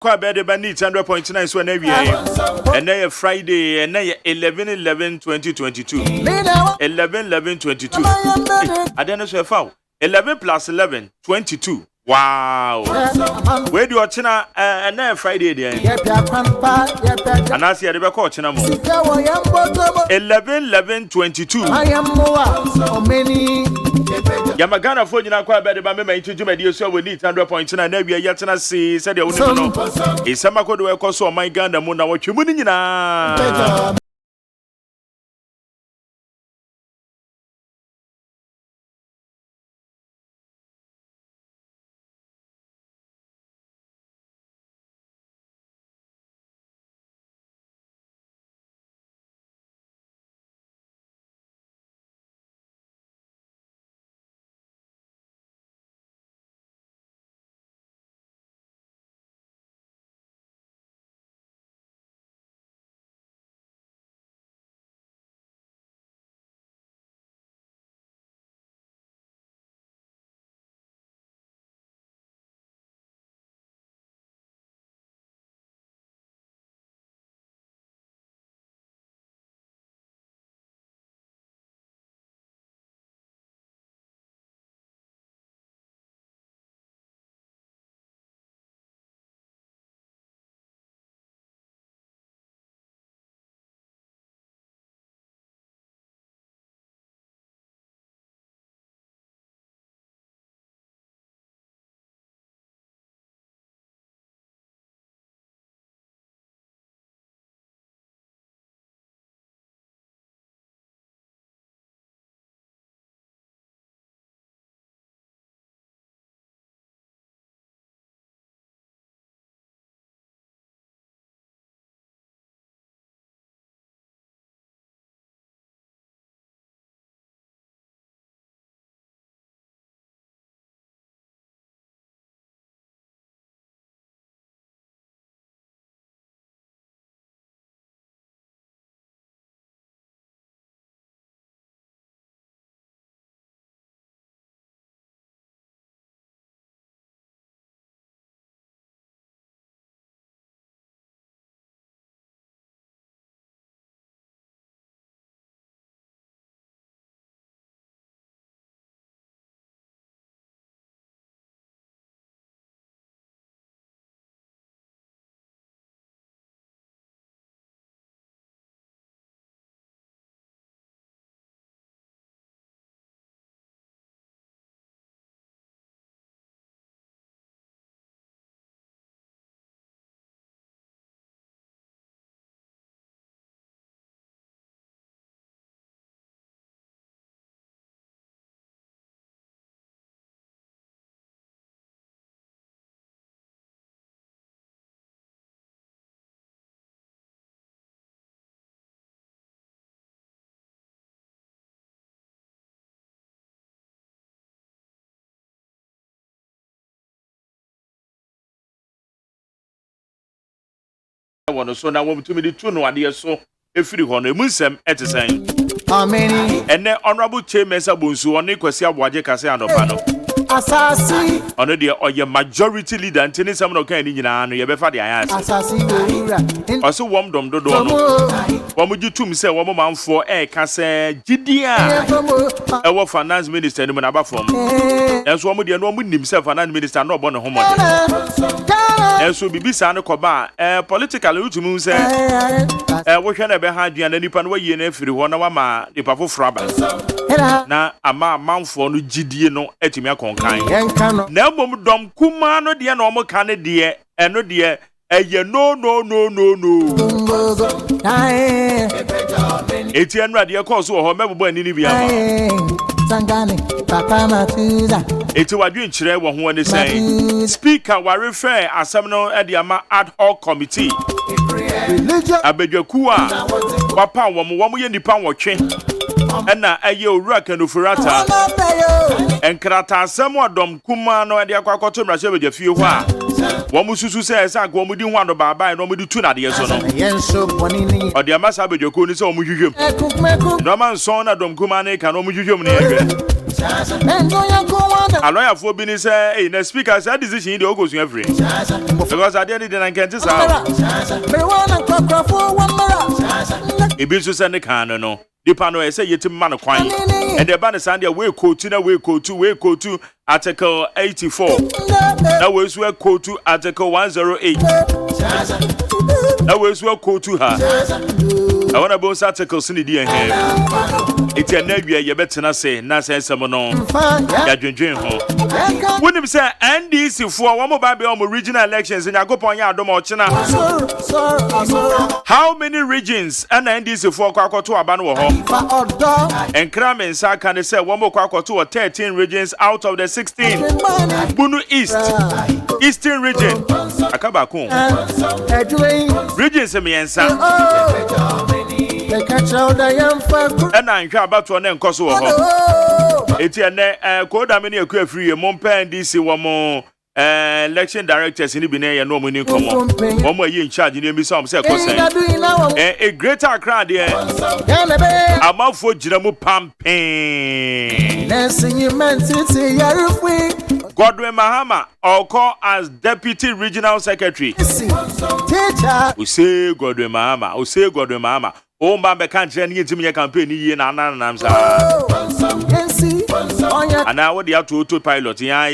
Kwa bede ba need 100.9 so na wie. And na Friday and na 11/11/2022. 11/11/22. Adena so fa 11 plus 11 22. Wow. Where do you china na Friday there? Anasi ade be call china mo. 11/11/22. Yamagana for you na kwa bede ba me introduce me dey so we need 100.9 na wie yetena se said you no. Isama kodo we koso o my Ghana mo na wotwemu ni nyina. One so na wom tumi di tu no ade so efiri ho no emunsem etesen ameni ene honorable chairman sabonsu oni kwasi aboaje kase anopa no asasi ono de oye majority leader ntini sam no kan ni nyina no ye befa de ayase asasi wura oso wom dom dodo no wom gitum se wom manfo kase gidia e wo finance minister ni mo na ba fom enso wom de no wom nim se finance minister no obo ne homode enso bibisa ne koba political utumu se wo hwe na be ha aduan na nipa no waye na afiri ho na wa ma nipa fofraba na ama manfo no gidie no etimi akonkan na mom dom kuma no de na omo ka ne de eno de eye no eti enu ade ko so ho mebbo ani ni bia Sangane papa matuza eti wadwe nkyere wo ho ne sen speaker wa refer asem no e de ama ad hoc committee abedwaku a papa wo ye nipa wotwe ena eye owura kanofurata enkrata asem odom kuma no e de akwakoto mrahye abedwafie ho a wo mususu se esa agwo mudi ho ando baba no mudi tu na de so no ode amasa abedwaku ni se wo muhwehwem no man so na dom kuma ne ka no muhwehwem ne ehwe A lawyer for being say, in a speaker said decision in the August every. Because I didn't get this out. A business and the canon, no. The panel say yet man of quine. And the banner Sandia way code to way code to Article 84. That was where code to Article 108. That was where code to her. I want to bounce articles in the day here. It's a nebula, you better say, Nasa Samono, Yadrin home. Wouldn't say, and this if for one more Bible regional elections in Agoponya Domochina. How many regions and NDC for Quaco to Abano home? And Cram and Sakan say one more Quaco to 13 regions out of the 16. Bunu East, Eastern region, Akabakun. Regions of Miensa. And I'm about to name Kosovo. It's a code. I mean, a free Mompen DC one more election directors in the Binay and no money come on. One more year in charge in the some say a greater crowd here. I'm out for Jiramu Pampin. Godwin Mahama, or call as Deputy Regional Secretary. We say Godwin Mahama, we say Godwin Mahama. Oh, Mamba can't change me a campaign in an answer. And now what the auto pilot, yeah,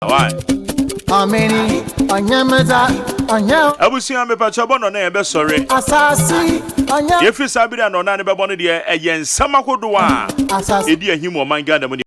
Why? How many Anyamaza Anya? I will see I'm a patchabon on a sorry. Asasi Anya. If you sabi and on any babon, dear, a yen Samakodua. Asasi. A dear him or my God,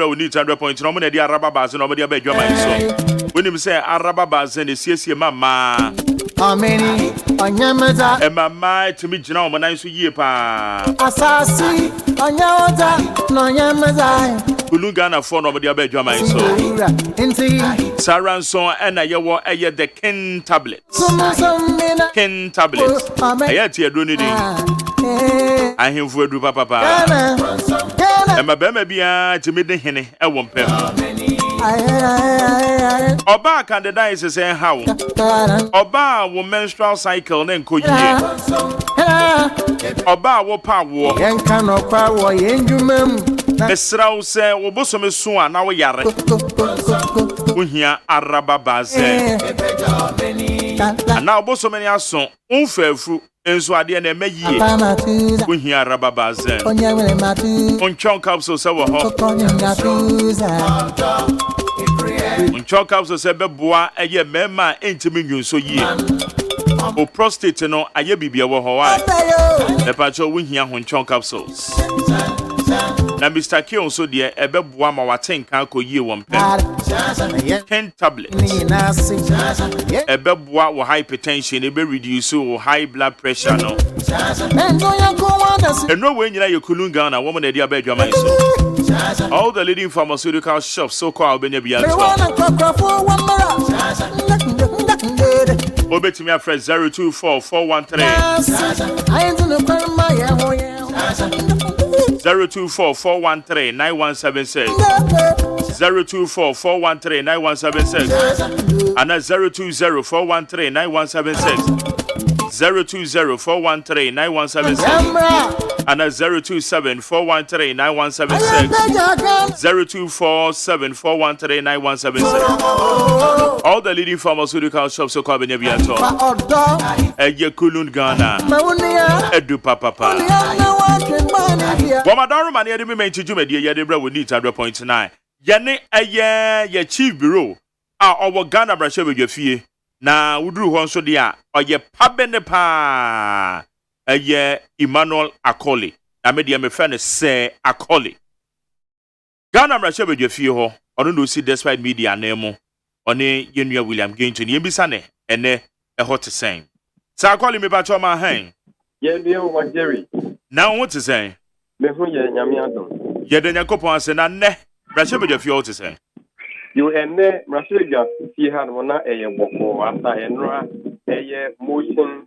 bra we need 100 points no mo na di araba baze no mo di abadwaman so when him say araba baze ne siesie mama Ameni onyameza e mama timi gina o nan so yie pa asasi onyawoza no onyameza Kulu Ghana for no mo di abadwaman so Saranson ena yewo eye the king tablet king tablet ayati adro ni din ahemfo adu papa Emma Bema bia timi de hene e wo mpem Oba candidate say how Oba wo menstrual cycle na nko yie Oba wo pa wo yenka no pa wo yenjumam Esraw se wo bosome so a na wo yare Uhia araba baze na wo bosome ni aso unfafu enso ade na emayiye Uhia araba baze Onchon capsule se wo ho Onchon capsule se beboa eye mema entimi nwunso yie O prostate no aye bibia wo ho wa Epacho Uhia honchon capsules Na Mr. K also there ebeboa ma watenka akoyie wo mpem 10 tablets ebeboa wo hypertension ebe reduce wo high blood pressure no eno we nyina ye Kulu Ghana wo mo na dia abadwaman so all the leading pharmaceutical shops so called Benya Bia Obetimi afre 024413 0244139176 0244139176 and 0204139176 0204139176 and 0274139176 0247413976 all the leading pharmaceutical shops so called Benebiato Eye Kulu Ghana Edu Papa Wamadaru mani edi me ntiju die ye de bra we need 100.9 ye ne ye chief bureau a owo Ghana brashe bedwafie na wuduru ho nso de a oye pabene pa eye Emmanuel Akoli na me de me fa ne se Akoli Ghana brashe bedwafie ho ono no si despite media na emu one yenua William Gentu ne yebisa ne ene hot sen sa Akoli me ba choma han ye de o Jerry na what to say me hu ye nyame adom ye de nyakopon ase na ne brashe bedwafie o to say you ene brashe fie ha no na eye boko asa enra eye motion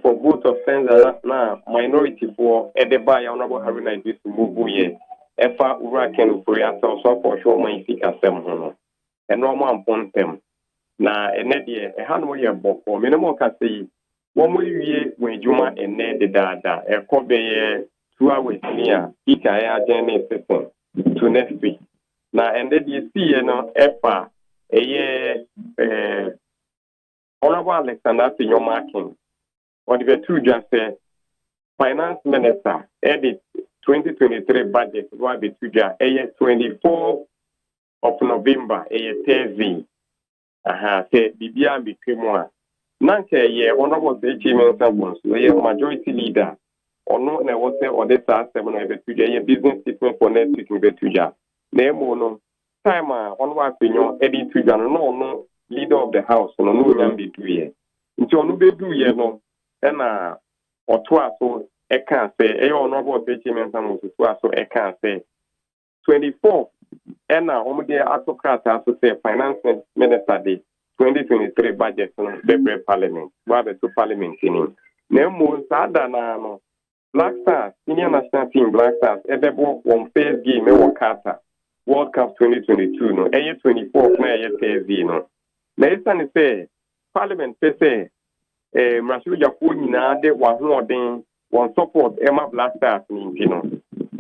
for both offenders na minority for edeba ya honorable Haruna Idris move ye efa ura ken for ya so for sure man fika sem ho no enro mo ampontem na ene de ha no ye boko me no mo ka sei wo mo wie wenjuma ene de dada ekobe ye 2 hours near ika ya agenda system to next week na ende de see no efa eye honorable Alexander Finyomakin on the two just say finance minister edit 2023 budget will be to ja 24 of November Thursday say bibia be kremwa nanke ye honorable achievement sabons ye majority leader ono na wo say on this system na be to ja business statement for next week be to ja na emo no time on wa pinyo edit to ja no leader of the house no nyam be do ye nti onu be do ye no na oto aso e kan say e honorable achievement sabons to aso e kan say 24 na omde atokrata aso say finance minister day 2023 budget no the parliament wa be to parliament ni na mo sada na no Black Stars senior national team Black Stars ebebo one first game e Qatar World Cup 2022 no 24 na Thursday no na isa ni say parliament say Mrasulu Japo nyina de wa hoden one support Emma Black Stars ni no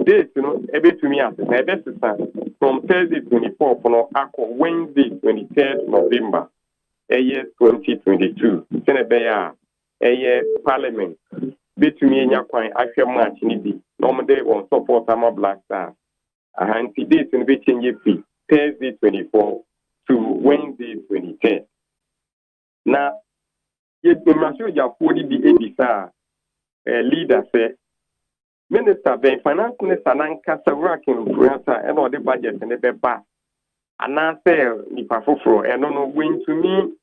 date no ebetumi ase na ebesisa from Thursday 24 no akọ Wednesday 23rd November 2022 Senebeya parliament betumi enya kwan ahwe match ni bi no mo de won support ama Black Stars ahanti date no be change free Thursday 24 to Wednesday 23rd na ye Mrasulu Japo di edisa leader say minister the finance minister nankasa working influencer and all the budget and the back and now say nipa foforo and no going to me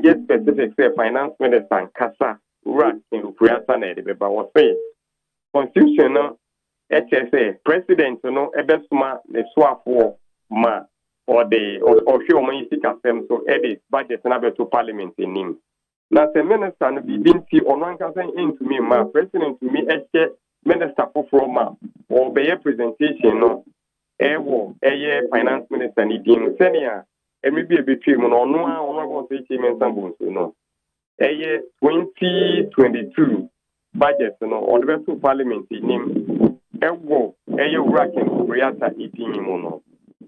get specific say finance minister and kasa working influencer na the back was say constitution no HSA president no ebesuma the swap ma or the or show money stick them so edit budget na be to parliament in him. Now the minister no be binti on one can into me ma president to me minister for ma or be a presentation no finance minister ni dim senior e me be between no no go say chairman sambon so no 2022 budget no or the to parliament in him working reata eating mo no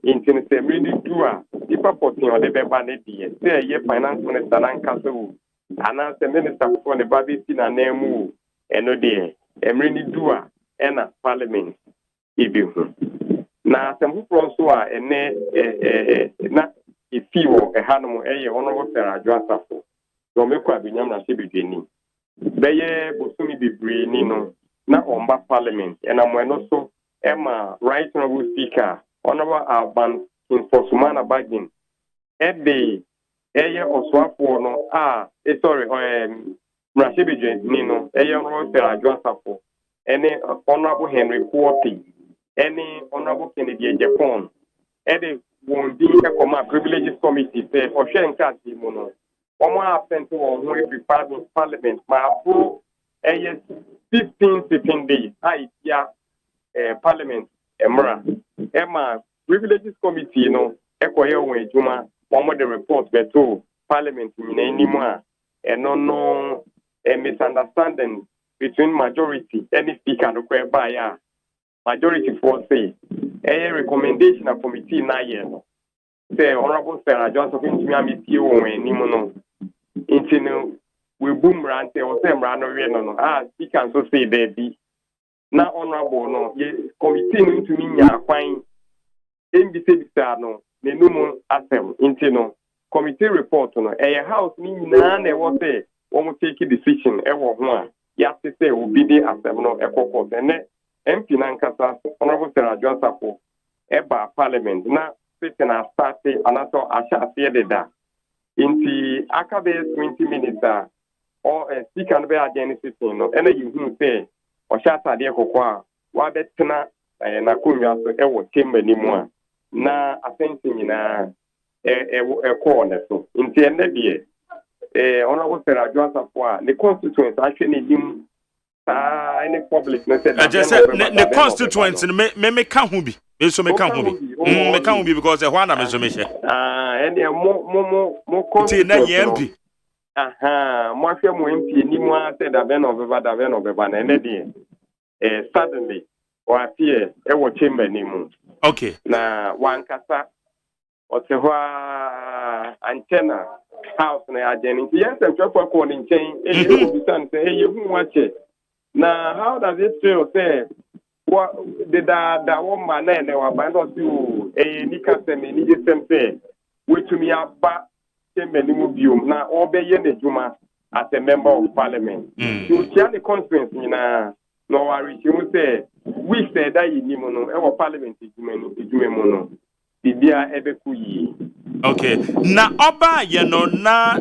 intini se really do a ipa portion o de be ba ne die say finance minister nan kaso ana se minister for the baby na nemu eno de really do a na parliament ibi hu na sembu so a ene na ifiwo hanom honorable Sarah Adwasafo so me kwa binyam na se bidweni beye bosumi bibri ni no na omba parliament and amweno so Emma right honorable speaker honorable Alban Infosumana Bagin ebe oswafo no Mrashibije Nino honorable Sarah Adwasafo any honorable Henry Quarty any honorable Kennedy Japan ede won di ekoma privileges committee say for sharing card mono omo absent won who be parliament ma pro 15 days ya parliament emra emma privileges committee no ekoye won ejuma omo the report beto parliament ni animu a no a misunderstanding between majority any speaker no kwe ba ya majority for say a recommendation of committee na ye no say honorable Sarah Johnson ntimi amiti won animu no intino we boom rante o say mra no we no speaker so say there be na honorable no ye committee no ntimi nya kwan mbisa no nenumu asem intino committee report no house ni na na wo say won take decision wo ho a ya say obi dey asem no ekoko ne MP nankasa honorable Sarah Johnson eba parliament na sitting na start anato asha see da inti akabe 20 minutes or speaker no be agenda sitting no ena you hu say o sha tade ekoko a wa betena na kunwa so ewo chamber ni mu a na attention na call na so inti ene de honorable Sarah Johnson for the constituency actually nim any public message just the constituency me can hu bi me so me can hu bi me can hu bi because e ho na me so me she any mo constituency na MP mo ahwe mo MP ni mo ase da be no beba na ene de suddenly or appear e wo chamber ni mu okay na wankasa o se ho antenna house na agenda yes and just for calling chain e you be say you hu wache. Now, how does it feel? Say, what did that woman and they were by us you a nika semi ni sempe which me aba semeni mubium na obey the juma as a member of parliament. You share the conference na no worry you say we say that you mono our parliament mono bibia ebeku yi. Okay. Na oba ye no na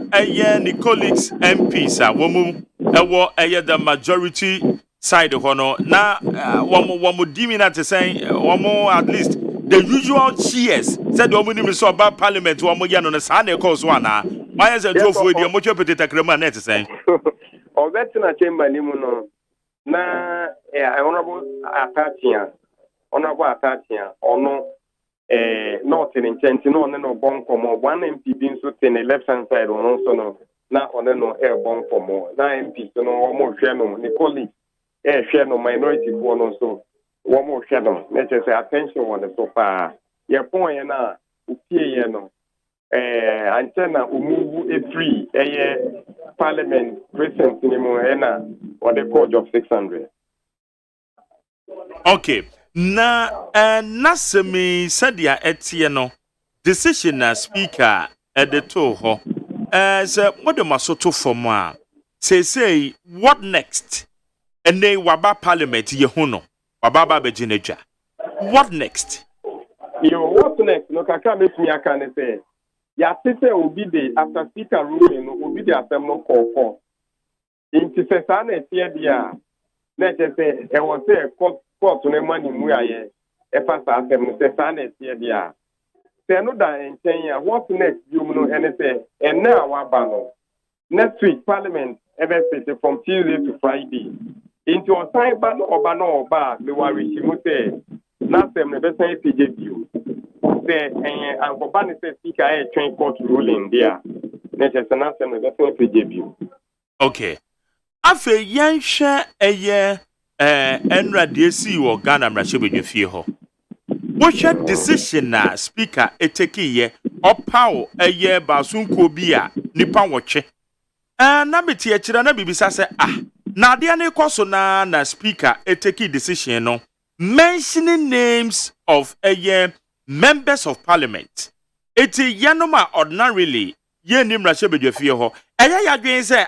ni colleagues MPs a womu ewo the majority side hono na womu dimi na te say womu at least the usual cheers said womu ni so ba parliament womu ye no na sa na cause one na why say jofo di mo chopete takrema na te say o vetina chamber ni mu no na honorable Atatia ono not in intent no bon komo one MP bin so ten left hand side ono so no na ono no bon komo na MP so no omo hwe no ni colleague hwe no minority for no so omo hwe no let us say attention on the so far ye point na upie ye no antenna umuvu e free parliament present ni mo na or the code of 600. Okay. Na nasemi sadia etie no decision na speaker edeto ho se modemasoto form a say what next and they waba parliament ye huno. Wababa bejineja. What next? What next? No, kaka makes me a can say. Ya sister will be the after speaker ruling will be the assembly call for. Into Sesane Thedia. Let us say, I was there, court to the money we are here. If I say, Sesane Thedia. Say, no, that in 10 years, what next? You know, and say, and now our banner. Next week, Parliament, ever from Tuesday to Friday. Into a side banner or banner or bar, the worry she would say, last time the best PJU. Say, and for banner says, speaker, a train court ruling there. Let us announce them the best PJU. Okay. Afe yansha eye enra DC wo Ghana mrahye bedwafie ho. Wo hwe decision na speaker eteki ye opawo eye basunko bi a nipa wotwe. Na beti e kira na bibisa se na ade na ikoso na speaker eteki decision no mentioning names of members of parliament. Eti yanoma ordinarily ye ni mrahye bedwafie ho. Eye yadwen se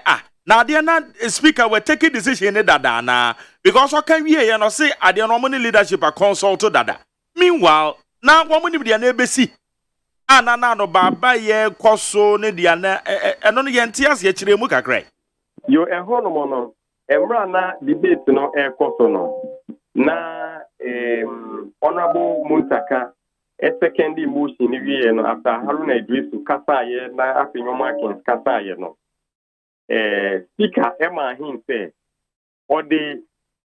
now, the speaker will take a decision in dada because I can hear you say at the normal leadership a consult to dada. Meanwhile, now woman with the NBC. No baba ye koso ne diana and only entias ye chiremuka cray. You a honomono, a rana debate no air koso no. Na honorable Muntaka, a second motion after Haruna Idris to Kasa na after your markings Kasa no. Speaker Emma Hin say, or the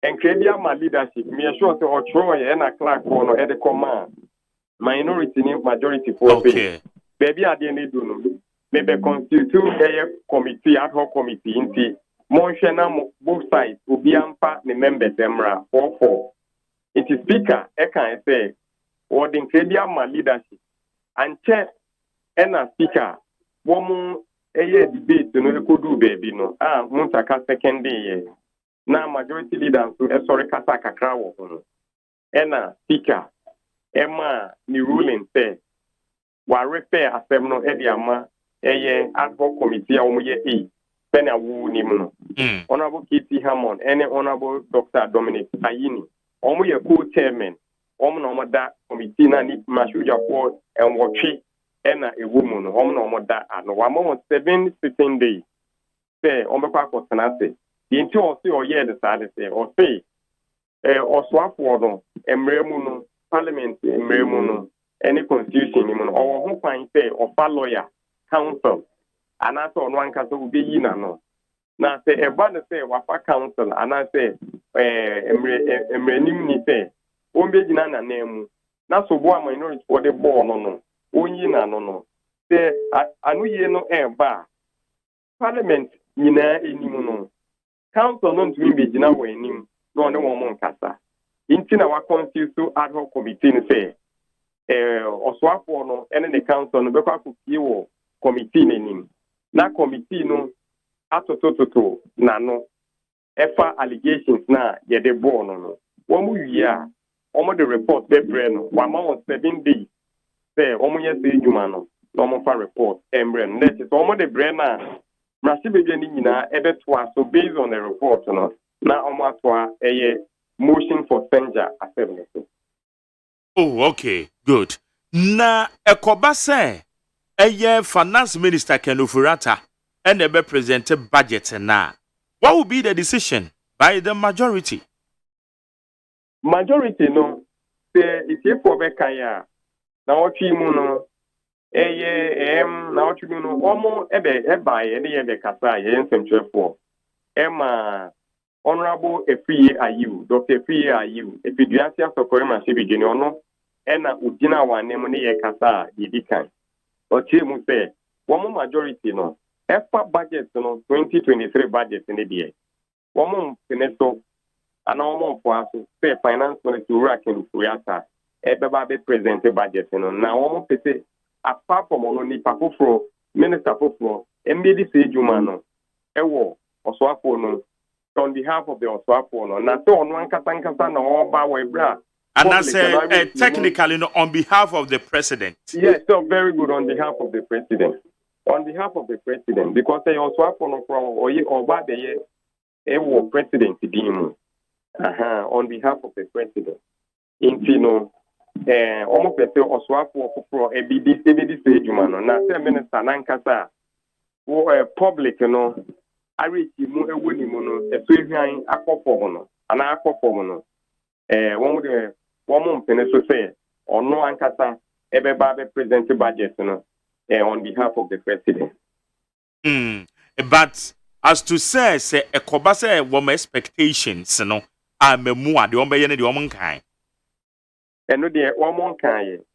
incredible leadership, me assure to or Troy and a clerk or at the command, minority majority for okay. Baby, I didn't do maybe constitute a committee, ad hoc committee, into Monshana both sides will be the members, Emra 4-4. It is Speaker, I can say, or the incredible leadership, and chair and a speaker, woman. Debate no could do baby no Muntaka second day na majority leader so sorry kasa kakra wo no ena speaker ema ni ruling say wa repair asem no e dia ma ad hoc committee a wo ye pena wo ni no honorable KT Hammond and honorable Dr. Dominic Ayini omo ye co-chairman omo no mo da committee na ni mashuja for and watch ena a woman, home that and 7 sitting days. Say, on the park of Tanase. The interior or year decided say, or say, or swap water, Emremuno, Parliament, Emremuno, any constitution, or who find say, or far lawyer, council, and I saw one castle will be in no. Now say, a band say, Wafa council, and I say, Emrenim say, won't be nana name. Now so one minority for the ball, no. Only no. Say, I know ye no bar. Parliament, yina inimuno. Council non to be jina wenim, no one woman cassa. Intin our constitutional ad hoc committee say, or swap no, and the council no beka kukiwo committee nenim. Na committee no, atototo, no. Efa allegations na ye de born no. One year, almost the report be breno, 1 7 days. Say, almost say Jumano, normal for report, Embren. That is almost the brainer. Massively, ever twice, so based on the report, now almost a motion for censure assembly. Oh, okay, good. Na ekoba say, finance minister Kenufurata and the presented budget na. What will be the decision by the majority? Majority, no. Say, it's here for Bekaya. Na ochi mu no na ochi mu no omo ebe kasa ye nsentwefo honorable Efiye Ayu Dr. Efiye Ayu efiduase asokore ma se bigeni ono na ugina wane mu ne ye kasa yidikan ochi mu se womo majority no efa budget no 2023 budget ne die womo peneso ana womo fo aso se finance minister Uraken Fuyata Ebeba be presented budget na one pese apart from only papofro minister fofro mbedi se juma no ewo oswapo no on behalf of the oswapo no na so ono ankasa na oba we bra and I say technically no, on behalf of the president. Yes, so very good on behalf of the president. On behalf of the president because they oswapo no from oba de president Dimu. On behalf of the president. Intino, almost a swap for a BD AGYEMAN. Now, Minister Nankasa, public, I reach you a winning a Switzerland, a copono, an aquapono. One month, say, or no Ankasa, everybody present the budget, on behalf of the president. But as to say a cobasa woman expectations, I'm a more the woman kind. And the woman kind.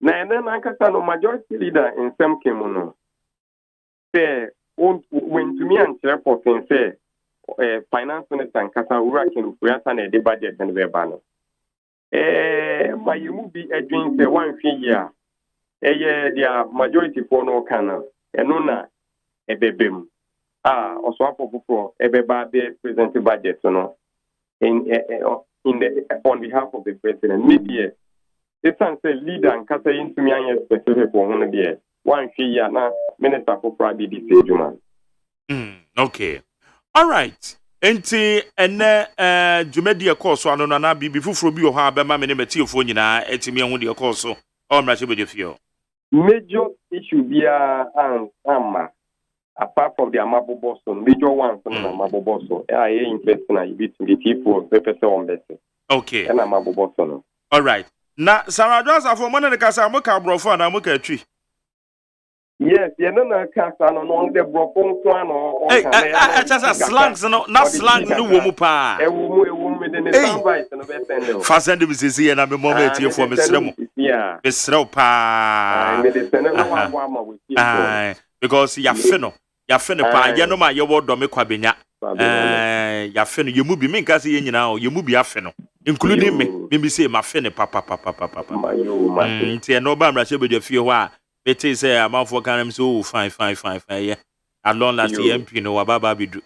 Now, then Ankasa, no majority leader in some Kimono. Say, when to me and chairperson say, finance minister and Kasa working with the budget and the banner. My movie a dream say 1 year. Their majority for no canal. And no a baby. Or swap for everybody present the budget, in the on behalf of the president. Maybe it's a leader and Kasa into me and specific for 1 year. 1 year now, Minister for Friday AGYEMAN. Okay. All right. Enti ene Jumedia course so anona na bibi fufuro bi o ha be ma me ne metiofo nyina etimi ehun de course so o mra chebe de fio. Major issue bia amma apart from the amaboboso major one from amaboboso interest na bit the people pepese on bese. Okay. Na amaboboso no. All right. Na Sarah Joseph mo ne kasa mo ka brofo na mo ka atwi. Yes, na kasa no the brofo nko ano. Hey, just slangs no, not slang no wo mu pa. Ewo me de soundbite no be send. Fa send me sisi na me moment here for me sremo. Yeah. Me srew pa. Me de send no wa ma we see. Because ya fe no pa ye no ma ye wo do me kwabenya. Ya fe no ye mu bi me nka se ye nyina o ye mu bi afe no. Including me be say ma fe ne papa. Nti no ba mra che be de fie ho a it is a amount for can so fine. Yeah. Along last MP no wababa bidu.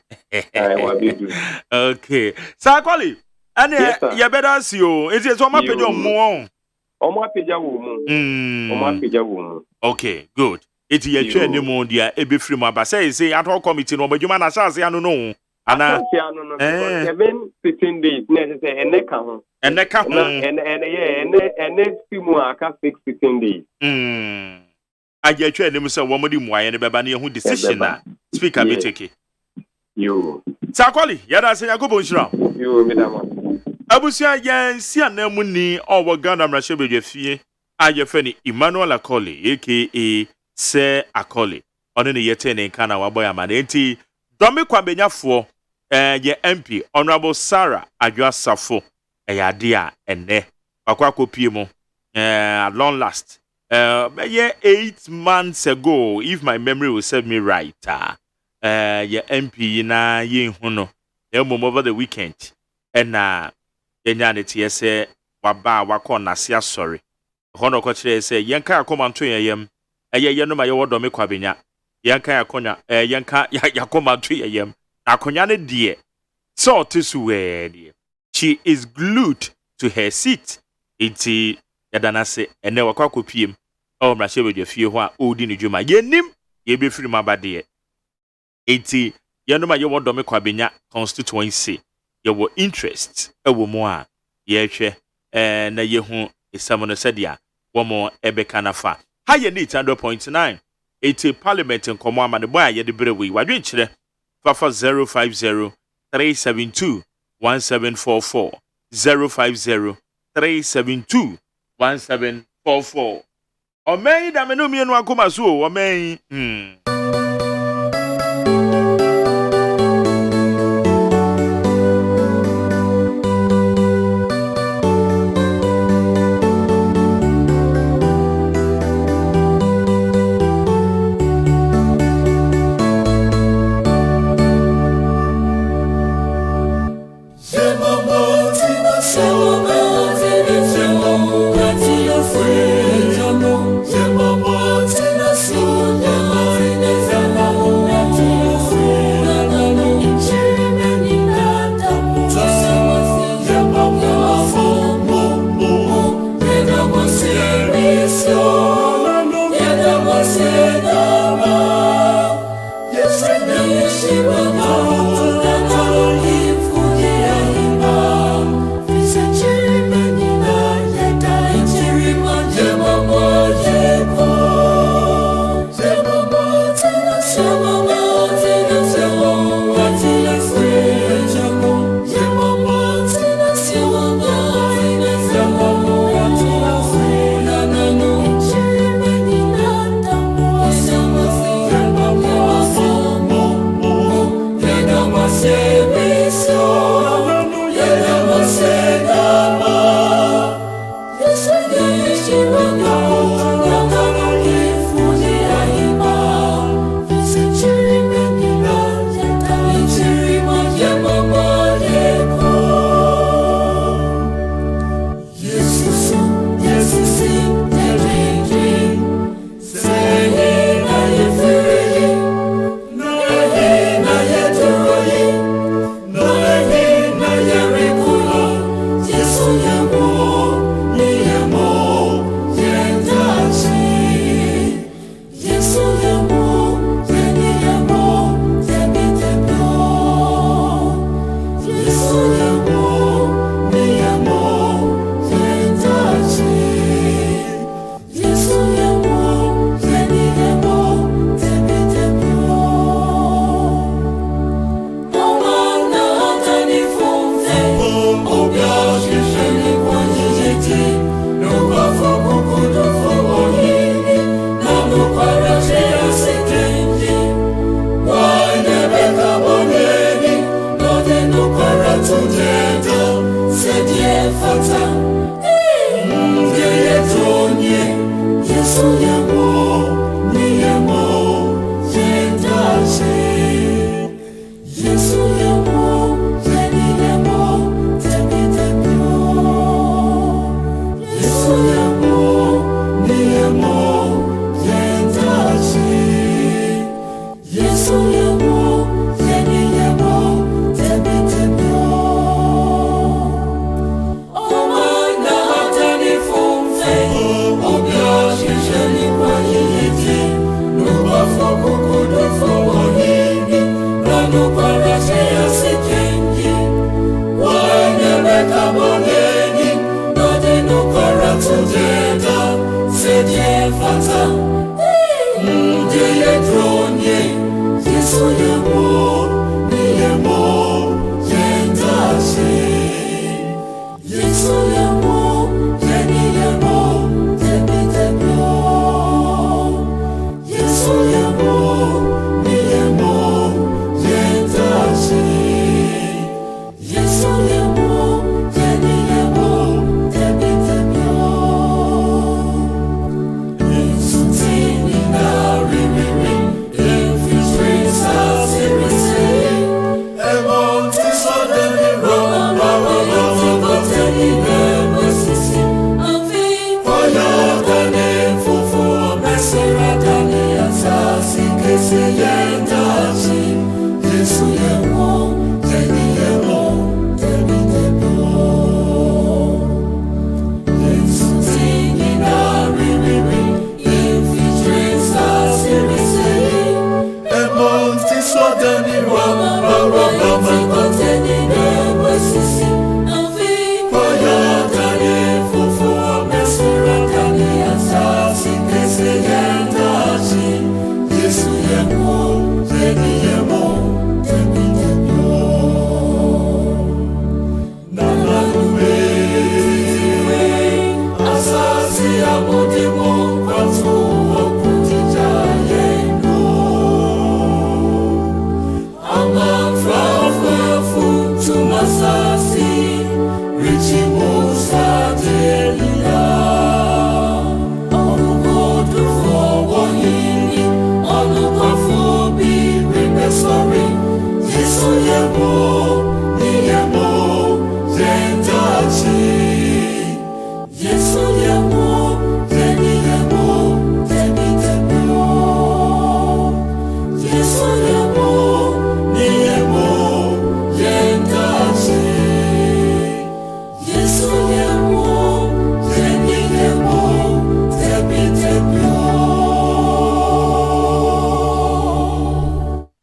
Okay. Sakwali. And you better see you. Is it so much more? Okay, good. It's your train no dia e be free ma ba say at all committee no badwuma na chance ya no. Ana 15 days necessary and neka ho. And next few more aka 16 days. I get you and say one more and the who decision na speaker be take. You. Sakwali, yada say go bonshira. You madam. Abusia yen si anamu ni owo Ghana mrahye bedwafie aye fe ni Emmanuel Akoli aka Se Akoli. Ono ne yete ne nka na wabo ya mana enti domi kwabenyafo ye MP Honorable Sarah Adwasafo ade a enne akwa kopie mu at long last 8 months ago, if my memory will serve me right, your MP na yin huno, over the weekend, and yenyanity say waba wako nasia sorry. Hono kochire say yanka akoma nto yeyem, ye no ma ye wodo me kwabenya. Yanka akonya, yanka yakoma nto yeyem. Akonya ne die. So tisu we. She is glued to her seat. Iti yadana se ene wakwa kopiem. O mrahye we fie ho a odi ne dwuma yenim ye be firi mabade enti ye no ma ye wodo me kwabenya constituency ye wo interest e wo mu a ye hwe na ye hu esam no sadia wo mo ebeka nafa ha ye need 100.9 enti parliament nkomo amane bo a ye de brewe wadwe kire fafa 050 372 1744 050 372 1744 Omei da menu mienu akoma so omei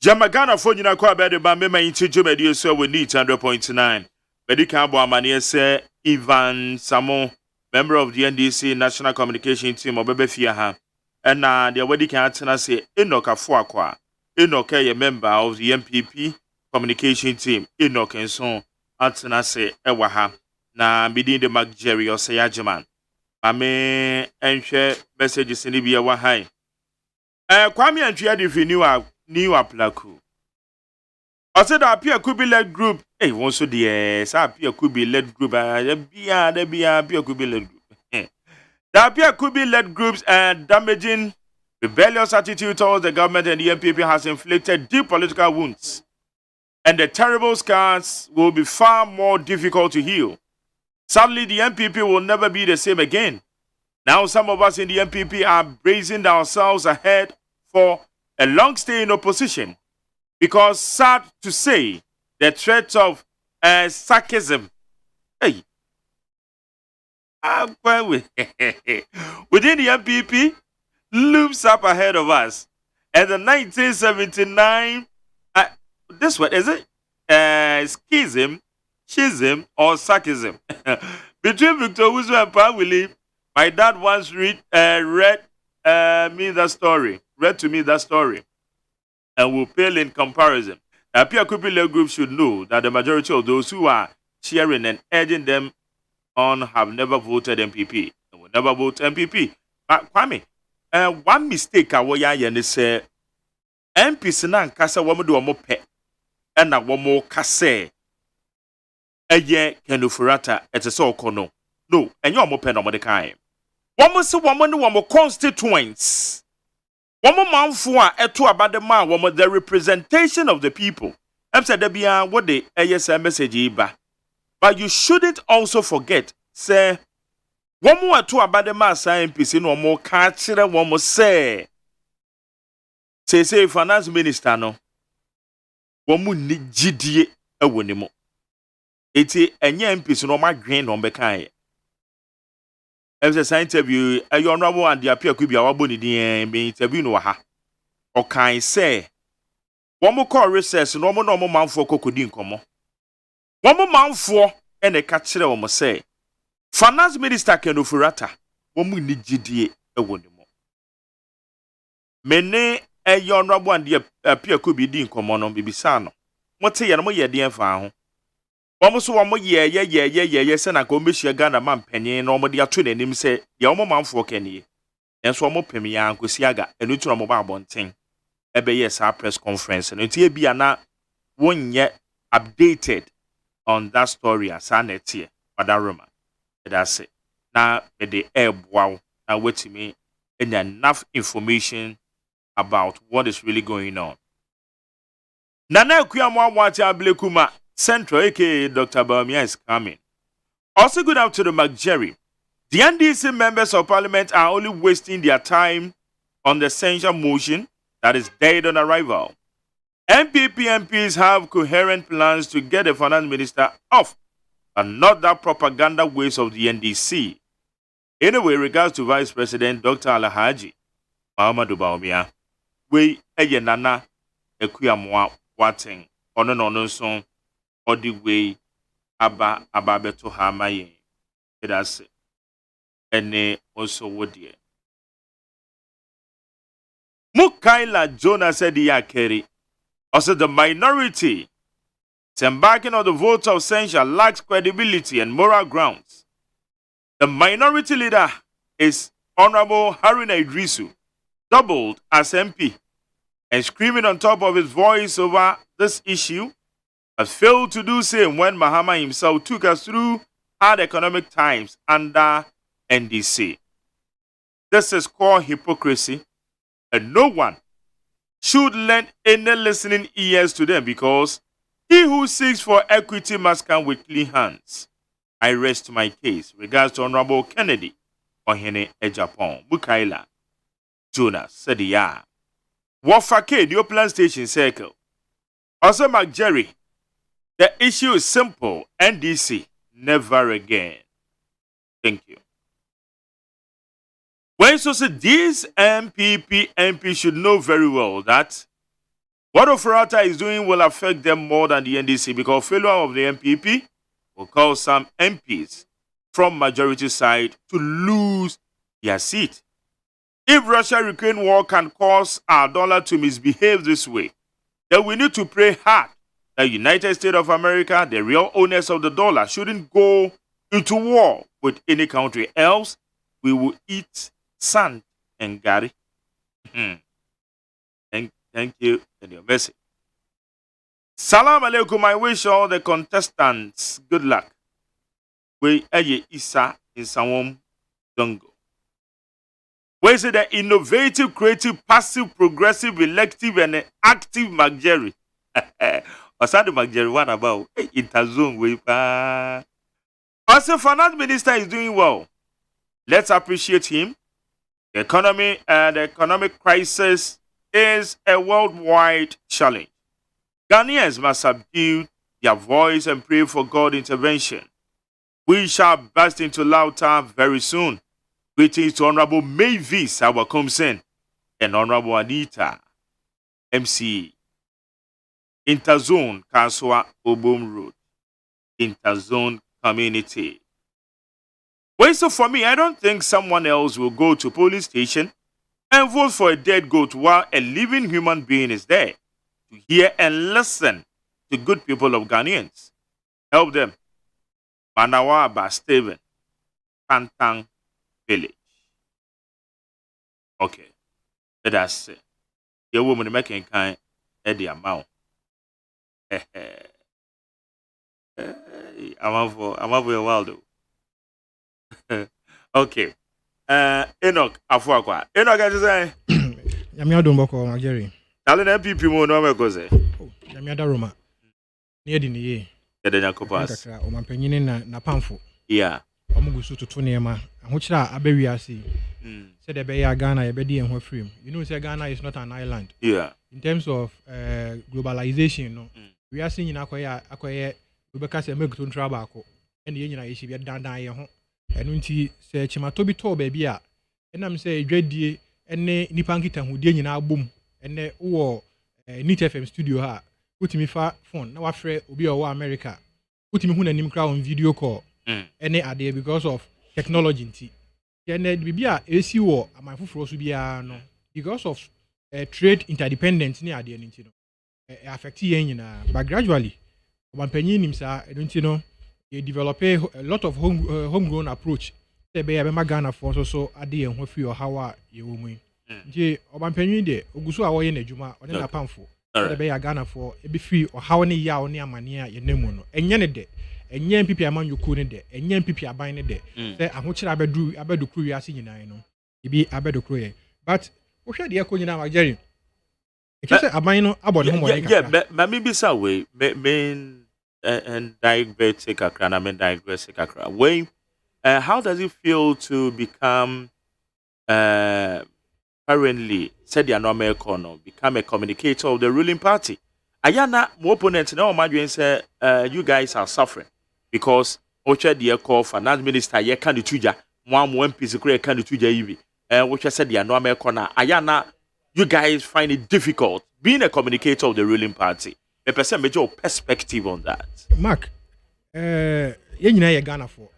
Jamagana for you kwa bede ba mema inchi jomedi so we need 100.9. Medika abo amane se Ivan Samo, member of the NDC National Communication Team obebefia ha. And the wedika atena say Enoch Afuakwa. Enoch ye member of the MPP Communication Team. Enoch and so atena say ewa ha. Na bidin de Mark Jerry OSEI AGYEMAN. Ame enhwe messages ni bia wa hai. Kwame antwe ade new aplaku. I said that appear could be led group. Hey, one so the appear could be led group. There be appear could be led group. The appear could be led groups and damaging rebellious attitude towards the government and the MPP has inflicted deep political wounds. And the terrible scars will be far more difficult to heal. Sadly, the MPP will never be the same again. Now, some of us in the MPP are bracing ourselves ahead for a long stay in opposition, because sad to say, the threat of sarcasm, within the MPP looms up ahead of us. And the 1979, this one is it? Schism, or sarcasm between Victor Uzo and Pa Willie. My dad once read to me that story, and will pale in comparison. The peer Kupile group should know that the majority of those who are cheering and urging them on have never voted MPP and will never vote MPP. But Kwame, one mistake I was saying say MPs na nkasa womo do womo pe, and na womo kase eye kenufurata etese okono. No, and you womo pe no mo de kan. Womo se womo ne womo constituents. Womo manfo a eto abade ma womo the representation of the people. Em said there be what the ASM message ba. But you shouldn't also forget say womo eto abade ma MPC no womo ka kire womo say finance minister no womo ni gidie ewo ne mo. Eti enye MPC no ma dwen no be kan. As an interview, a honorable and the appear could be our body be interview no ha. Or can say one more call recess, no more man for cocodine como. One more man for and a catcher almost say. Finance Minister Kenofurata, one need GDA a wonder more. Mene honorable and the appear could be din common on Bibisano. What say no ye dear found? Almost 1 more year, yes, and I go miss your Ghana man penny, and almost the attorney him say, the almost man for Kenny. And so more penny, Uncle Siaga, and neutral mobile bonting. Ebe yes, our press conference, and it be not 1 year updated on that story as I net here, Madam Roma. That's it. Now, the air wow, now wait to me, and enough information about what is really going on. Nana Kuyamwa Wati Ablekuma. Central, aka Dr. Bawumia, is coming. Also, good afternoon, McJerry. The NDC members of parliament are only wasting their time on the censure motion that is dead on arrival. MPP MPs have coherent plans to get the finance minister off and not that propaganda ways of the NDC. Anyway, regards to Vice President Dr. Alhaji Muhammadu Bawumia, we nana ekuyamwa wating on song. Or the way Abba to Hamaye. That's it. And also would ye. Mukaila Jonah said, "Ya Kerry." Also, the minority embarking on the vote of censure lacks credibility and moral grounds. The minority leader is Honorable Haruna Idrisu, doubled as MP, and screaming on top of his voice over this issue. Has failed to do same when Mahama himself took us through hard economic times under NDC. This is called hypocrisy, and no one should lend any listening ears to them because he who seeks for equity must come with clean hands. I rest my case. Regards to Honorable Kennedy Ohene Ejapon Mukaila Jonas said ya. Wafake the Upland Station Circle. Also McJerry. The issue is simple. NDC, never again. Thank you. When so say these MP should know very well that what Ofurata is doing will affect them more than the NDC because failure of the MPP will cause some MPs from majority side to lose their seat. If Russia-Ukraine war can cause our dollar to misbehave this way, then we need to pray hard. The United States of America, the real owners of the dollar, shouldn't go into war with any country else. We will eat sand and gari. Thank you and your message. Salam alaikum. I wish all the contestants good luck. We Aye Isa in Sawom Dongo. We say the innovative, creative, passive, progressive, elective, and active McJerry. Osadu McJerry, what about interzone way? Also, finance minister is doing well. Let's appreciate him. The economic crisis is a worldwide challenge. Ghanaians must subdue their voice and pray for God's intervention. We shall burst into laughter very soon. Greetings to Honorable Mavis Awakomsen and Honorable Anita MC. Interzone Kaswa Obum Road. Interzone Community. Well, so for me, I don't think someone else will go to police station and vote for a dead goat while a living human being is there to hear and listen to good people of Ghanaians. Help them. Manawa Basteven, Pantang Village. Okay. That's it. Your woman making kind at the amount. I'm over a while though. Okay. Enoch Afuakwa. Enoch, I just say. Yamia Domboko, Mageri. Tell an MPP more no go say. Yamia Roma. Near the year. The Yakopas. O my penny na pamfo. Yeah. Omugusu to Tonyama. And which are Aberiasi. Said the Bay Ghana, a bedi and her frame. You know, say Ghana is not an island. Yeah. In terms of globalization, no. We are seeing in Akoya, Rebecca said, make to Trabaco. And the Union is down home. And when she said, Chimatobi to baby, and I'm say, Dready, and Nipankita who did in our boom, and the Neat FM studio ha. Put me far phone, now afraid will be our America. Put me who and crowd on video call. Any idea because of technology. And then be a AC war, and my foot frost will be no because of trade interdependence ni ade no affect yɛn nyinaa but gradually ɔbampanyin nim saa ɛno nti no yɛ develop a lot of homegrown approach sɛ ɛbɛyɛ bɛma Ghanafoɔ nso so ade yɛn ho firi ɔhaw a yɛwɔ mu yi nti ɔbampanyin deɛ ogu so a wɔyɛ n'adwuma ɔne n'apamfo sɛ ɛbɛyɛ Ghanafoɔ ɛbɛfiri ɔhaw ne yaw ne amane a yɛnam mu no ɛnyɛ ne dɛ ɛnyɛ mpipi amanyɔkuo ne dɛ ɛnyɛ mpipi aban ne dɛ sɛ ahokyerɛ abɛdokoro wiase nyinaa no ebi abɛdokoro yɛ but wohwɛ deɛ ɛkɔ nyinaa ma Jerry ɛkyɛ sɛ aban no abɔ ne ho mmɔden kakra ma mebisa wei and digress kakra na men digress kakra wei how does it feel to become currently said the normal economy become a communicator of the ruling party ayana mo opponent na o madwen say you guys are suffering because oche the call finance minister ye kan tuja mo MPs kure kan tuja yibi oche said the normal economy ayana you guys find it difficult being a communicator of the ruling party a person major perspective on that Mark ye nyina ye Ghana for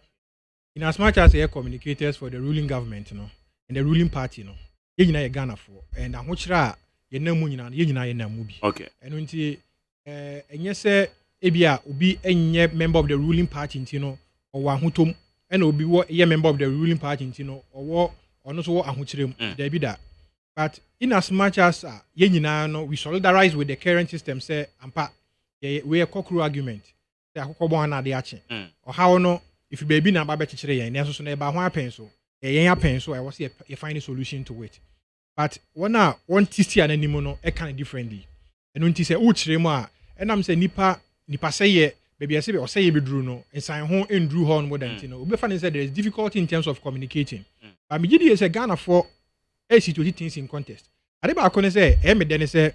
in as much as ye communicators for the ruling government no and the ruling party no ye nyina ye Ghana for and ahokyera ye namu nyina ye nyina ye namu bi okay eno nti enye se ebia obi enye member of the ruling party nti no owo ahotom ena obi wo ye member of the ruling party nti no owo ono so wo ahokyerem da bi da but in as much as ye nyina no we solidarize with the current system say ampa we a kokuru argument say akokobon na de ache ohawo no if baby na ba bekyekere yen na so na eba ho apen so yen apen so I was a find a solution to it but one tisi ananim no e kan differently eno nti say wo kyerem a enam say nipa say ye baby say o say ye beduru no ensan ho enduru ho no modanti no obi fa ne say there is difficulty in terms of communicating but me gidi say Ghana for a situation things in contest ade ba akone say me de ne say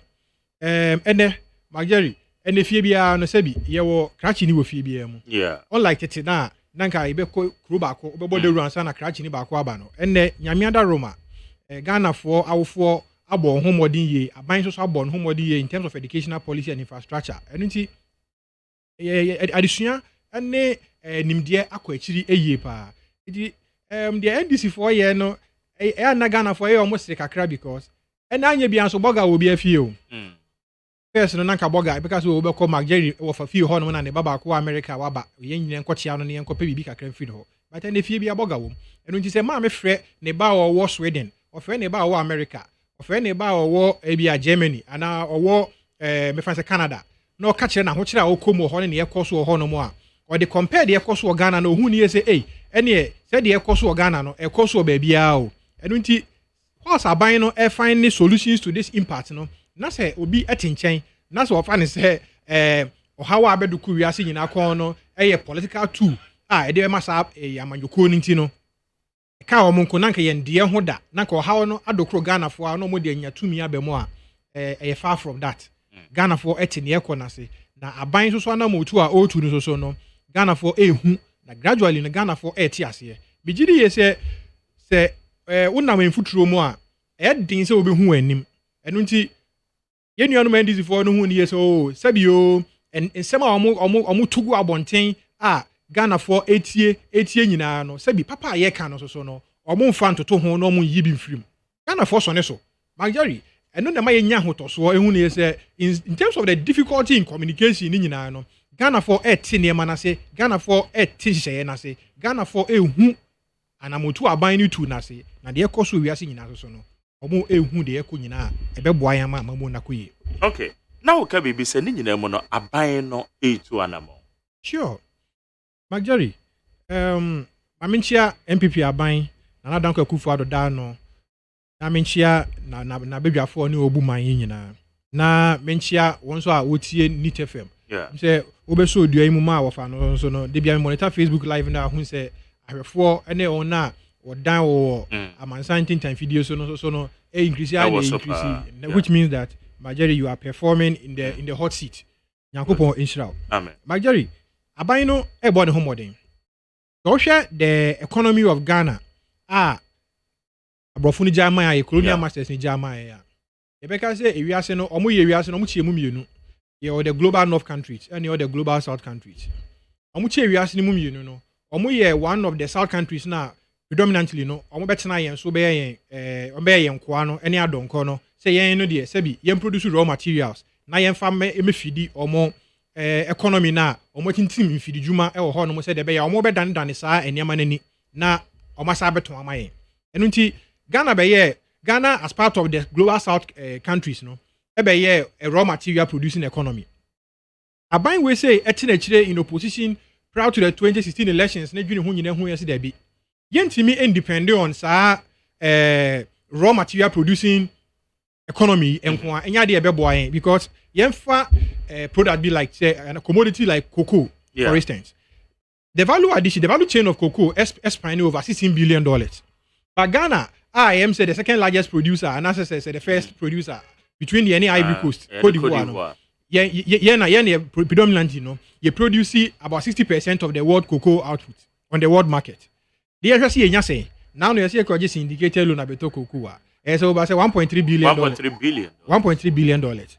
ene Mageri ene fie bia no sabi ye wo krachi ni wo fie bia mu yeah unlike tete na nanka ibe ko kru ba ko obebo de ruansa na krachi ni ba ko aba no ene nyamiada Roma Ghana for awofo abo ho modern ye aban so abo ho modern ye in terms of educational policy and infrastructure eno nti adisua ene nimde akọ akiri eye pa edi the NDC for ye no na Ghana for ye almost kakra because ena anya bia so boga obi afie o first no nanka boga because we be call Mageri wo fa fie ho no na ne baba ko America waba ye nyine nkochia no ne nkopa bibi kakra fie ho but ena fie bia boga wo eno nti se ma me frɛ ne ba wo Sweden ofre ne ba wo America ofre ne ba wo ebia Germany ana owo me fa se Canada no ka kire na ho kire a okomo ho ne yekoso ho no mo a o de compare de yekoso Ghana no hu ne say ene se de yekoso Ghana no ekoso ba bia o eno nti what's aban no find solutions to this impact no na se obi atinchen na se ofa ne se ohawa abeduku wiase nyina kon no political tool e de ma sa amanyoko nti no ka o monko nanka ye ndie ho da nanka ohawo no adokro Ghana fo a no mo de anya tumi abemu a far from that Ghana fo ne ekona se na aban so na motu a otu no so no Ghana fo ehu na gradually no Ghana fo ti ase bigidi ye se wonam mfuturo mu a din se obehu anim eno nti ye nuanu mandisi fo no hu ne ye so sabio ensem a omo tugu abonten a Ghana for etie nyina no sabi papa ye ka no so no omo mfa ntoto ho no omo yibi mfirim Ghana for so ne so Mageri eno na ma ye nya hotoso ehu ne say in terms of the difficulty in communication ni nyina no Ghana for ne ma na se Ghana for hye na se Ghana for ehu anamotu aban ni tu na se na de ekoso wiase nyina so no omo ehu de ekọ nyina ebeboa yan ma mamu na koye okay now ka bibi se ni nyina mu no aban no etu anamo sure Mageri aminchia MPP aban na danko akufo adoda no na minchia na bedwafo ni obu man nyina na minchia wonso a wotie Nit FM yeah say obeso odua imu ma wofa no so no de bia monitor Facebook live na hu say ahwefo ene ona odan wo amansan tintan video so no increase which means that Mageri you are performing in the hot seat Nyankopon inshira amen Mageri aban no ebo ne homodin so hwe the economy of Ghana abrofo ni jama ya colonial masters ni jama ya ebeka say ewiase no omo ye ewiase no omo chiemu mienu ye the global north countries and the global south countries omo chie ewiase ni mu mienu no omo ye one of the south countries na predominantly no omo betena yen so be yen ombe yen kwa no ene adonko no say yen no de sebi yen produce raw materials na yen fa me fidi omo economy na omo tintim mfidi djuma e wo ho no mo say de be ya omo be dan saa enema nani na omo sa beton amaye enu nti Ghana as part of the global south countries no e be ye a raw material producing economy aban we say etine chire in opposition prior to the 2016 elections na dwene ho nyina ho yesi da bi yentimi independent on saa raw material producing economy enko enya de ebeboa yen because yemfa product be like say a commodity like cocoa for instance the value chain of cocoa spanning over $16 billion but Ghana I am say the second largest producer and as I say the first producer between the any Ivory Coast Cote d'Ivoire predominantly you produce about 60% of the world cocoa output on the world market the actually enya say now you see just indicated loan abeto cocoa so about say 1.3 billion 1.3 billion dollars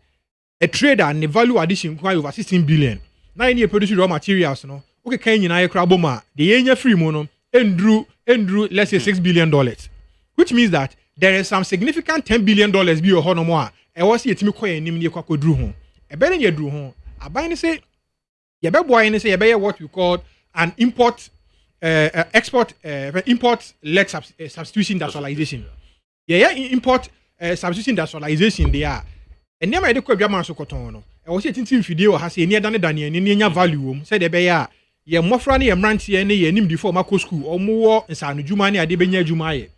a trader and the value addition quite over 16 billion now you produce raw materials no okay can you na craboma the enya free mono endru let's say $6 billion which means that there is some significant $10 billion bi o hono mo a e wo se yetimi koye nim ne kwakodru ho e be ne yedru ho aban ne say ye be boy ne say ye be what we call an import led substitution industrialization import substitution industrialization they are and never de kwadwa man so koton no e wo se tintim fidie o ha se eni dane ni nya value wom say de be ya ye mmofra ne ye mrantie ne ye nim before mako school omuwo nsanu djuma ne ade benya djuma ye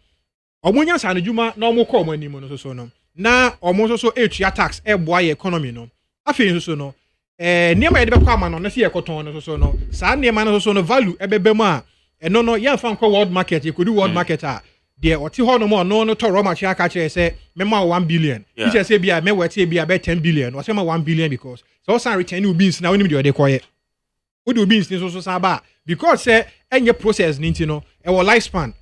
omunya nsanu djuma na omukọ omo anim no so no na omo so etua tax e boa ye economy no afi so no niam ye de be kwa ma no na se ye koton no so no sa niam no so no value e bebe mu a eno no ye fa nkọ world market ye kodu world market a de oti ho no mo no to raw material ka kire say mema 1 billion which say bia me wete bia be 10 billion o say ma 1 billion because so san return you beans na onim de ode koye we do beans so san ba because say any process ninti no e will lifespan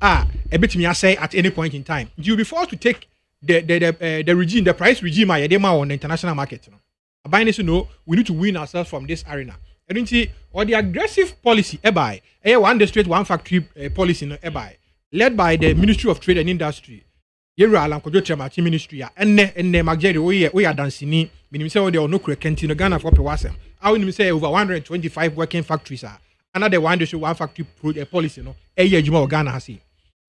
e betimi say at any point in time you be forced to take the regime the price regime a dey ma on the international market no aban so no we need to win ourselves from this arena and or the aggressive policy by one district one factory policy no by led by the Ministry of Trade and Industry yera alankojo chemati ministry a enne magere we are dancing minim say we dey no krekenti no Ghana for pewasem I will say over 125 working factories are another one district one factory policy no adwuma Ghana has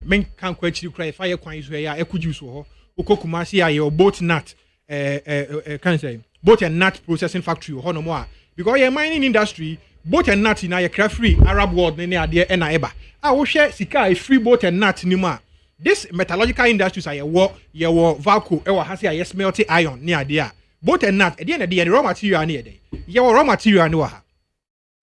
men kan kwachiri cry fire kwan so ya ekuji so ho okokuma see ya boat nut can say boat and nut processing factory ho no more because your mining industry boat and nut na your craft free Arab world ne ade e na eba wo hwe sika free boat and nut ni mu a this metallurgical industries are your valco e wa hase a smelting iron ne ade a boat and nut e de na de raw material ne ede your raw material ne wa ha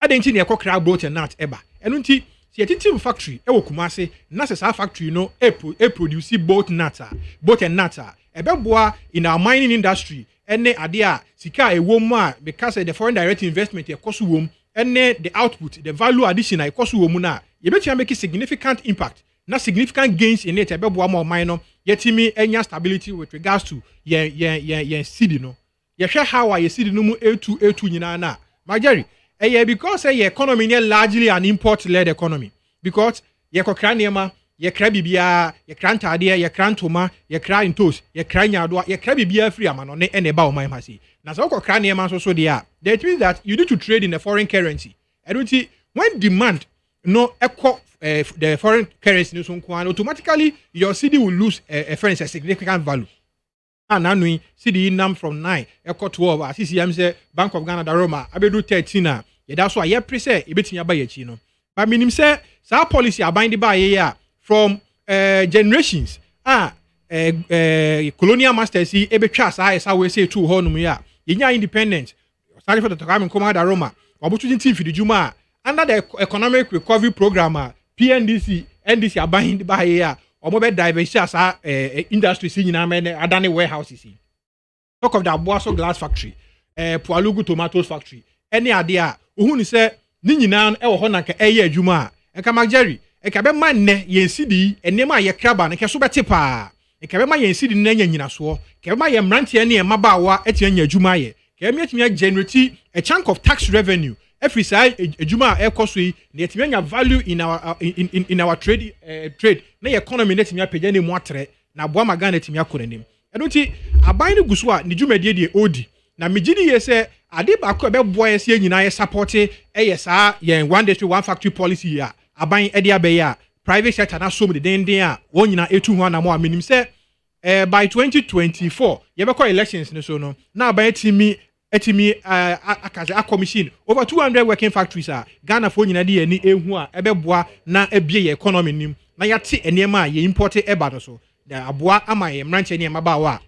adenchi ne ekokra boat and nut eba enu nti si etitim factory e wo Kumase na se sa factory no e produce boat and nut e beboa in our mining industry ene ade a sika e wo mu a because the foreign direct investment e koso wo mu ene the output the value addition e koso wo mu na ye betia make significant impact na significant gains in it e beboa ma mine no yetimi enya stability with regards to ye city no ye hwe how ye city no mu etu nyina na majeri because your economy is largely an import-led economy. Because you kra niema, you kra bibia, you kra ntade, you kra ntoma, you kra intos, you kra nyadwa, you kra bibia free amano ne eba o man hasi. Na so kra niema so there. That means that you need to trade in a foreign currency. And when demand no equal the foreign currency no so automatically your city will lose a significant value. Ananui CD nam from 9 eko 12 CCM say Bank of Ghana da Roma abedu 13 that's why ye pre say e betinya ba yachi no but minim say sa policy abind by ye from generations colonial masters e betwa sa we say two ho num ya yenya independent starting for the time come da Roma obutu tin fi djuma under the economic recovery program PNDC NDC abind by ye omo be diversity as industry si nyina me adane warehouses si talk of the Abuaso glass factory Pualugu tomatoes factory any ade a ohun ni se ni nyina e wo ho na ka eye adwuma a enka mageri e ka be man ne yen sidi enema ye kraba ne ke so bete pa e ka be man yen sidi ne nya nyina so ke be man ye mrantie ne mabaawa eti nya adwuma ye ke me etimi generate a chunk of tax revenue every side ejuma e koso yi na yetimi anya value in our trade na economy na yetimi apagya ne mu atre na boa magana yetimi akoranim eno nti aban ne guso a ne dwumadie de odi na megidi ye se ade ba ko be boa ye se nyina ye support ye saa ye one district one factory policy a aban e de abaye a private sector na so mu den a won nyina etu ho na mo aminim se by 2024 ye be call elections ne so no na aban etimi akaze a commission over 200 working factories are Ghana for nyina de ani ehu a ebeboa na ebie ye economy nim na yate enema a ye import eba no so na aboa ama ye mranche ne mabawa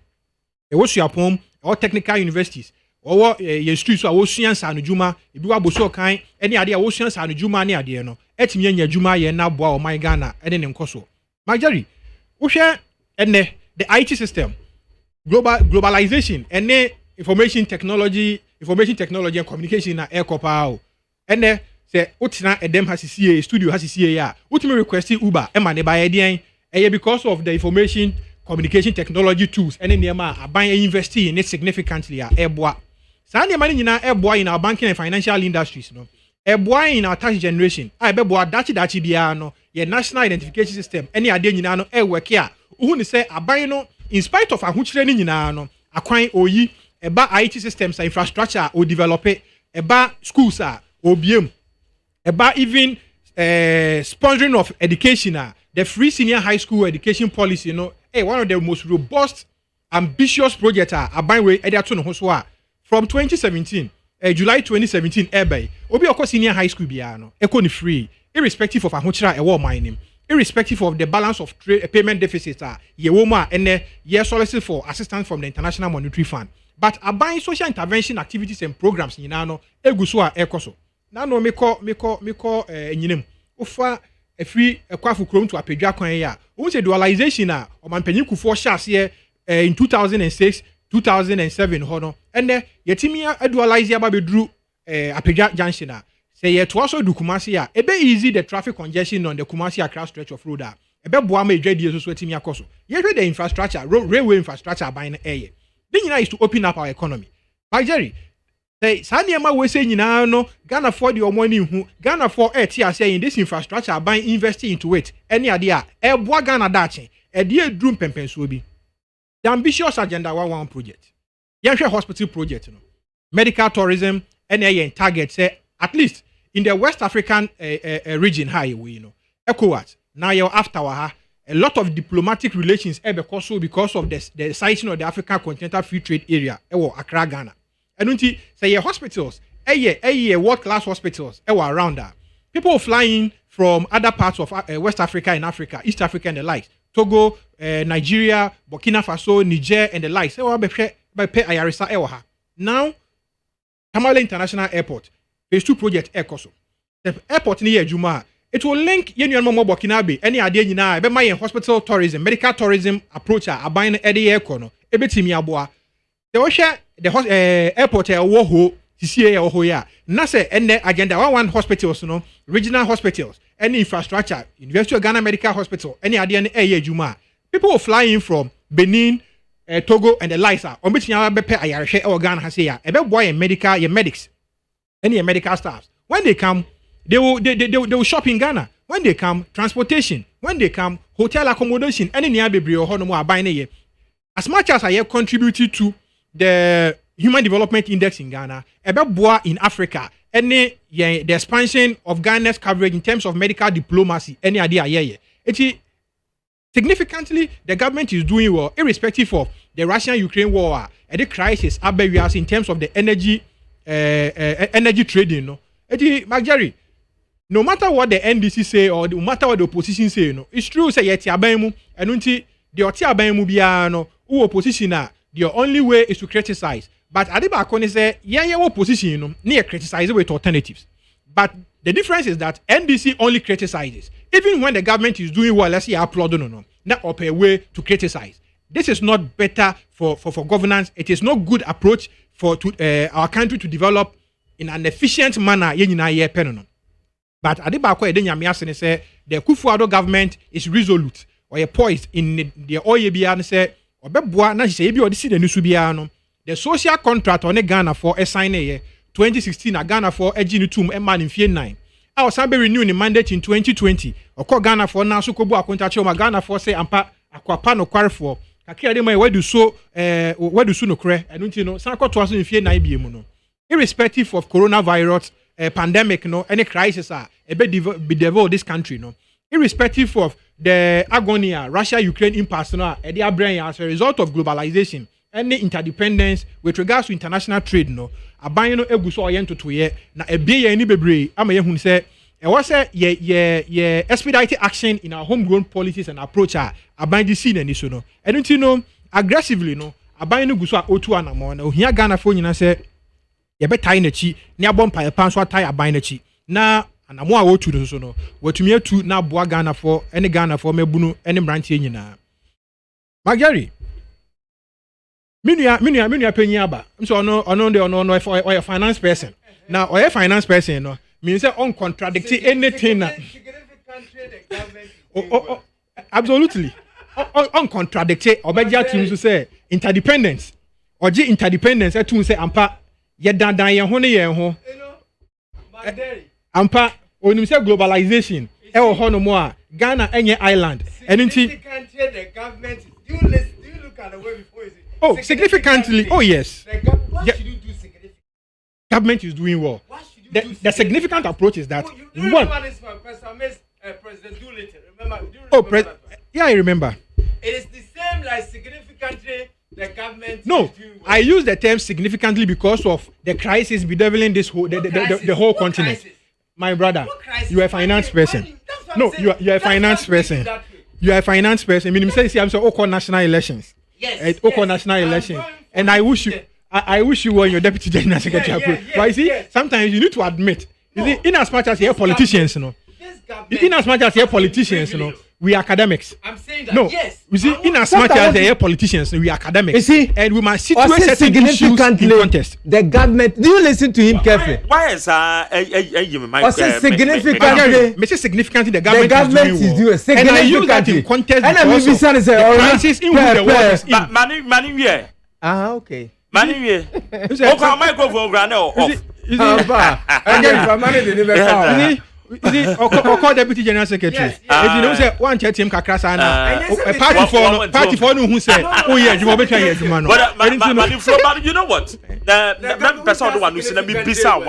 e wo suapom or technical universities or ye streets a wo sua nsa no djuma ebi wa boso kan ene ade a wo sua nsa no djuma ne ade no etimi anya djuma ye na aboa o man Ghana ene ne nkoso majari wo hwe ene the IT system globalization ene information technology and communication na ekopa o ene se utina edem hasisiye studio hasisiye ya ultimate request Uber e ma ne ba ye den because of the information communication technology tools ene niema aban invest in it significantly a eboa sa niema ni nyina eboa in our banking and financial industries no eboa in our tax generation a beboa dachi bia no ye national identification system ene ade nyina no e work a uhu ni se aban no in spite of ahuchire ni nyina no akwan oyi eba IT systems infrastructure o develop eba schools o biem eba even sponsoring of education the free senior high school education policy one of the most robust ambitious projects aban we e dey to no ho so from 2017 July 2017 ebe obi okọ senior high school bia no eko ni free irrespective of ahochira e wo man nim irrespective of the balance of payment deficit ye wo ma ene ye solicit for assistance from the International Monetary Fund. But aban social intervention activities and programs nyina no eguso a ekoso na no meko enyinem ofa efri ekwafu krom to apedwa kwan ya o se dualization a o manpanyin kufo hyase in 2006 2007 ho no ene yetimi dualize aba bedru apedwa junction a say ye to also do Kumasi a ebe easy the traffic congestion on the Kumasi Accra stretch of road a ebe boa ma edwadie so etimi akoso ye hwe the infrastructure railway infrastructure aban na eye the nyina is to open up our economy. By Jerry, say Saniama we say nyina no Ghana for the money who Ghana for say in this infrastructure by investing into it. Any idea? Boa Ghana dache. Dear drum pempenso bi. The ambitious agenda 11 project. Yehwe hospital project no. Medical tourism and target say at least in the West African region high we ECOWAS. Now you after a lot of diplomatic relations because of the siting of the African Continental Free Trade Area Accra, Ghana. And until say hospitals, world class hospitals around that. People flying from other parts of West Africa and Africa, East Africa and the likes, Togo, Nigeria, Burkina Faso, Niger and the likes. Now, Tamale International Airport, phase 2 project the airport near Juma. It will link Union Momo Burkinabe, any idea nyina, ebe my hospital tourism, medical tourism approach aban ede ekono, ebe timi aboa. The osha the airport wo ho, CCA ho ya. Na se ene agenda one hospitals no, regional hospitals, any infrastructure, University of Ghana Medical Hospital, any idea ne eye juma. People will fly in from Benin, Togo and the likes on which nya be pe ayareshe e Ghana ha se ya. Ebe boy and medical, your medics, any medical staffs. When they come they will shop in Ghana. When they come, transportation. When they come, hotel accommodation. Any near baby or no more buying a as much as I have contributed to the Human Development Index in Ghana, about boa in Africa, any the expansion of Ghana's coverage in terms of medical diplomacy, any idea it significantly the government is doing well, irrespective of the Russian-Ukraine war and the crisis in terms of the energy trading. No, Magari. No matter what the NDC say or no matter what the opposition say, it's true say yeti abanmu and unti the oti abanmu bia no who opposition the only way is to criticize. But Adiba Akoni say opposition near criticize with alternatives. But the difference is that NDC only criticizes. Even when the government is doing well, let's say applaud no. Not up a way to criticize. This is not better for governance. It is not good approach for our country to develop in an efficient manner. But Adibako Edenyamia say the Kufuor government is resolute or poised in the Oyebia say Obeboa na say ebi odisi the nusu bia no the social contract on Ghana for a sign 2016 na Ghana for egi ni tum e man mfie 9 a o san be renew ni mandate in 2020 okọ Ghana for na so kobu akonta che o ma Ghana for say ampa akwapa no kwarefo kakira de mai wadu so no kre enu nti no san kọ to aso mfie 9 bie mu no irrespective of coronavirus pandemic no any crisis be develop this country no irrespective of the agony Russia-Ukraine impasse no e as a result of globalization any interdependence with regards to international trade no aban no egu so oye ntotoye na ebie ye ni bebre ama ye hun say e was say ye expedite action in our homegrown policies and approach aban di see na ni so no enu no aggressively no aban no gu so otu anamo na ohia Ghana fo nyina say ye be tie na chi ne abom pa pan so tie aban na chi na anamo a wotu so no watumi atu na boa Ghana for any Ghana for mebunu any branch nyina Magari Minia penny aba. So ono for a finance person. Now or a finance person no means say on contradict anything. Absolutely. On contradict obeja to say interdependence. Or je interdependence to say ampa ye dan ye ho ne ye ho. Ampa onim say globalization. E wo ho no mo a Ghana enye island. Enti the government do you look at the way before is it? Oh, significantly. Oh, yes. What should you do significantly? Government is doing well. What should you do the significant approach is that you remember this one, President Doolittle. Remember? Do you remember that one? Yeah, I remember. It is the same like significantly the government No, is doing well. I use the term significantly because of the crisis bedeviling this whole the whole continent. Crisis? My brother, you are a finance person. That's what No, I'm saying. you are a finance person. You are a finance person. I mean, I'm so called national elections. Yes. National election, and I wish you were your deputy general secretary. But you see, sometimes you need to admit, you see, in as much as you're politicians, in as much as you're politicians, we are academics. I'm saying that. No, Yes. you see, in as much as they're politicians, we are academics. You see, and we must situate certain issues in contest. The government. Do you listen to him carefully? Why is significantly the government is doing well. Significantly. And I use that in context because of the crisis in which the world is in. Money, Okay. Money, microphone ground off. Call deputy general secretary. If you know say one chat him kakra sana. Party for no who say oh yeah, you be try you man. But you know what? The person the one who say be bisa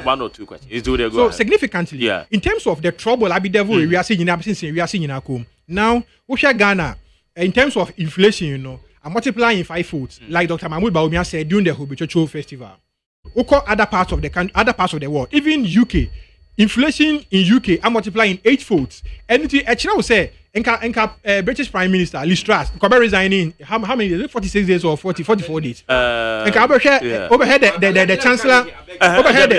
one or two questions. Is do they go? So significantly, yeah. In terms of the trouble I be devil we are seeing in kom. Now, we share Ghana in terms of inflation, you know, I'm multiplying in 5 folds. Like Dr. Mahmoud Bawumia said during the Hobichocho festival. Other parts of the country, other parts of the world, even UK. Inflation in UK are multiplying 8 folds. And actually, I would say, British Prime Minister Liz Truss, resigning how many days? 46 days or 44 days? Overhead the Chancellor. Overhead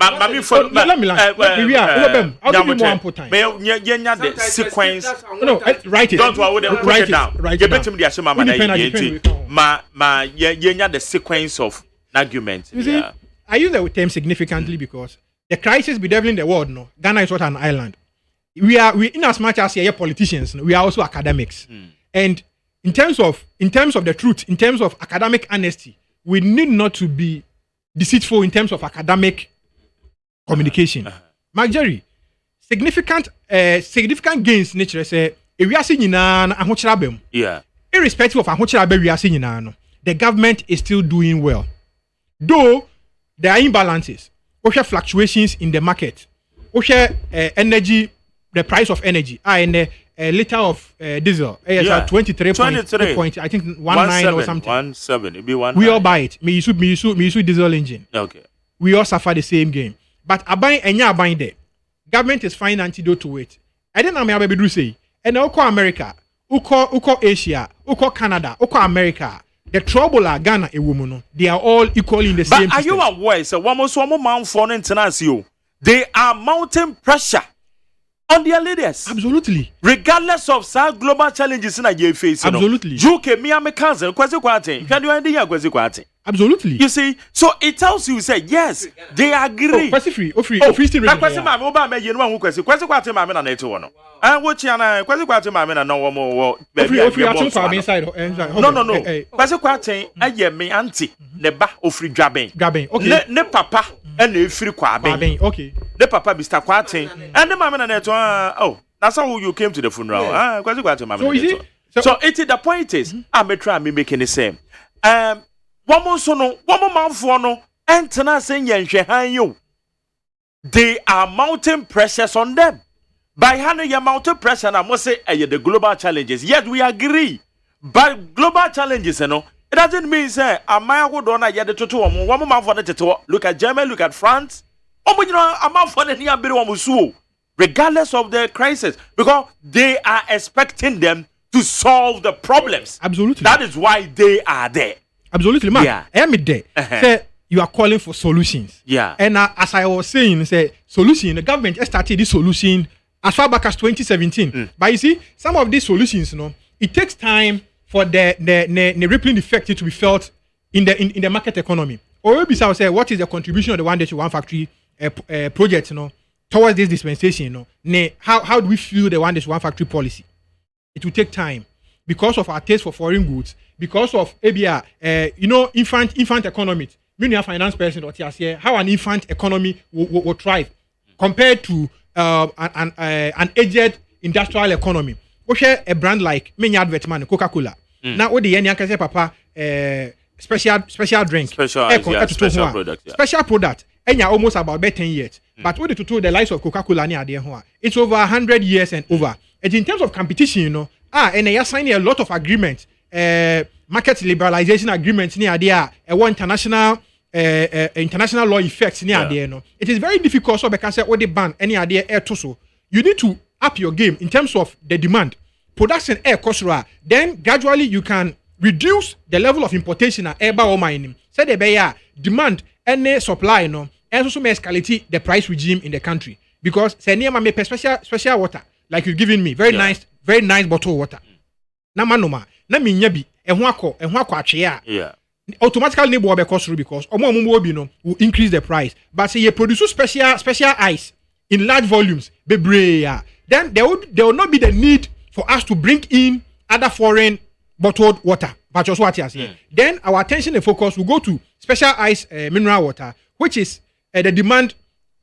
I'll give you more ample time. The sequence. No, write it. Don't write it down. Write it down. The sequence of argument. You see, I use the term significantly because the crisis bedeviling the world, no, Ghana is not an island. We in as much as we are politicians, we are also academics. And in terms of the truth, in terms of academic honesty, we need not to be deceitful in terms of academic communication. Mark Jerry, significant gains nature say we are seeing yeah. Irrespective of ahochirabe we are seeing the government is still doing well. Though there are imbalances, we have fluctuations in the market. We have energy, the price of energy. And a liter of diesel is at 23 point, I think 19 or something. 17. It'd be 1. We all buy it. Me use diesel engine. Okay. We all suffer the same game. But buying there. Government is finding antidote to it. I don't know how many do say. And Uko America, Uko Asia, Uko Canada, Uko America. The trouble are Ghana a woman. They are all equally in the same. But are you aware? So one more man for international. They are mounting pressure on their leaders. Absolutely. Regardless of some global challenges in a face. Absolutely. UK, me and my cousin, Absolutely. You see, so it tells you, say, yes, they agree. Free still question my mobile, you know, question my men and one. And what China, question my men and no more. No. Question, I hear me auntie, the back of free grabbing. Okay. Ne papa, and the free quabbing. Okay. The papa be start quating, and the mamma and oh, that's how you came to the funeral. Question my men. So it is the point is, I'm trying to make the same. One more man for no, and tana saying you. They are mounting pressures on them. By handling your mountain pressure, I must say, the global challenges. Yet we agree. But global challenges, it doesn't mean say, am I go down yet to one more man for the look at Germany, look at France. Oh, you know, a man for the near bit regardless of the crisis, because they are expecting them to solve the problems. Absolutely. That is why they are there. Absolutely, man. Yeah. I am there. Say you are calling for solutions. Yeah. And as I was saying, say solution. The government has started this solution as far back as 2017. But you see, some of these solutions, it takes time for the rippling effect to be felt in the market economy. Or maybe I say, what is the contribution of the one factory project, towards this dispensation? How do we feel the one factory policy? It will take time because of our taste for foreign goods. Because of ABR, infant economy. When you have finance person or here, how an infant economy will thrive compared to an aged industrial economy. We share a brand like many advertisement Coca-Cola. Now, what the Yenya can say, Papa, special drink, special product, special product. And you're almost about 10 years. But what the likes of Coca-Cola near there, it's over 100 years and over. And in terms of competition, and they are signing a lot of agreements. Market liberalization agreements near there, international law effects near there. It is very difficult so because what they ban any idea air to you need to up your game in terms of the demand, production air cost. Then gradually you can reduce the level of importation and air or mining. Say the bear demand and supply and also may escalate the price regime in the country because say near my special water like you're giving me very nice bottled water. Namanoma. Na minyabi ehun akọ atwe yeah, automatically neighbor be cost because omo bi no will increase the price, but say you produce special ice in large volumes bebre, then there will not be the need for us to bring in other foreign bottled water but just what you say. Then our attention and focus will go to special ice mineral water, which is the demand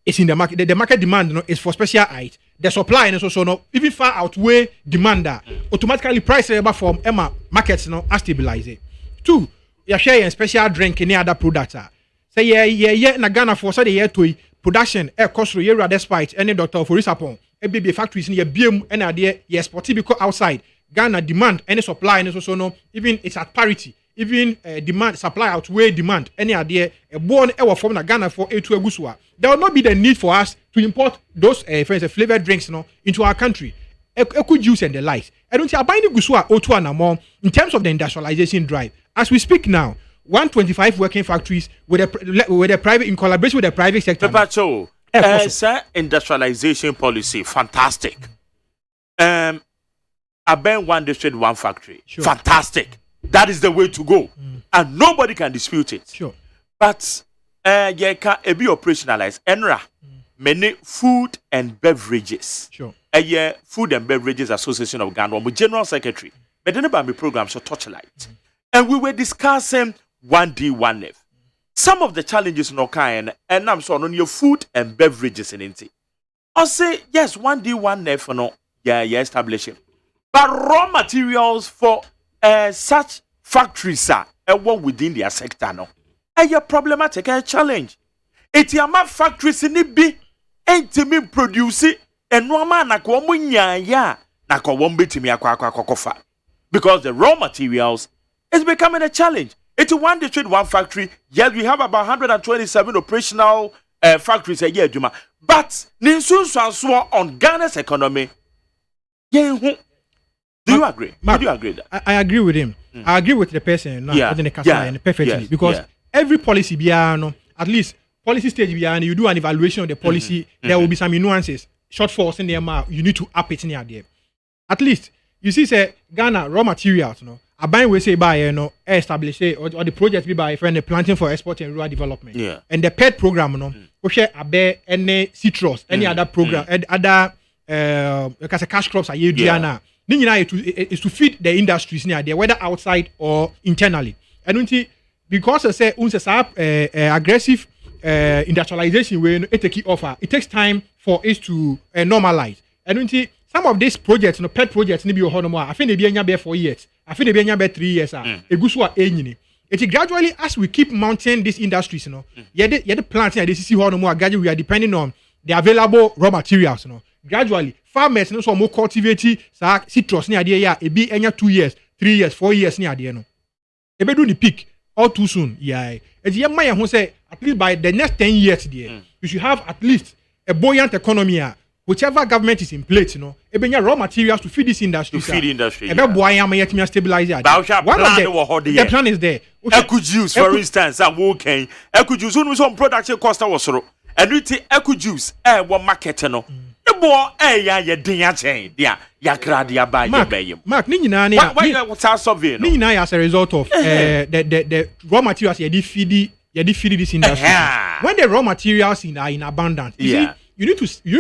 is in the market. The market demand is for special ice. The supply and also even far outweigh demand. Automatically price from Emma markets are stabilized. 2, you share a special drink in other products. Say yeah na Ghana for say the year to production cost year despite any doctor for upon a baby factories in your BM and idea yes because outside Ghana demand any supply and also even it's at parity. Even demand supply outweigh demand any idea a born ever from Ghana for a to agusua. There will not be the need for us to import those flavored drinks into our country. Eco juice and the likes. I don't see a binding gusua O2 and more in terms of the industrialization drive. As we speak now, 125 working factories with a private in collaboration with the private sector. Papacho, industrialization policy, fantastic. I ban one district, one factory. Sure. Fantastic. That is the way to go. And nobody can dispute it. Sure. But you can be operationalized. ENRA, many food and beverages. Sure. Food and Beverages Association of Ghana, I'm General Secretary. But then about my program, so Torchlight. And we were discussing 1D, 1F. Some of the challenges in Okayan, and I'm sorry, on your food and beverages in Inti. I'll say, yes, 1D, 1F, no, yeah, establishing. But raw materials for such factories are within their sector no. And your problematic a challenge. It's your factories in it be ain't produce it and no man na kwa munya na kwa wambetimi akwa because the raw materials is becoming a challenge. It's one district, one factory. Yes, we have about 127 operational factories a year, Juma. But Ninsun Swanswa on Ghana's economy. Do you agree? Mark, do you agree that? I agree with him. I agree with the person perfectly because every policy at least policy stage you do an evaluation of the policy, there will be some nuances. shortfalls in the amount you need to up it in there. At least you see say Ghana raw materials a buying we say buy establish or the project be by friend the planting for export and rural development. Yeah. And the pet program we share a any citrus any other program other cash crops are now. Is to feed the industries near there, whether outside or internally. And because I say aggressive industrialization when it take offer, it takes time for it to normalize. And some of these projects, pet projects, maybe I think they be anya 4 years. I think they be anya 3 years. It's gradually as we keep mounting these industries, the plants and the CC gradually we are depending on the available raw materials. Gradually, farmers no so more cultivate citrus near there, it be anya 2 years, 3 years, 4 years near there. It be do the peak all too soon. Yeah. It's your man who say at least by the next 10 years there, you should have at least a buoyant economy. Whichever government is in place, it be raw materials to feed this industry. To feed the industry. It be buoyant, yet me stabilize it. The plan is there. Eco juice, for instance, I'm working. Eco juice, when we some production cost was and we take eco juice, one market, The boy, ya dinner chain, ya gradia by your Mark, what's our survey? Nina as a result of the raw materials you feed this industry. When the raw materials are in abundance, you need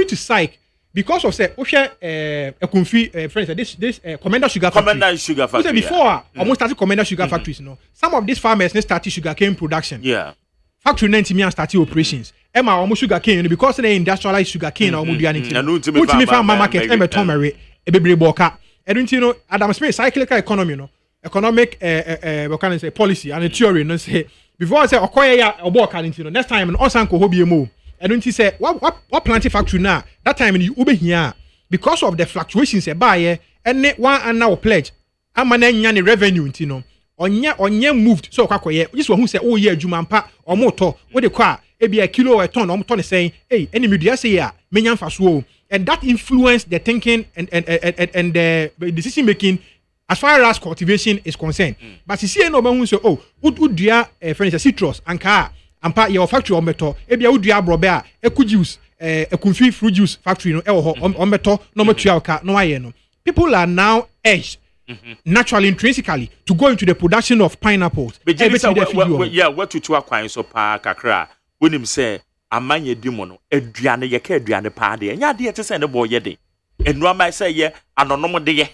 to psych because of say a confi friends this Commander Sugar Factory. Before almost started Commander Sugar factories, some of these farmers they started sugarcane production. Yeah. Factory 90 million started operations. Emma almost sugarcane because they industrialize sugarcane or ultimately farm market tomere ebebere boka. And Adam Smith cyclical economy economic what can I say policy and a theory say before I say okoya oboka next time on sanko hobie mo. And say what planting factory now that time in the ube here because of the fluctuations buy and one and now pledge amana revenue onye moved so kwakoye this one who say oh yeah jumampa or motor what the car e be a kilo a ton ton saying hey any media say ya menya faso and that influenced the thinking and the decision making as far as cultivation is concerned. But you see no man who say oh would dia for instance citrus and car ampa your factory ometo e bia wodua brobe eku juice ekunfi fruit juice factory no ometo no material ka no aye no people are now edged naturally intrinsically to go into the production of pineapples. What to akwan so pa kakra wonim say amanye dimo no aduane ye ka aduane pa de nya de te say ne boy ye de enu ama say ye anonom de ye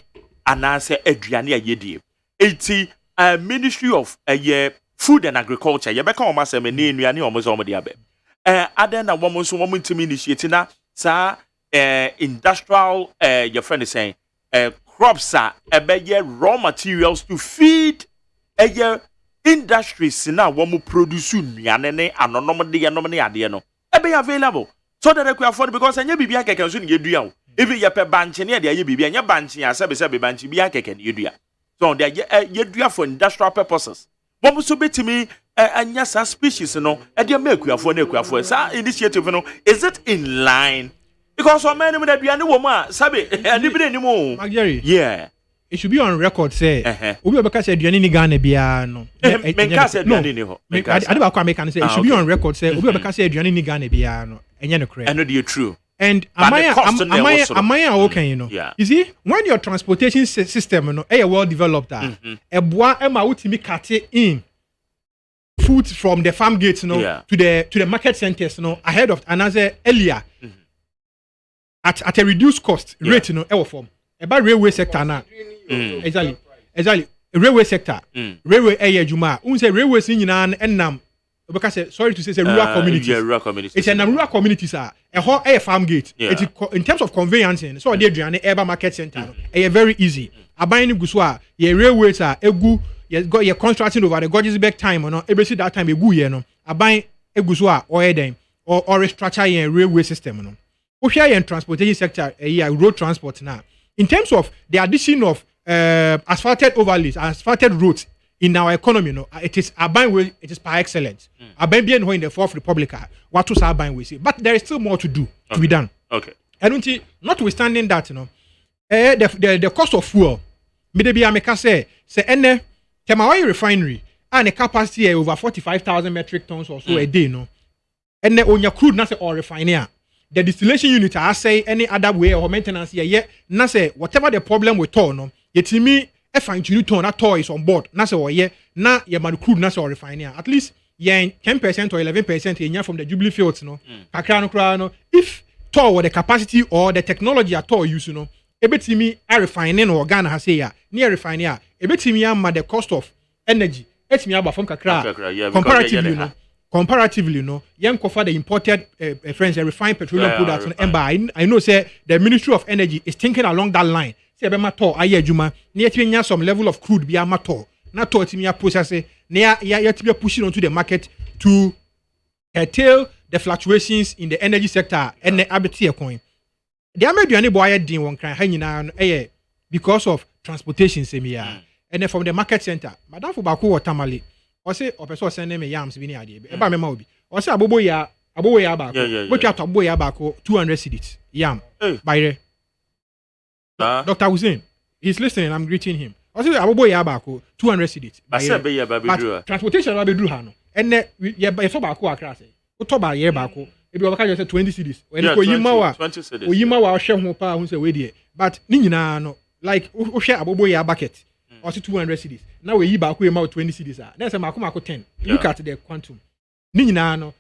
ana say aduane ye de enti Ministry of Food and Agriculture ye beka o ma say me ne enuane o mo so mo de abe aden na wo mo so wo mo ntimi initiate na sa industrial your friend is saying crops are raw materials to feed industries na wo produce nuane ne anonom de yenom ne ade no available so that they could afford because anya bibia keke so ne yedua o even ye pe banche ne de ye bibia anya banche ya sebe banche bia keke ne yedua so they yedua for industrial purposes wo so betimi anya sa species no e de makuafo na ekuafo sa initiative no is it in line? Because so many that we are no woman, Sabi, and even anymore. Yeah, it should be on record. Say, we will because Adrian in Ghana Biano. It should be on record. Say, we will because Adrian in Ghana Biano. And you're correct. I know you're true. And am I okay? You see, when your transportation system, well developed, a bois Emma would me cut it in. Food from the farm gates, to the market centers, ahead of another earlier. At a reduced cost rate, form. About railway sector now. Exactly. Railway sector. Railway area Juma. Unse railways in and because sorry to say rural communities. Yeah, rural communities. It's a rural communities are a whole farm gate. In terms of conveyancing, so they do an urban market center. Very easy. Abayini guswa, ye railways are egu, ye got your constructing over the gorgeous back time or no every that time egu ye no. Abayin eguswa or edem or restructure your railway system no. Oshia and transportation sector, road transport now. In terms of the addition of asphalted overlays, asphalted roads in our economy, it is Aban way, it is par excellence. Aban being in the Fourth Republic, what was Aban we say, but there is still more to do to be done. Okay. I don't see, notwithstanding that, the cost of fuel. Maybe I make say ene Temawai refinery and a capacity over 45,000 metric tons or so a day, and on your crude not or refinery. the distillation unit I say any other way or maintenance yeah na say whatever the problem with tour no yetimi e fine tune to na tour is on board na say yeah na ye man crude na say refine at least yeah 10% or 11% enya from the Jubilee fields no kakra no kra no if tour with the capacity or the technology at all use no ebetimi a refine no Ghana ha say ya near refine ya ebetimi am the cost of energy etimi aba from kakra comparatively no yen cover the imported friends and refined petroleum products and I know say the Ministry of Energy is thinking along that line say be matter aye adwuma na yetimi some level of crude be amato na to timi process na yetimi pushing onto the market to curtail the fluctuations in the energy sector and the abeti coin the ameduane boy din won kran ha nyina because of transportation semia and then from the market center madam for bako watermale o say o person send me yams bi ni ade e ba me ma obi o say abobo ya ba ko we twa to abobo ya ba ko 200 cedis yam by Dr. Hussein he's listening I'm greeting him o say abobo ya ba ko 200 cedis ba say be ya ba bedru transportation ba bedru ha no enne ye so ba ko akra say o to ba ye ba ko e bi o ka just 20 cedis when ko yima wa o hwe ho pa hu say we dey but ni nyina no like o hwe abobo ya bucket or 200 cedis. Now we back we about 20 cedis. That's a mako 10. Look at the quantum. Nina no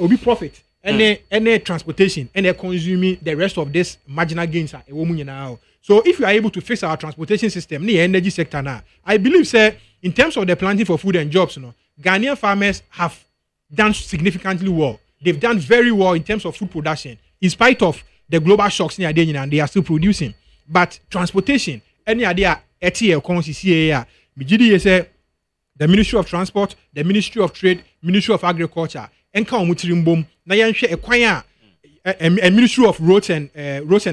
obi profit any transportation and they consuming the rest of this marginal gains are now. So if you are able to fix our transportation system, the energy sector now, I believe say in terms of the planting for food and jobs, Ghanaian farmers have done significantly well. They've done very well in terms of food production, in spite of the global shocks and they are still producing. But transportation, any idea ETA CCA, BGD say the Ministry of Transport, the Ministry of Trade, Ministry of Agriculture, enka omutirimbom na yenhwe ekwan a Ministry of Roads and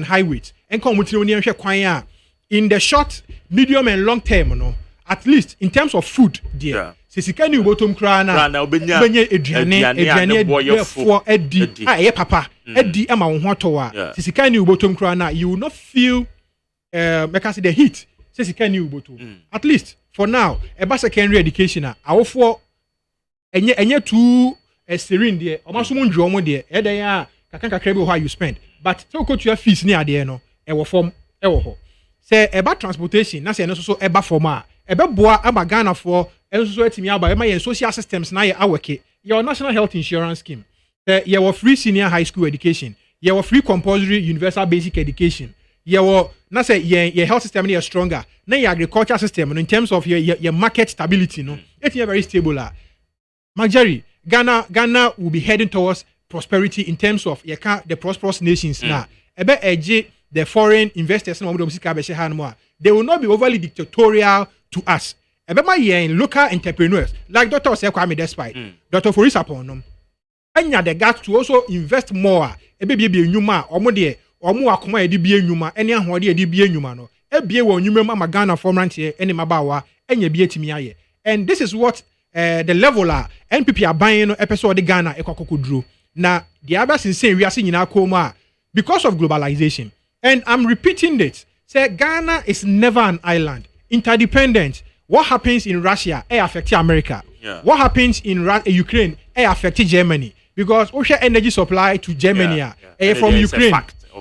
Highways, enka omutiri yenhwe kwan in the short, medium and long term no, at least in terms of food there. Sisika ni ubotom kra na obenye eduane for edi ye papa edi ama wo ho atowa sisika ni ubotom kra na you will not feel make us the heat. At least for now, a secondary education, our for enye too serene there, or masumun jomo there, edaya, kakanka krebo how you spend. But so go to your fees near there, no, ewo form, ewo ho. Say about transportation, na say no so eba forma, eba boa aba Ghana for, so etimi aba, ema social systems na ye aweke, your national health insurance scheme, your free senior high school education, your free compulsory universal basic education. Your na say your health system is stronger. Na your agriculture system in terms of your market stability, no, it's very stable. Majari, Ghana will be heading towards prosperity in terms of the prosperous nations now. Ebe eje the foreign investors no they will not be overly dictatorial to us. Ebe ma yen local entrepreneurs like Dr. Osekwame despite Dr. Forisapon no. Anya the guts to also invest more. Ebe be nyuma omo omu akoma edi bie nyuma ene ahode edi bie nyuma no ebie wo nyumem ama Ghana format ene mabawa enya bie timi aye and this is what the level NPP aban no episode Ghana ekokokoduro na the other since we are seeing nyina koma because of globalization and I'm repeating it say Ghana is never an island interdependent. What happens in Russia affects America. What happens in Ukraine affects Germany because ocean energy supply to Germany from Ukraine.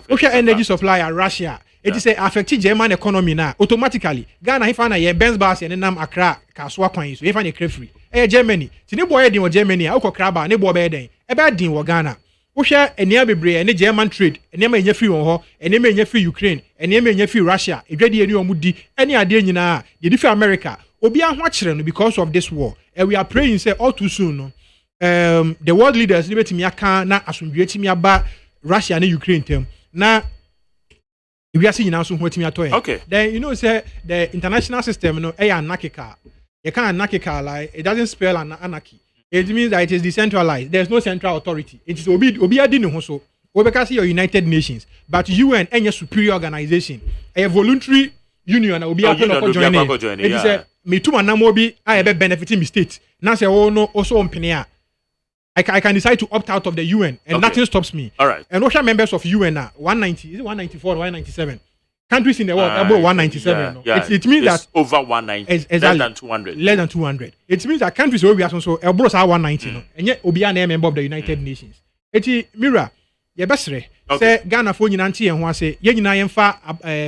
Ocean energy supply at Russia. It is affecting German economy now. Automatically, Ghana if na ye Benz bus and nam Accra kaswa kwan so if na crefree. Germany. Ti ne boy din Germany, akọ kraba ne boy be den. E be din wo Ghana. Ocean enia bebre ne German trade, enia ma nya free won ho, enia ma nya free Ukraine, enia ma nya free Russia. Edwade eni omu di. Eni ade nyina, ye di free America. Obi ahwa kire no because of this war. And we are praying say all too soon no. The world leaders ne betimi aka na asundwe timi aba Russia and Ukraine tem. Na we are seeing also what me atoy. Okay. Then you know say the international system no anarchical. You can't anarchical like it doesn't spell anarchy. It means that it is decentralized. There's no central authority. It is obi adini ho so. We because your United Nations, but UN any superior organization, a voluntary union obi join. It is a me too anamobi I be benefiting me state. Now say oh no also on penia. I can decide to opt out of the UN and nothing stops me. All right. And Russian members of UN are 190, is it 194 or 197? Countries in the world above 197. It means it's that over 190, less than 200. Less than 200. It means that countries where we are so Elbros are 190, and yet Obiana a member of the United Nations. Eti Mira, ye besre say Ghana fo nyina nte ye ho ase ye nyina ye mfa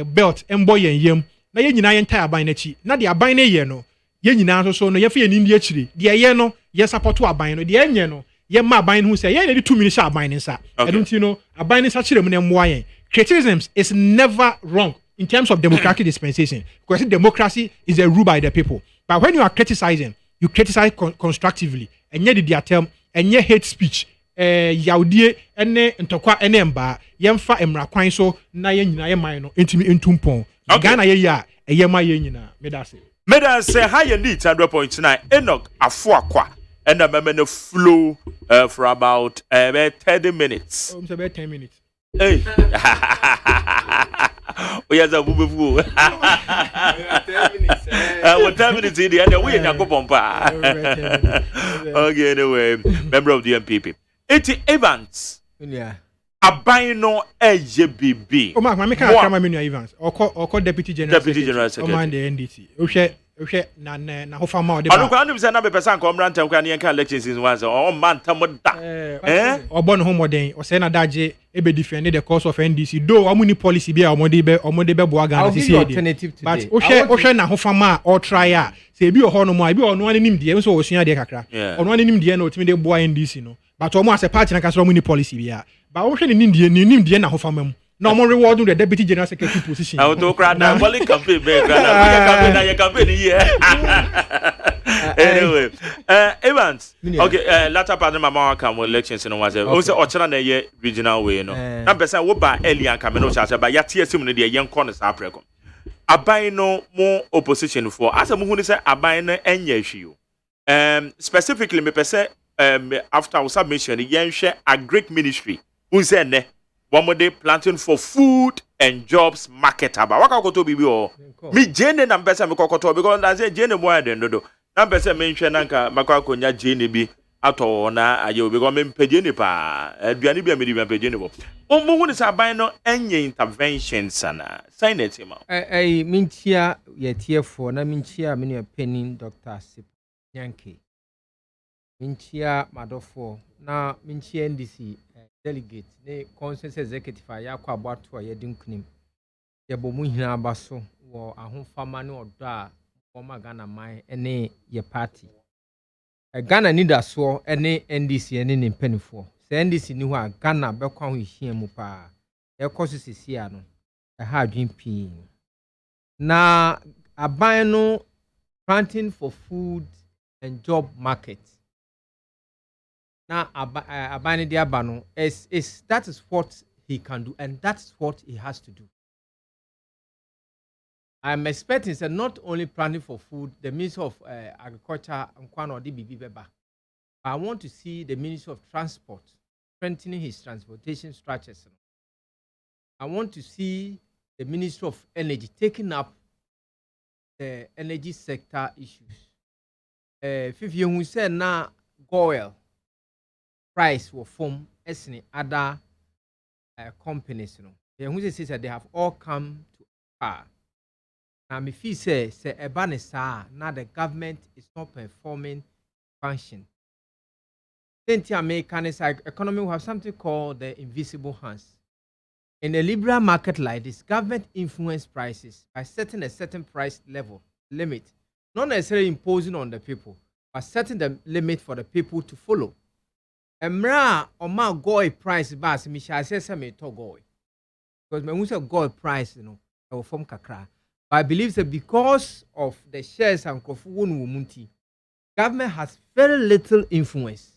belt embo yen yam na ye nyina ye ntai aban na chi na de aban na ye no ye nyina so no ye fa ye ni ndi achire de ye no ye support aban no de enye no ye ma aban no say ye na de 2 minutes aban nsa edunti no aban nsa chire mu na mmoa yen criticism is never wrong in terms of democratic dispensation because democracy is a rule by the people. But when you are criticizing, you criticize constructively. And yet the term and yet hate speech. Yaudie ene ntokwa ene mba yemfa emra kwan so na ye nyina ye man no entimi entumpon. Ghana ye ya eyema ye nyina meda say high need 100.9 Enoch Afuakwa and the member flow for about 30 minutes. About 10 minutes. Hey. We have a boo boo. 10 minutes in the end, we are going to okay, anyway, member of the MPP. 80 Evans. Yeah. Abino AGBB. Oh, my can't come Evans. Or call Deputy General Secretary. Oh, the NDC. Na ho fama de ba. Onu kwa ndimse na be person ko mranta kwa ne kan elections in once o man tamoda. Obon ho moden o say na daje e be defend the cause of NDC do amuni policy bi a omode be bo aga na CCD. But o hwe na ho fama or try a say bi o ho no mo bi ono anim de so o sua de kakra. Ono anim de na otimi de bo NDC no. But omo as a party na kasro amuni policy bi a. But o hwe nim de na ho fama mu. No more reward the Deputy General Secretary position. I want to cry now. Campaign, campaign here. Anyway, Evans. Okay, latter part of my mama come elections in was also Ochana na ye regional way no. Na person wo ba early and come no chance ba ya tie sim no de yen corners apreko. Aban no more opposition for as a hu ni say aban no enye hwi. Specifically me person after our submission yen share a Greek ministry. Who say ne one day planting for food and jobs market aba waka koto bibi o mi jene na mpesa me kokoto because na say jene mo ade ndodo na mpesa me nhwe na nka makwa konya jene bi ato na aye because me mpede ni pa aduane bi amedi me mpede ni bo mo hu ni sa ban no enye intervention sana sign it ma minchia ye tiefo na minchia me ne penin Dr. Sip Nyanke minchia madofo na minchia NDC delegate ne consensus executive ya kwa abato ya dinkunim ya bomu hina abaso wo ahomfama ne odo a oma Ghana man ene ye party Ghana need so ene NDC ene ne mpanifo se NDC ni ho a Ghana bekwa ho hia mu pa e koso sisia no ha adwen pi na aban no planting for food and job market. Now, Abani Diabano is that is what he can do, and that's what he has to do. I'm expecting that not only planning for food, the Minister of Agriculture and Kwano DBB Beba, I want to see the Minister of Transport strengthening his transportation structures. I want to see the Minister of Energy taking up the energy sector issues. If you say now, oil price will form as any other companies, who says that they have all come to par. Now, if he says now the government is not performing function. Then the American economy will have something called the invisible hands. In a liberal market like this, government influence prices by setting a certain price level limit, not necessarily imposing on the people, but setting the limit for the people to follow. Emra oma gold price bas mi sha say me to gold because me who say gold price I will form kakra, but I believe that because of the shares and munti, government has very little influence.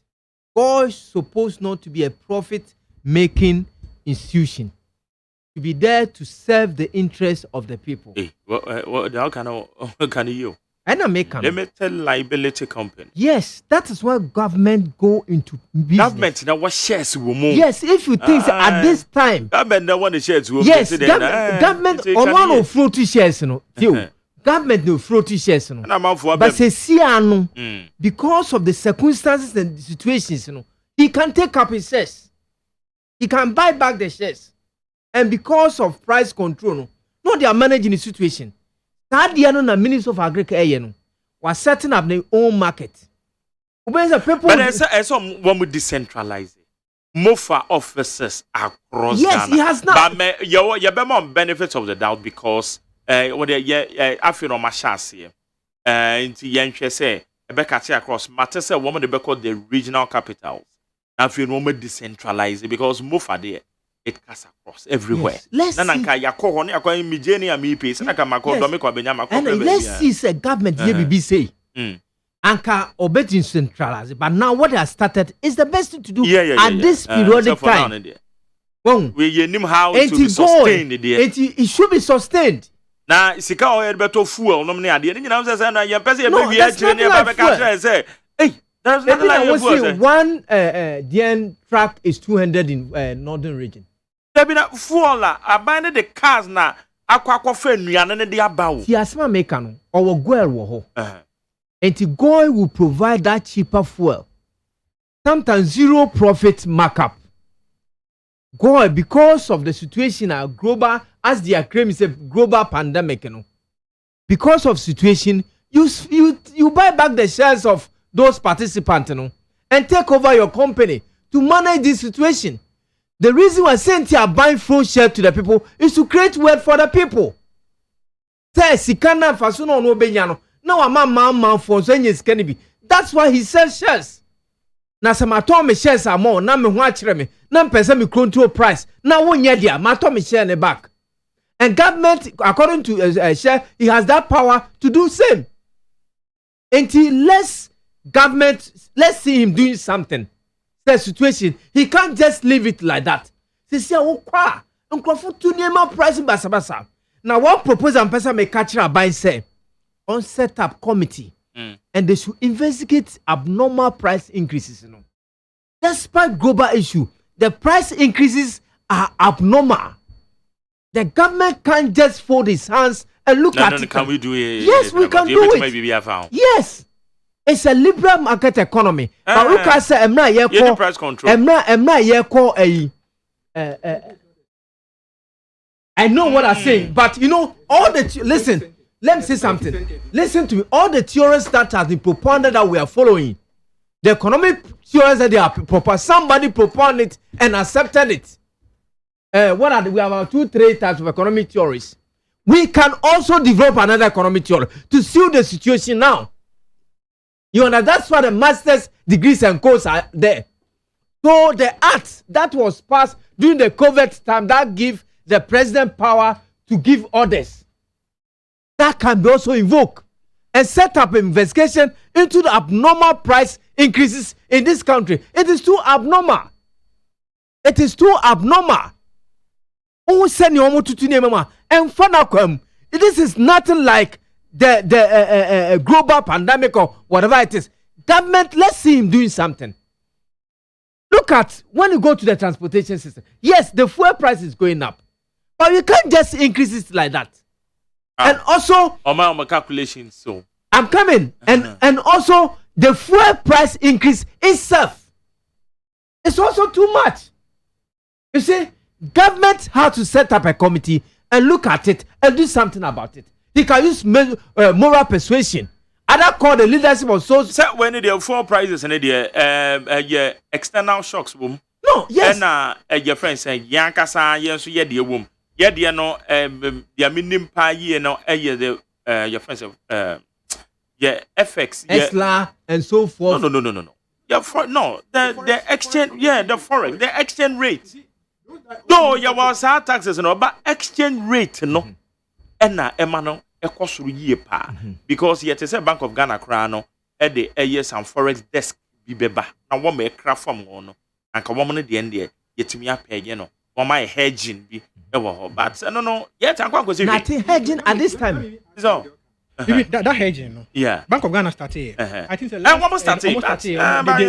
Gold is supposed not to be a profit making institution, to be there to serve the interests of the people. Hey, how can you? And American limited liability company. Yes, that is where government go into business. Government now what shares will move. Yes, if you think at this time, government now want the shares will yes, government on one of floating shares, government no floating shares, but say see because of the circumstances and the situations, he can take up his shares, he can buy back the shares, and because of price control, no, they are managing the situation. That the other Minister of Agriculture was setting up their own market. But I saw one would decentralize it. MOFA officers across Yes, Ghana. he has not. But you be more benefits of the doubt because what I feel on my chassis. Into Yankee say Ebeka across matter say woman they call the regional capitals. I feel woman decentralized because MOFA there it cuts across everywhere. Yes. Let's see. Nanka yako hone akwa imijeni ya mipi. Sanaka mako domi kwa benyama kwa And let's see say government here be say. Anka obetin centralized, but now what they have started is the best thing to do at this periodic time. We knew how to be sustained. It should be sustained. Now, sika oil better fuel. No money. Adi. You know, say na your person. No, that's not like say, hey, that's not like fuel. One DN truck is 200 in northern region. There be na fuel la. Abandon the cars na. Akwa fe nuane ne de abawo. Ti asma maker no. Our goal wo ho. And the goal will provide that cheaper fuel. Sometimes zero profit markup. Goal because of the situation global, as the claim is a global pandemic, you know. Because of situation, you buy back the shares of those participants, you know, and take over your company to manage this situation. The reason why Sentia are buying full share to the people is to create wealth for the people. Say sikana fasuno no benyano. Now a man for be. That's why he sells shares. Na se me shares are more. Na me ho me. Na person me control price. Na won ye dia. Me share in the back. And government, according to share, he has that power to do same. Until let's see him doing something. The situation, he can't just leave it like that. They say, oh, kwa. Unkrofo tu niema price basa. Now one proposal person may catch her by say. On set up committee and they should investigate abnormal price increases. You know, despite global issue, the price increases are abnormal. The government can't just fold its hands and look at it. Can we do it? Yes, we can do it. Yes, it's a liberal market economy. But look at say, price control. I know what I'm saying, but you know all the listen. Let me say something. Listen to me. All the theories that have been propounded that we are following, the economic theories that they are proposed, somebody proposed it and accepted it. We have about 2-3 types of economic theories. We can also develop another economic theory to suit the situation now. You understand? That's why the master's degrees and courses are there. So the act that was passed during the COVID time that give the president power to give orders. That can be also invoked and set up an investigation into the abnormal price increases in this country. It is too abnormal. It is too abnormal. Oh, send your mama to and fun. This is nothing like the global pandemic or whatever it is. Government, let's see him doing something. Look at when you go to the transportation system. Yes, the fuel price is going up, but you can't just increase it like that. And also, my calculations. So I'm coming, and also the fuel price increase itself. It's also too much. You see, government has to set up a committee and look at it and do something about it. He can use moral persuasion. Other call the leadership of so. When the fuel prices and the external shocks, boom. No, yes. And your friend say, "Yankasa, yes, yeah, dear woman." Yeah, dear no, the minimum pay year no, your friends of FX, Esla and so forth. No. Yeah, the exchange, the forex, the exchange rate. No, you was our taxes no, but exchange rate no, and na emano cost year pa because yet is a Bank of Ghana crown at the some forex desk be beba. Now one may craft from one and come on the end there, yet to me up you know. My hedging be but I don't know yet. I'm going to nothing hedging at this time. So that hedging, no? Yeah. Bank of Ghana started. I think almost started.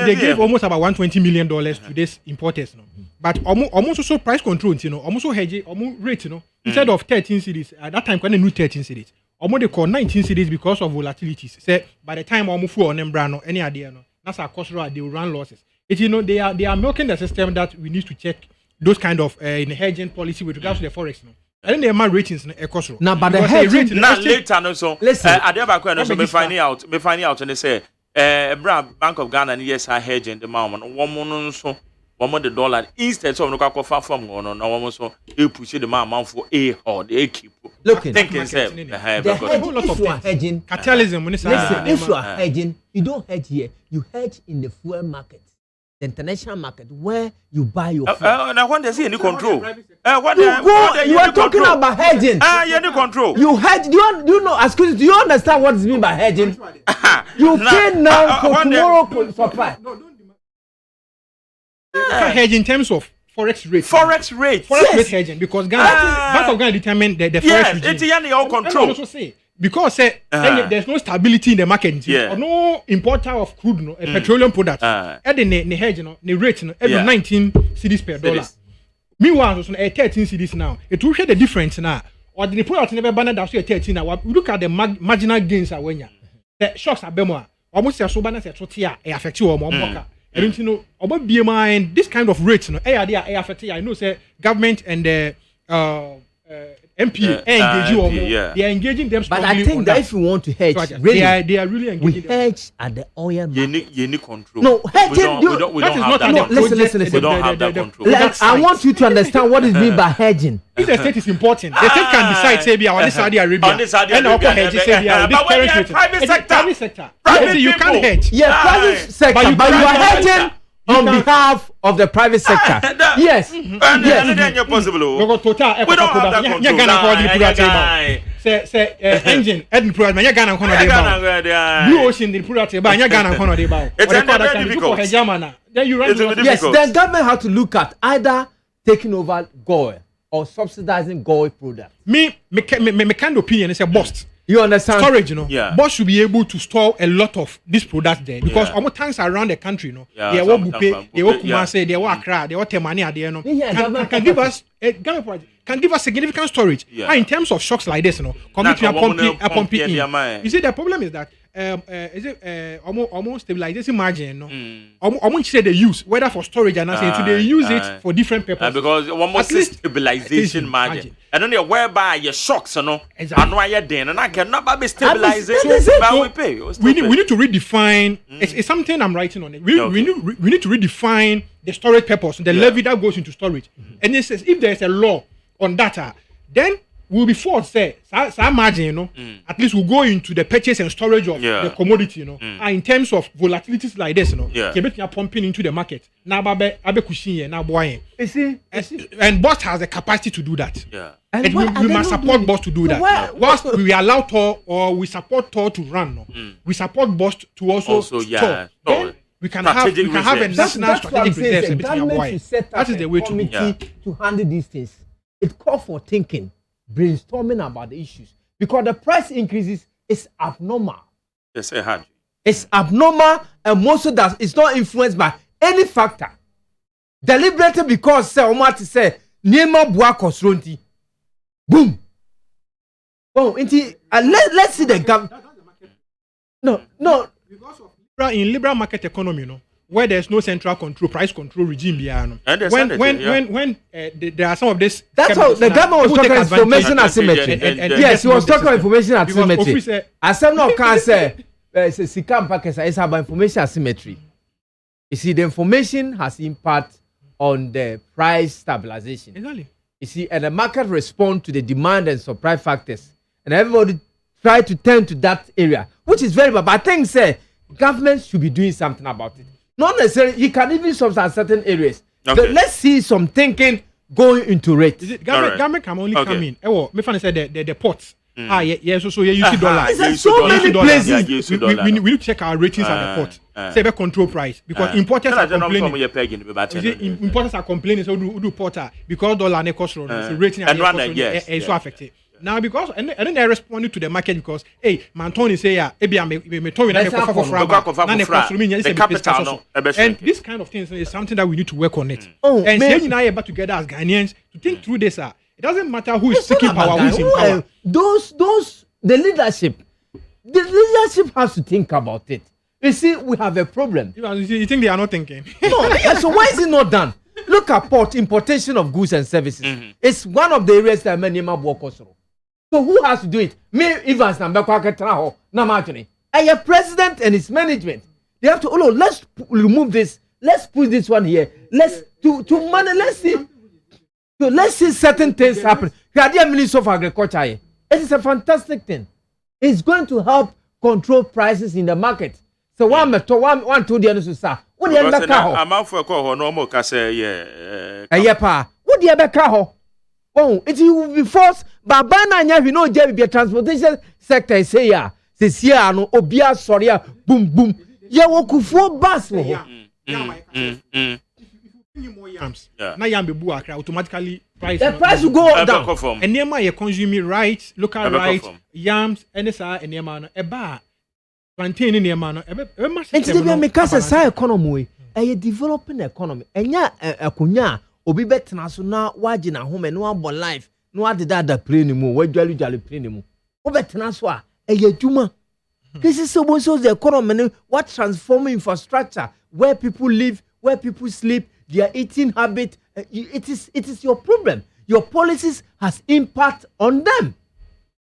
They gave almost about $120 million to this importers, no. But almost also price control, you know, almost hedging, almost rate, you know. Instead of 13 cities at that time, when they knew 13 cities, almost they call 19 cities because of volatilities. Say by the time almost full on them brand, no, any idea, no. That's our cost rate. They will run losses. It, you know, they are milking the system that we need to check. Those kind of in hedging policy with regards to the forex, no. I think the ratings in the now, but the hedging now later, no. So listen, I never so me finding out, and they say, Bank of Ghana, yes, I hedging the moment. One so one more the dollar instead of no go far from no na one so e push the man for a or the keep. Looking, Thinking say the hedge, if you are hedging, capitalism listen, if you are hedging, you don't hedge here, you hedge in the fuel market, the international market where you buy your fuel. Now when they see any control, you are talking about hedging. You any control. You hedge. Do you know? Excuse me. Do you understand what is mean by hedging? You pay now for tomorrow supply. Hedge in terms of forex rate. Forex rate hedging because Bank of Ghana determine the forex regime. It's in your control. Also say because there's no stability in the market. Or no importer of crude, petroleum products. The hedge, the rate, every 19 cedis per dollar. Meanwhile, also 13 cedis now. It will show the difference now. Or the product never banned that 13 now. We look at the marginal gains are when the shocks are better. Almost as so banned as a affect you or more. And you know about BMI and this kind of rates, I know say government and the MP engage you or more. They are engaging them. But I think that if you want to hedge, really, they are really engaging. We hedge at the oil market. You need control. No, hedging. We don't have that control. Listen. We don't have that control. I want you to understand what is mean by hedging. If the state is important, the state can decide, say, on this Saudi Arabia, and also hedge, say, this currency. Private sector. You can't hedge. Yeah, private sector, but you are hedging on behalf of the private sector. Yes. Yes. Possible. We don't have that control. Say engine Edin Pro man Ghana kono dey ba Blue Ocean dey put out ba Ghana kono dey ba it's very difficult for AGYEMAN then you run yes the government have to look at either taking over gold or subsidizing gold product. Me kind of opinion is a bust. You understand? Storage, Boss should be able to store a lot of these products there because almost tanks around the country, they will Bupe, they will Kumase, they will Accra, they will Temani, can give us significant storage. In terms of shocks like this, committing a pumping in. You see, the problem is that is it almost stabilization margin? Almost say they use whether for storage and so they use it for different purposes. Because almost stabilization margin. And then whereby your shocks, I know you're then, and I cannot be stabilizing. We need to redefine. It's something I'm writing on it. We need to redefine the storage purpose, the levy that goes into storage. And it says if there is a law on data, then we'll be forced say some margin, at least we'll go into the purchase and storage of the commodity, in terms of volatilities like this, you're pumping into the market. Now abe kushin now boy. You see, and boss has the capacity to do that. And we must support boss to do that. Whilst we allow Tor or we support Tor to run, we support boss to also store. Then we can have a national strategic reserve. That is the way to handle these things. It calls for thinking, brainstorming about the issues because the price increases is abnormal. Yes, it had. It's abnormal and most of that is not influenced by any factor. Deliberately because say Omati say Nema Bua Kosronti. Boom. Oh, let's see the gap. No. Because of in liberal market economy, where there's no central control, price control regime, when there are some of this. That's how the government was talking about information asymmetry. Yes, he was talking about information asymmetry. As some of can say, Sikam Pakistan is about information asymmetry. You see, the information has impact on the price stabilization. Exactly. You see, and the market respond to the demand and supply factors, and everybody try to turn to that area, which is very bad. But I think say government should be doing something about it. Not necessarily, you can even subsidize certain areas. Okay. So let's see some thinking going into rates. Government can only come in. Me fan said the ports. So you use dollar. So many places. We need to check our ratings at the port. Say control price because importers are complaining. Importers are complaining. So do porter because dollar ne cost rating and so affected. Now because and then they responded to the market because Mantoni say me told the capital and this kind of things is something that we need to work on it. And saying you now together as Ghanaians to think through this. It doesn't matter who is seeking power, who is in power. The leadership has to think about it. You see, we have a problem. You think they are not thinking? No. So why is it not done? Look at importation of goods and services. It's one of the areas that many workers. So who has to do it? Me, Evans, Nambakwaka, Namatri. And your president and his management, they have to, let's remove this. Let's put this one here. Let's to money. Let's see certain things happen. The idea Minister of Agriculture, it is a fantastic thing. It's going to help control prices in the market. So one two the others say, what the other car? I'm out for a call. No more can say yeah. What the other car? Oh, it will be forced. But by now, you know, there be a transportation sector. Say ya, this year no obia sorry, boom boom. Ya woku for bus. More yams. Now yam be buakra automatically price. The price will go down. And near you consuming rights, local rights, yams, NSR, and near man, a bar, plantain in near man, a massive. And today make us a side economy, a developing economy. And ya a kunya, obi bet national wajina home and no one life, no other that play anymore, where jolly play anymore. Obet naswa, a yejuma. This is so the economy, what transforming infrastructure, where people live, where people sleep. Their eating habit, it is your problem. Your policies has impact on them.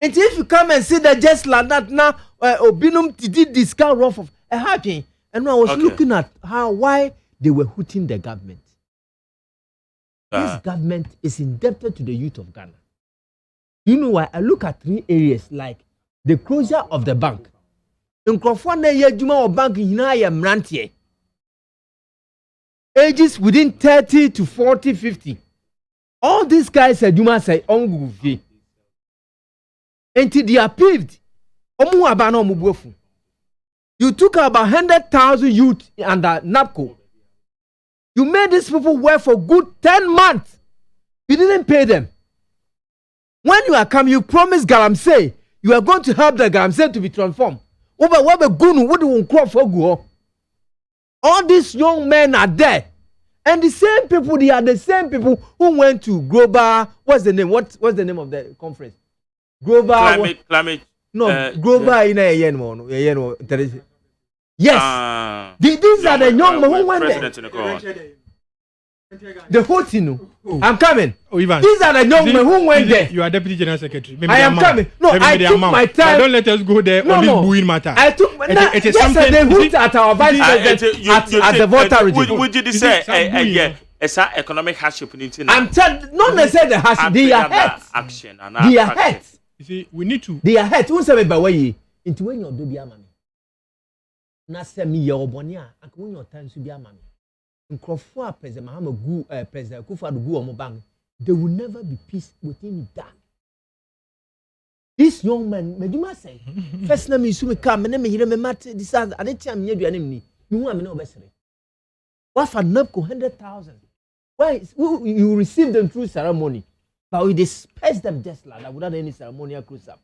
And if you come and see that just like that now, Obinum did discount off of a happy. And I was looking at why they were hooting the government. This government is indebted to the youth of Ghana. You know why? I look at 3 areas like the closure of the bank. In Crawford, Juma bank in Mrantie. Ages within 30 to 40, 50. All these guys said, you must say, until they are paved. You took about 100,000 youth under NAPCO. You made these people work for good 10 months. You didn't pay them. When you are coming, you promised Galamsey, you are going to help the Galamsey to be transformed. All these young men are there. And the same people, they are the same people who went to Global. What's the name? What's the name of the conference? Global. Climate. No, Global in a yes. These are the young men who went there. The whole thing. I'm coming. These are the young men who went there. You are Deputy General Secretary. I am coming. No, I took my time. Don't let us go there on this booing matter. I took my time. Yes, they hooked at our vice president at the voter regime. Would you say, it's an economic hardship? I'm telling not necessarily the hardship. They are hurt. Action. They are hurt. You see, we need to. They are hurt. Who say by way into when you do be amami. Na say me your bonia. And when your time to be amami. Nkrofo President Mahama President Kufuor gu omo bank, there will never be peace within that. This young man, Meduma say, first name is Sumi Kam, and then me mate this and I tell me you name me. You want me no besere. What for NAPCO 100,000? Why you receive them through ceremony, but we disperse them just like that without any ceremonial cruise up.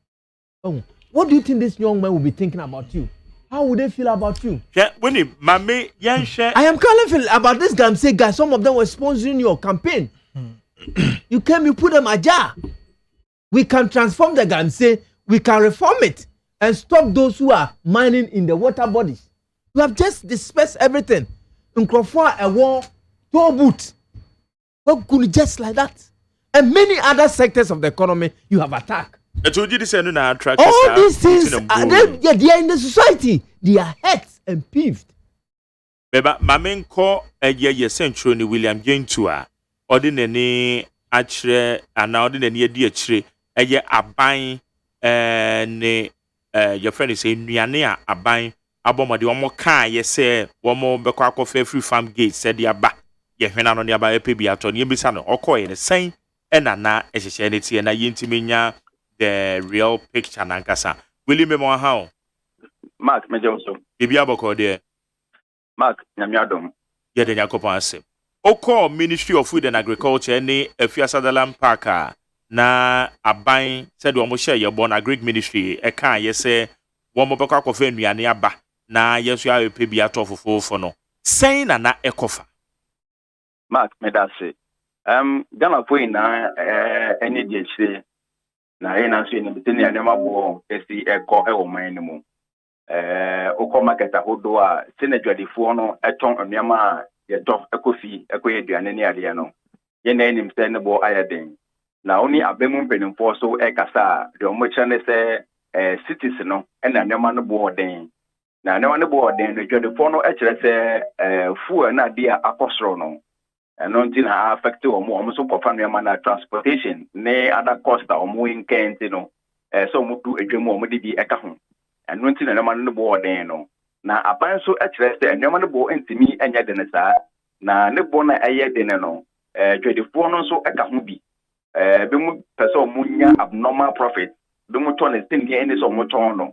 Oh, what do you think this young man will be thinking about you? How would they feel about you? Yeah, when Mame Yansha. I am calling about this guy. I'm saying, guys, some of them were sponsoring your campaign. You came, you put them ajar. We can transform the guy and say, we can reform it and stop those who are mining in the water bodies. You have just dispersed everything. In Crawford, a war, toll booth. What could just like that? And many other sectors of the economy you have attacked. All these things, they are in the society. They are hurt and peeved. Beba, Mamen call a year century William Jane Tua, ordinary achre, and ordinary dear tree, a year a buying, your friend is saying, Niania, a buying, a bomber, the one more car, yes, sir, one more Becquaco free farm gate, said the abba, ye when on your by a baby at on your bisano, or coy the same, and Anna, as a shanity, and I intimina. The real picture nankasa. Will you remember how? Mark Mejoso. Ibiaboko there. Mark Nyamiadom. Yet in Yakopanse. Oko Ministry of Food and Agriculture ni Efia Sutherland Parker na aban said one share your born agric ministry e kan ye say one mo bekwa kofa nnuane aba na yeso ya pe bia to fofofo no. Sen na ekofa. Mark Medase. Ghana foi na any dey na ina so ni bitini ya nema bo esi eko e wo man ni mu okọ market ahodo a senadwadifo no eton anuama ye to ekofi ekoye duane ni ade no ye na enim se ne bo ayeden na oni abemu mpenimfo so ekasa de omo chane se cities no na anuama no bo den na anuama no bo den no dwadifo no ekire se fuel na dia akosoro no and nothing affect almost so for transportation, ne other cost or moving can't, so we do a dream or maybe a cajon, and nothing and a man on the board, no. Now, upon so interested, and no man bo into me and yet in na ne bona a yet dinner no, 24 so a cajon be person munya abnormal profit, be more turn is in the end is or more turn.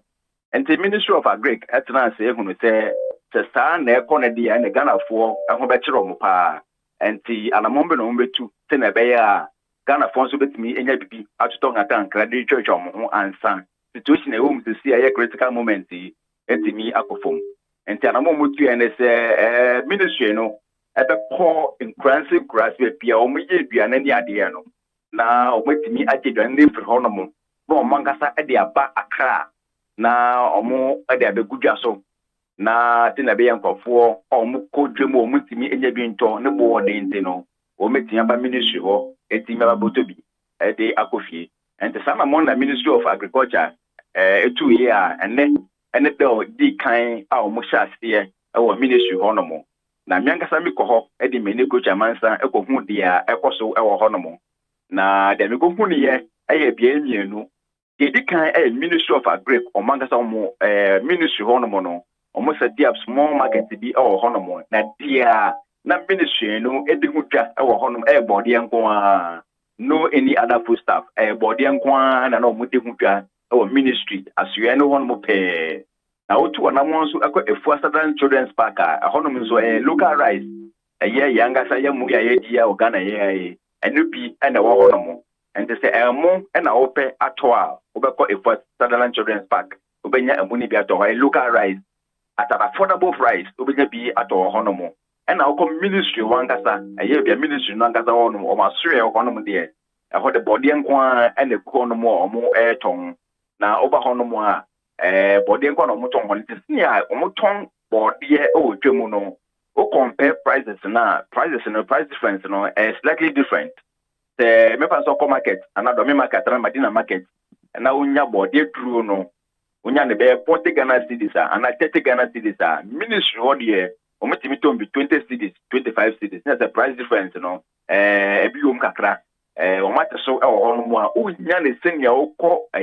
And the Ministry of Agric, at last, say, who say, Sassan, their quantity and the Ghana for a home better on pa, and the Alamombe number 2, Tenabea, Ghana Fonso with me, and yet be out to tongue at an credit church on and son. Situation a home to see a critical moment, and me aquaphone. And Tanamo and say, Ministry, no, at the core in Cransy grass with Pia, be an any idea. Now, with me, I did a name for Honamo, no Mangasa at the Abba Accra. Na omo ade abeguja so na te na be yankofo omo kodwem omo timi enye bi nto ne bo wode nti no o metia ba ministry ho etimi ba botobi de akofie and sama mon na Ministry of Agriculture etu ye a ene de di kan a omo hyase e wo ministry ho no mo na miankasa mi kɔ hɔ de mene gocha mansa ekohu dia ekoso wo hɔ no mo na de mi kohu ne ye bia mienu Di kan Ministry of Agric or Mangasa Ministry Honomono, almost a dear small market to be our honomo. Na dear na ministry no eduja our honor body and no any other food stuff body and and no mutehuja our ministry as you know one more pay. Now to an amount a foster children's park a honomo so a local rice a year younger Sayamuya idea or Ghana and you be and a honomo. And they say, Elmo and I open at all. Obeko if was Sutherland Children's Park, Ubenya and Muni be at a local rice at an affordable price, Ubenya be at all honomo. And I'll come ministry one gasa, a year be a ministry Nangasa on or my Syria honomo there. I heard the body and the conomo or more air tongue. Now over honomo, body and conomo on this near Omoton body oh Gemono. O compare prices now, prices and the price difference slightly different. The members of market, another market, and Madina market, and now unya body true no. Unya ne be 40 Ghana cedis and 30 Ghana cedis. Ministry all year, ometimitton be 20 cedis, 25 cedis. That's the price difference, a bium kakra. Omata so our more. Unya ne senior oko a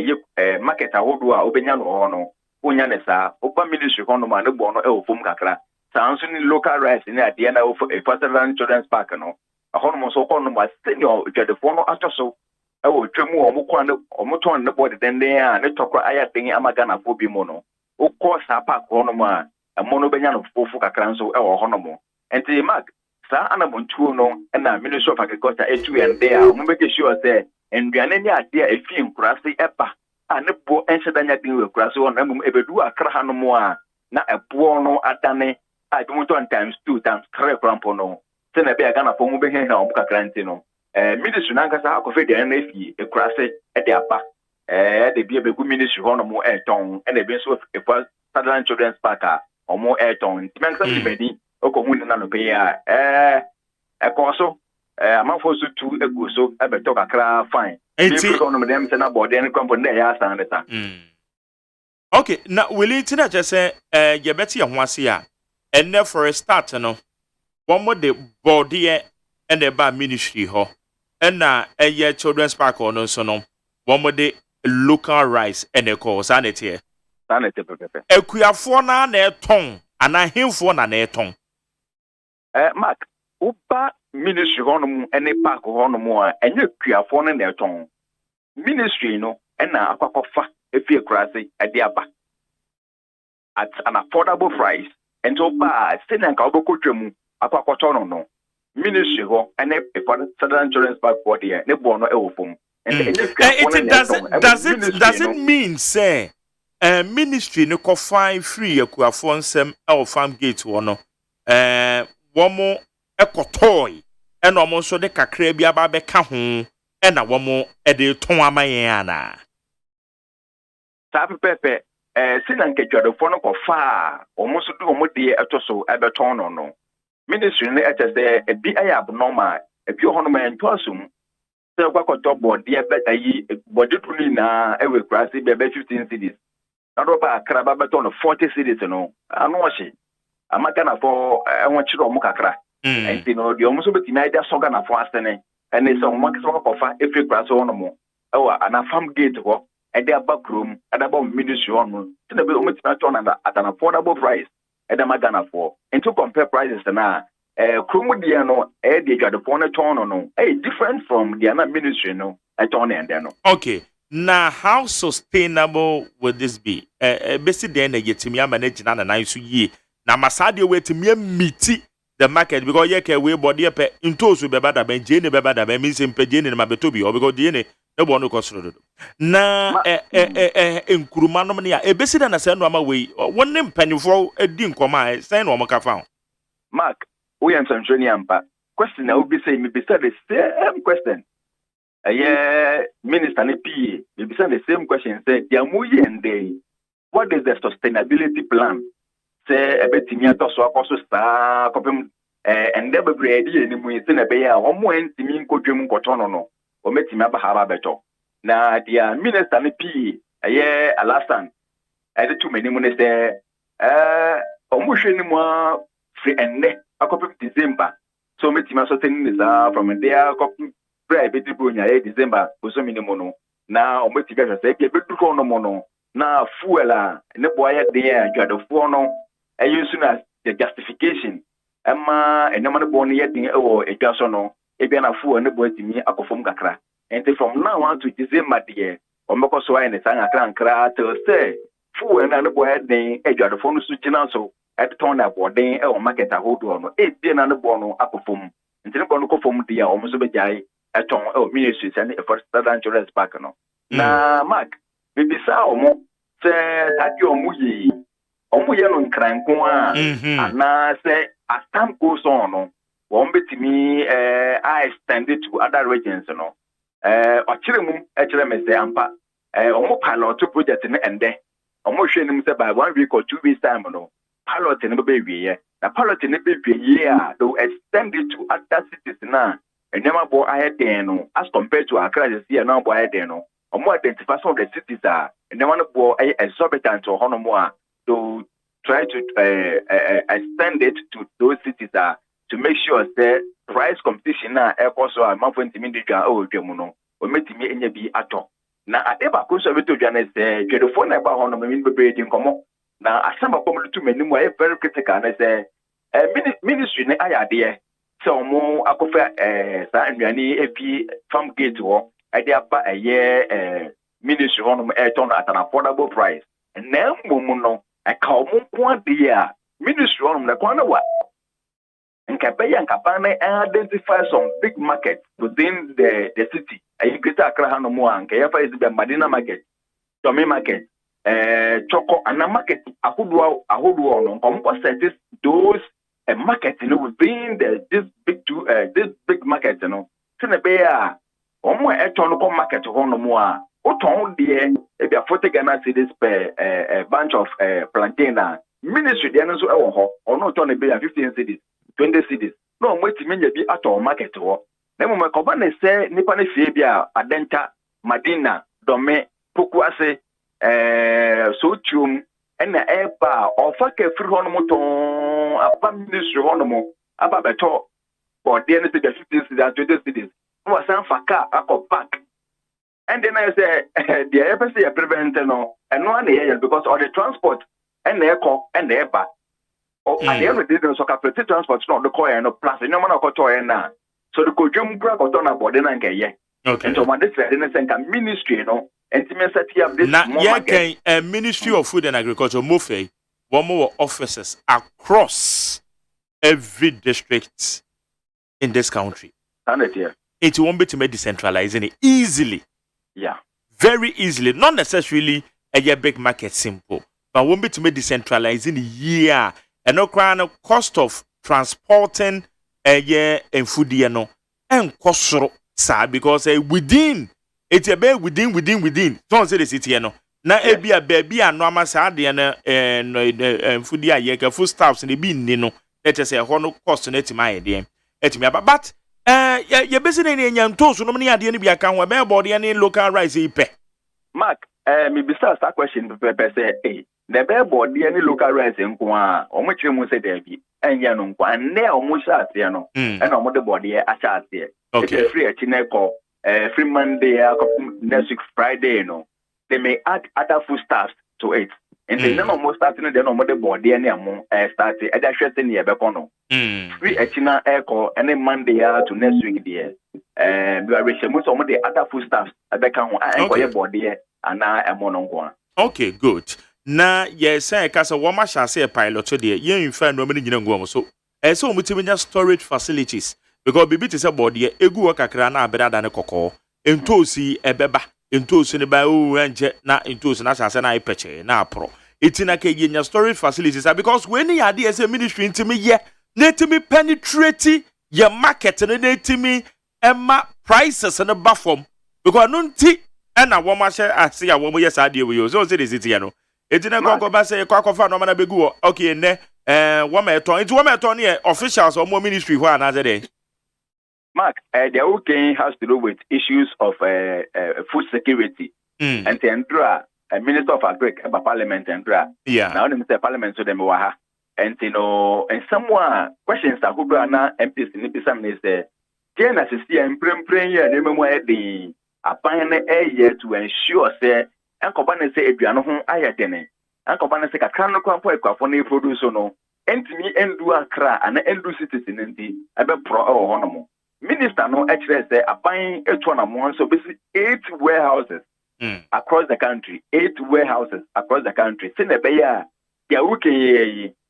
market a hodua, obenyan or no. Unya ne sa, open ministry honoma, no bono, fum kakra. Sounds in local rice in the end of a Partisan children's park, no. A hormone so called number senior, the phone after so. I will trim more or moton the body than they are, and the talk I think Amagana for Bimono. O course, a park honoma, a monobenan of Fofuka Cranso or Honomo. And the mark, Sir Anamon Tuno, and the Ministry of Agriculture, H2 and there, make sure there, and the idea a film grassy epa, and the poor answer than you with grasso on them, ever do a crahanomoa, not a poor no adane, I don't want times 2 times correct rampono. Sena be Ghana for moving here now, Bukakrantino. Ministry Nankasa, Coffee, and Nefi, a crassy at the upper. They be a good ministry on more air tone, and they be so a Southern Children's Park or more air tone. Mansa Medi, Okomun and Anopea, a corso, a month or two a good so I better talk a cra fine. If you don't know them, send about any company, yes, and okay, now will it just say, Yabeti and Wasia, and then for a start, no. One more the body and the bar ministry ho. And now a year children's park or no son. One more the local rice and the call sanity. Sanity. A queer for na ne tongue, and I him for na ne tongue. Mark, Upa ministry honum and a park honum, and you queer for their tongue. Ministry no, and now aquacofa, if you're crassy at the upper. At an affordable price, and so bad, send and Kaboko. Aquacotono no ministry ho and a Southern Children's Park body ne bono elfum does it mean say ministry no ko fine free akuafo nsem e farm gate wo no wo mo ekotoy e no mo so de kakra bi aba be ka ho e na wo mo e de ton amayen ana sa pepe sinan ke jwadofo no ko fa o mo so do mo de etoso e be ton no Ministry ne etese e bi aya abnormal e bi hono man tosum se kwa top board de beta yi body tuni na e we krasi be 15 cedis na do ba kraba beto no 40 cedis no anu oshi amaka na for enwo chiro mu kakra and the almost with the idea soga na for asene and it's on one of every class on more and a farm gate work at their back room at about ministry on to the almost at an affordable price at the Magana for and to compare prices now Krumudiano the phone no different from the other ministry no at on and then Okay. Now, how sustainable would this be? Basically, then you get me manage na nice ye. Now, Masadi way to me meet the market because you can way body up into so be better than Jane be better than means in Pejane and Mabetobi or because Jane no one consider. Now, in Kurumanomania, a basically than a send one way, one name penny for a dim comma, send one found. Mark, we am some Ampa. Question I will be saying, maybe said the same question. Minister NP, maybe said the same question. Say, Yamuyi and they, what is the sustainability plan? Say, a bit in your so also star, and never ready any more in a bay, or more in Timinko Jim Cotono, or met him Abahaba better. Now, the Minister NP, Alasan, added too many money there, almost any more free and net. A copy of December. So many certain is from there copy private December was so many mono. Now met together say a bit no mono. Now fuel and the boy there you had a phone and you soon as the justification. Emma and no man born yet or a gasono, a biana fool and the boy to me a perform gakra. And from now on to December dear, or Moko so and the sang a crank to say fool and the boy then a got a phone switching also. At turn up or then or market a hold on 8 being on the bono up from until going to go from the almost a jay at ton of ministries and for insurance back. Now, Mark, maybe so more say that your muyi or muyan crankoa and now say as time goes on, won't be to me I extended to other regions, or Chirimum, HLM say Ampa, or more pilot to project in the end there. Almost showing by 1 week or 2 weeks time. Pilot in the baby, the pilot in the baby, though extend it to other cities now, and never boy I had as compared to our crisis here now boy or more identify some of the cities are, and they want to boy exorbitant or Honomoa to try to extend it to those cities are to make sure that price competition now also a month when Timindika or Gemuno or make me any be at all. Now, I ever conservative journalists say, get the phone about Honomin in common. Now, as some of them too many more very critical, and I say, ministry, I idea. So, more, I prefer a farm gate war, I dare buy a year ministry on Ayrton at an affordable price. And now, Momono, I call one dear ministry on the corner what? And Capay and Capane identify some big markets within the city. I get a crahano more, and Kayafa is the Madina market, Tommy market. Choco and a market a whole on composite those market within this big market bear or economical market on more what dear if you 40 Ghana cities per bunch of plantain ministry or not on a bear 15 cities 20 cities no wait to mean be at all market or then my company say Nippon Fabia Adenta Madina Dome Pukwase so chum and the air bar or fuck a free honomoton, a ministry honomo, about the top, or the end of the 15 cities and 20 cities. Was some faka up back. And then I say, the embassy are prevented no, and no one here because all the transport and the echo and the air bar. Oh, and the other didn't so capacity transport, not the coin, no plus, no man of toy now. So the Kojum crack or done about the Nanka. Okay. And so when this is a ministry, you know. Now, a Ministry of Food and Agriculture, MOFE, one more offices across every district in this country. It won't be to make decentralizing it easily. Yeah. Very easily. Not necessarily a big market simple, but won't be to make decentralizing yeah. And no crown cost of transporting a year and food, you know, and cost because within. It's a bed within. Don't say the city, no. Now, it be a baby and normal sad and food, yeah, food stuffs and the bean, you know. Let us say a honor cost on it, my idea. But, you're busy in young toast, so no many idea to be a can where body and in local rice. Mark, me besides that question, say, hey, the bear body any local rice in Kwa, or much you must say there be. ɛnyɛ no nkwa ɛnɛ a ɔmo hyɛ aseɛ no ɛna ɔmo de bɔdeɛ ahyɛ aseɛ Okay. free akyi na ɛkɔ free Monday next week Friday no they may add other food stuffs to it and then no more starting then no more the body any amo start e da hwese ne yebeko no free akyi na ɛkɔ any Monday to next week there we are reaching most of the other food stuffs abeka ho ɛkɔ ye body ana ɛmo no nko. Okay, good. Na yes, I can say one much as a pilot today. You in fact no many ngo so. So we storage facilities because bibi te say body egu wakakra na abeda da ne kokɔ. Entosi ebeba. Entosi ne ba o enje na entosi na sase na ipeche na apro. Itina ke yenya storage facilities because when you are there say ministry intimi ye netimi penetrate your market and netimi emma prices and ba form because no nti na wo ma hye ase ya wo mo yes ade we yo so say this here no etina kokko ba say kwakofa no ma na begu okay ne wo ma eton nti wo ma eton ne officials or more ministry who na say dey Mark, the OK has to do with issues of food security. And the Andra, Minister of Agriculture, Parliament, Andra. Yeah. Now, the Parliament, so them waha. And you know, and someone questions that who are now MPs in the exam is the Jana Sisi and Premier, remember the appoint a year to ensure, say, and company say, if you are not home, I attend. And company say, I can't come for a phone produce no. And to me, and do a cra and end do citizen and the about pro or honorable. Minister no actually say buying 8 so basically 8 warehouses across the country. 8 warehouses across the country. Send a beya ya uke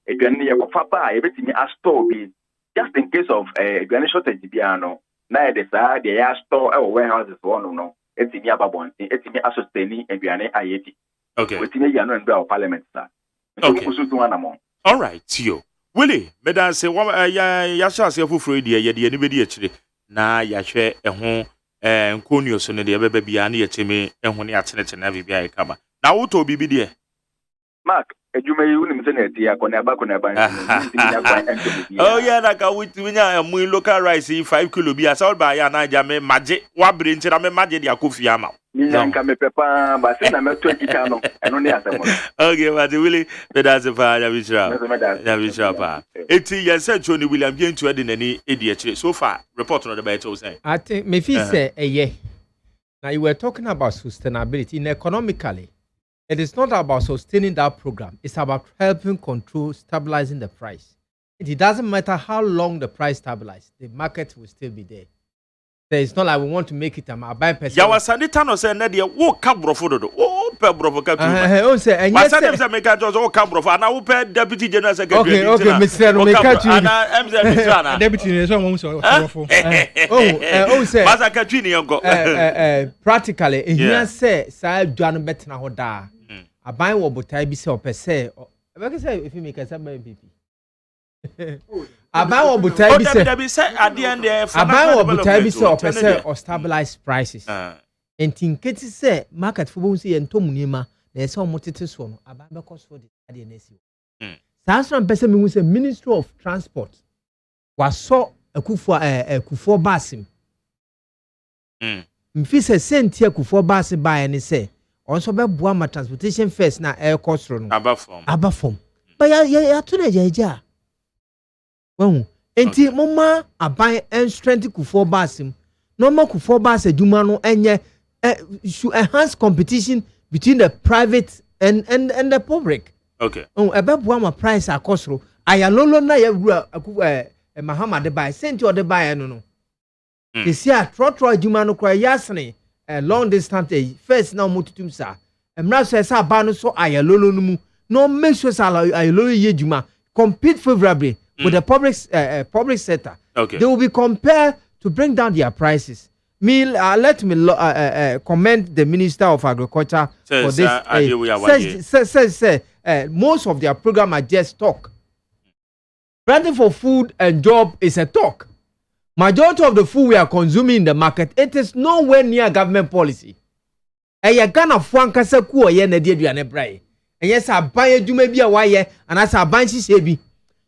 edwane ya papa ebetimi a store be just in case of edwane shortage bia no na de sa de ya store warehouses one no etimi ababon etimi asosteni edwane ayeti. Okay. Etimi ya no ndra parliament sa. Okay. All right, Tio. Willie, medan se ya sha se fufuro die ye de ni bedi akire na ya hwe ho nkonio so ne de beba bia na yetimi ho ne atenete na bibia kama na woto bibi de Mark ejuma yi unim se na eti akọ na abako na ban. Oh yeah, na ka witimi nya mu local rice 5 kilo bia sa ba ya na ja me maje wa bre nti na me maje de akofia ma. Nka me pepa ba se na me 20 kano eno ne asemo. Okay, but Willie, that's a fire ya bishra pa. Eti yense Tony William bien to edi nani edi akire. So far, report on the better say. I think me feel say yeah. Now you were talking about sustainability in economically. It is not about sustaining that program. It's about helping control, stabilizing the price. It doesn't matter how long the price stabilizes, the market will still be there. It's not like we want to make it a buy person. Ya wasandita no say na de wo ka brofo dodo. Wo pe brofo ka tu. Oh say and yes say make ka jo wo ka brofo na wo pe deputy general secretary. Okay, Mr. No make ka tu. Ana MZ Mr. na. Deputy ni so mo so brofo. Oh say. Masa ka tu ni yango. Practically here say say dwa no betena ho da. Aban wo botai bi say opese. Ebe say if you make say MPP. Aban wo botai bi say at the end aban wo botai bi say opese or stabilize prices. Entinketi say market for bo say entom niema na say omotete so no aban be cost for the ade na esi. Sanso mpese me hu say Ministry of Transport waso akufo basim. Mfi say senti akufo bas buy ni say also be boa ma transportation first na air cost no aba form but ya to na jaja won enti mama aban and strength kufo basim no ma kufo bas aduma no enye should enhance competition between the private and the public. Okay. Ebe boa ma price akosro ayalolo na ya wura Mahama de buy senti o de buy no esi a trotro aduma no kra yasne long distance first now mututum sa emra so esa ba no so ayalolo no mu no make sure sa ayalolo ye aduma compete favorably with the public sector. Okay. They will be compared to bring down their prices. Let me commend the Minister of Agriculture for this. Says most of their program are just talk. Planting for food and job is a talk. Majority of the food we are consuming in the market, it is nowhere near government policy. And you gonna fwanka se ku oye na die aduane brae. And yes, I buy a jume bi a waye and as I buy shebi.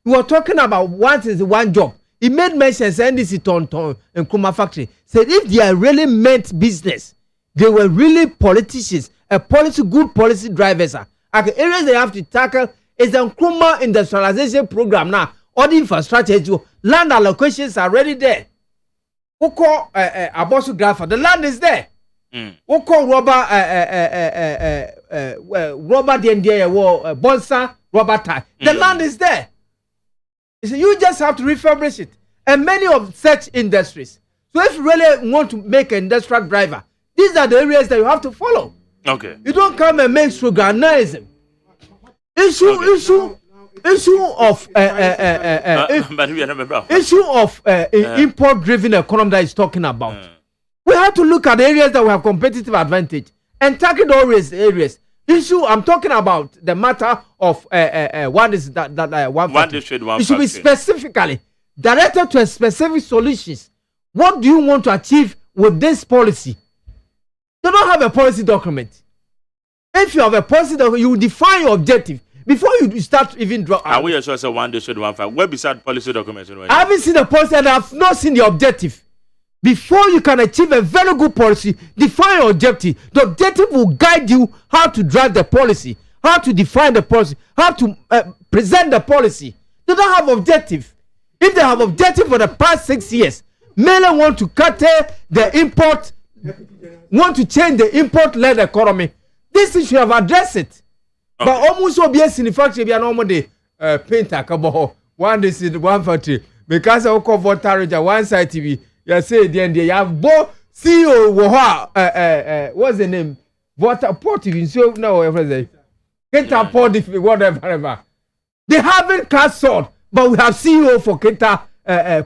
We were talking about what is one job. He made mention NDC Tonton and Kuma factory. Said if they are really meant business, they were really politicians, good policy drivers. The areas they have to tackle is the Kuma industrialization program now. all the infrastructure, land allocations are already there. We call Abosu Grapha, the land is there. We call rubber Bonsa rubber tie. The land is there. You just have to refurbish it. And many of such industries. So if you really want to make an industrial driver, these are the areas that you have to follow. Okay. You don't come and make sloganism. Issue of import-driven economy that is talking about. We have to look at areas that we have competitive advantage and tackle all areas. I'm talking about the matter of one is that one district, one. It should be specifically directed to a specific solutions. What do you want to achieve with this policy? They don't have a policy document. If you have a policy document, you define your objective before you start even draw. Are we also say one district, one fight? Where beside policy documents? I haven't seen the policy and I have not seen the objective. Before you can achieve a very good policy, define your objective. The objective will guide you how to drive the policy, how to define the policy, how to present the policy. They don't have objective. If they have objective for the past 6 years, mainly want to curtail the import, want to change the import-led economy. This issue have addressed it. Okay. But almost obvious in the factory, we are normally paint one is in one factory because of water one side TV. You say the end. You have both CEO. What's the name? Water port. You so now everything. Kenta port whatever. They haven't cancelled, but we have CEO for Kenta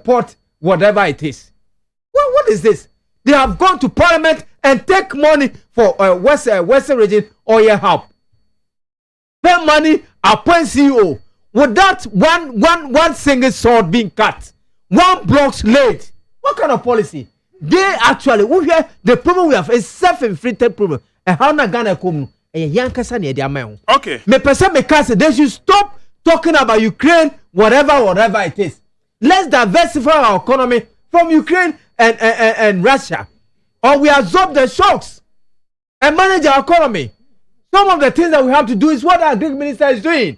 port whatever it is. Well, what is this? They have gone to Parliament and take money for Western region oil help. Pay money, appoint CEO without one single sword being cut, one block laid. What kind of policy? They actually, the problem we have is self-inflicted problem. And how na Ghana come? Okay. They should stop talking about Ukraine, whatever it is. Let's diversify our economy from Ukraine and Russia, or we absorb the shocks and manage our economy. Some of the things that we have to do is what our Greek minister is doing.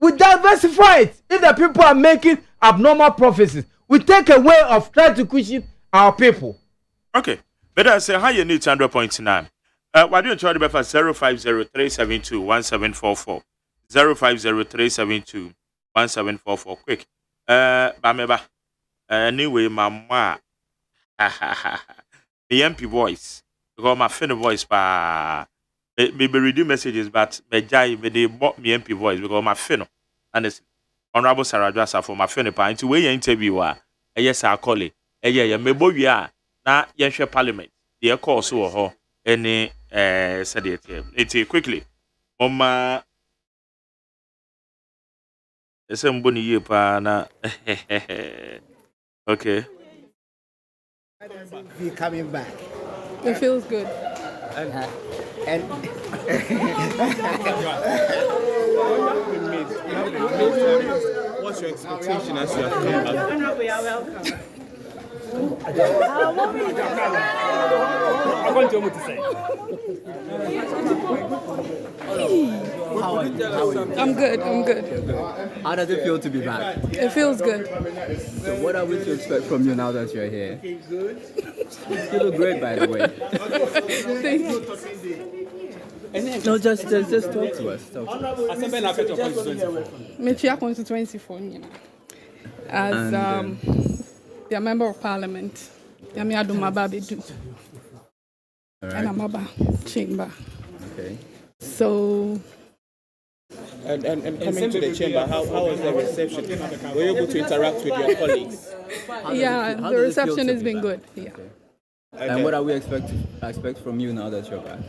We diversify it. If the people are making abnormal profits, we take a way of trying to cushion our people. Okay. But I say how you need 100.9. Why don't you try to be for 050-372-1744? 050-372-1744. Quick. Bameba. Anyway, mama. The MP voice. Because my friend voice maybe read messages, but me they bought me MP voice because my friend. Honestly. Honorable Sarah Drassa for my friend pa into we interview yes I call it yeah me bo wi a na yen hwe parliament the call so ho any said it quickly mama esem boni ye pa na okay. How does it feel coming back? It feels good. And what's your expectation as you have come back? We are welcome. I want you to say. I'm good. How does it feel to be back? It feels good. So what are we to expect from you now that you're here? You look great, by the way. Thank you. No, just talk to us. Metia constituency as the member of parliament. Yami Aduma Babidu. And Amaba Chamber. Okay. So. And coming to the chamber, how was the reception? Were you able to interact with your colleagues? Yeah, the reception has been good. Yeah. Okay. And what are we expect from you now that you're back?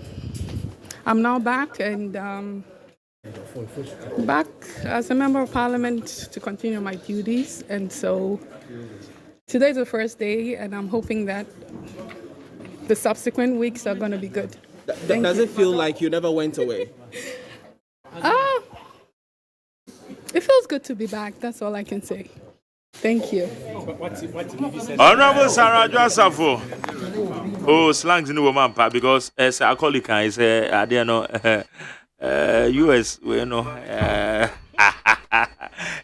I'm now back and back as a member of parliament to continue my duties. And so today's the first day, and I'm hoping that the subsequent weeks are going to be good. Does it feel like you never went away? It feels good to be back. That's all I can say. Thank you. Honorable Sarah Drassa. Oh, slangs in the woman part because as a colleague is I don't know US you know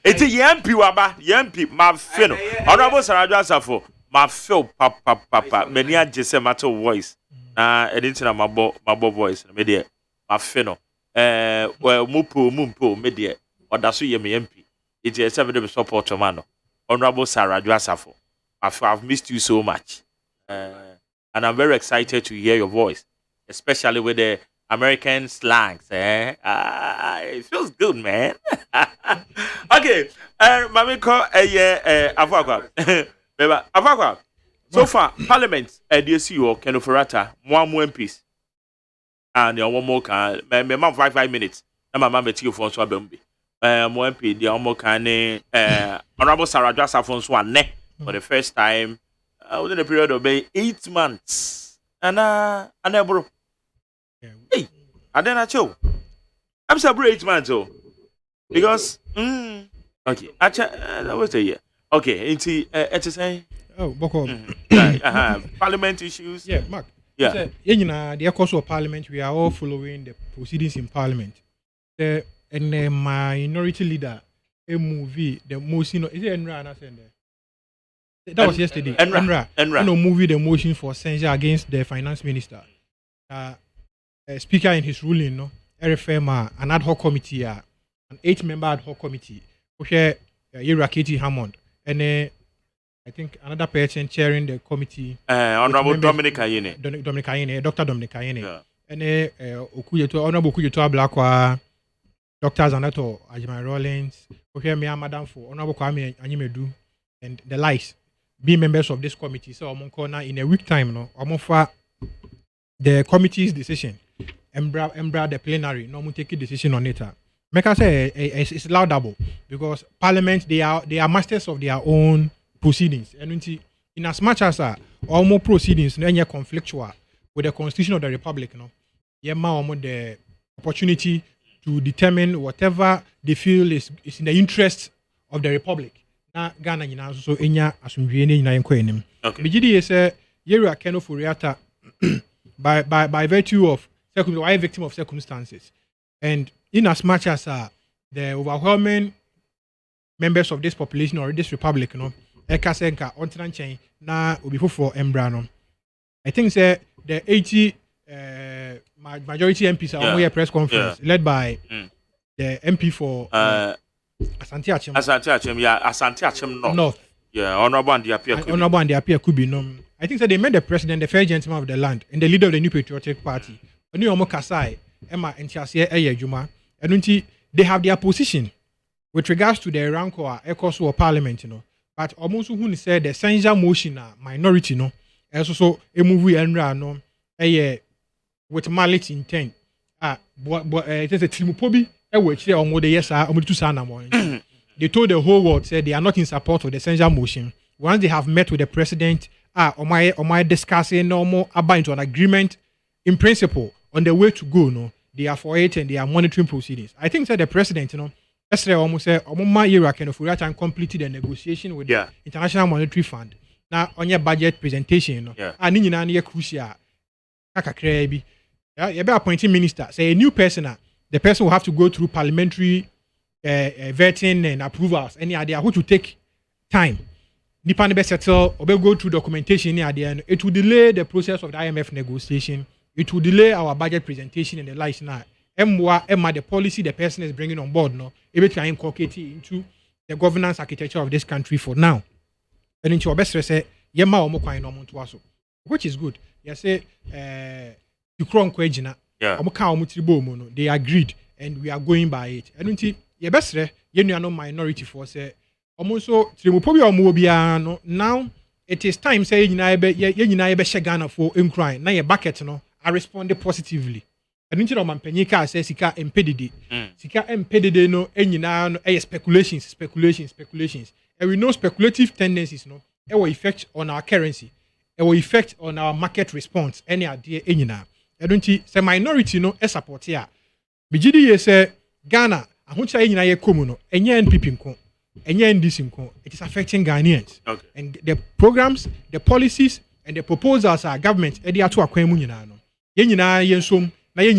Eti yempi waba yempi ma fe no honorable Sarah Asafo ma feel papa many agye say matter voice na editing na mabo voice me dey ma fe no well mumpo me dey oda so ye me yempi it is seven dey support man no honorable Sarah Asafo I've missed you so much and I'm very excited to hear your voice especially with the American slangs, it feels good, man. Okay, Mami call Avakwa. Avakwa. So far, Parliament, DSU, Ken Ferrata, one more MPs. And one more can, my 5 minutes. And my mama tea for Swabembi. More MP, the Omo Kane, Honorable Sarah Asafo one neck for the first time within a period of 8 months. And bro. Hey, and then I chill. I'm celebrating 8 months, because okay, that was a year. Okay, it's saying Boko. Parliament issues. Yeah, Mark. Yeah. The course of Parliament, we are all following the proceedings in Parliament. The minority leader, a movie, the motion. Is it Enra? That was yesterday. Enra. No movie, the motion for censure against the finance minister. Speaker in his ruling, no, RFM, an ad hoc committee, an 8-member ad hoc committee, where Rakiti Hammond, and I think another person chairing the committee, Honorable Dominic Ayene, Dr. Dominic Ayene, and Honorable Kujuto Blakwa, Dr. Zanato AGYEMAN Rollins, where Madam for Honorable Kwame Anyimedu, and the likes, be members of this committee. So, in a week time, no, the committee's decision. Embra the plenary, no one take a decision on it. Make us say it's laudable because Parliament they are masters of their own proceedings. And in as much as all more proceedings no conflictual with the Constitution of the Republic, no, the opportunity to determine whatever they feel is in the interest of the Republic. Na Ghana so enya asumdwe ne nyina enko enim. Bigidi say yeru akeno furiata by virtue of why a victim of circumstances. And in as much as the overwhelming members of this population or this republic, you know, Ekasenka, Ontranchen, na Ubifu for Embrano. I think the 80 majority MPs are on a press conference led by the MP for Asante Achem. Asante Achem North. Yeah, Honorable and the appear could be known. I think that they made the president the first gentleman of the land and the leader of the New Patriotic Party. Oni omo kasai Emma and Chasia Juma. And they have their position with regards to the rank or echoes of Parliament, you know. But almost who said the censure motion minority, no, and so a movie and no, with malice intent. It is a Timopobi, which almost the yes, almost 2 sana. They told the whole world said they are not in support of the censure motion. Once they have met with the president, my discussing no more about into an agreement in principle on the way to go, no, they are for it and they are monitoring proceedings. I think that the president, you know, yesterday almost said Iraq and completed the negotiation with the International Monetary Fund. Now on your budget presentation, you know, and in crucial. You be appointing minister. Say a new person, the person will have to go through parliamentary vetting and approvals. Any idea who to take time? Nipa be settle or go through documentation at the end. It will delay the process of the IMF negotiation. It will delay our budget presentation and the likes now. Emma, the policy the person is bringing on board, no, able to inculcate it into the governance architecture of this country for now. And into our best say, Yema or Mokwa no Montuaso, which is good. You say, Ukron Kwejina, Omoka they agreed and we are going by it. And until your best, you know, minority for say, almost so, Trimopobi now it is time say, you know, Shagana for incline. Now your bucket, no, I responded positively. And into man penika says Sika impeded. Sika impeded no any now speculations. And we know speculative tendencies no it will effect on our currency. It will effect on our market response. Any idea any now. And don't say minority no a support here. Bijidi say Ghana, I want to say in a communo, and yen NPP and yen NDC it is affecting Ghanaians. Okay. And the programs, the policies, and the proposals are government edi atu akwamunina no. Yen yensum. In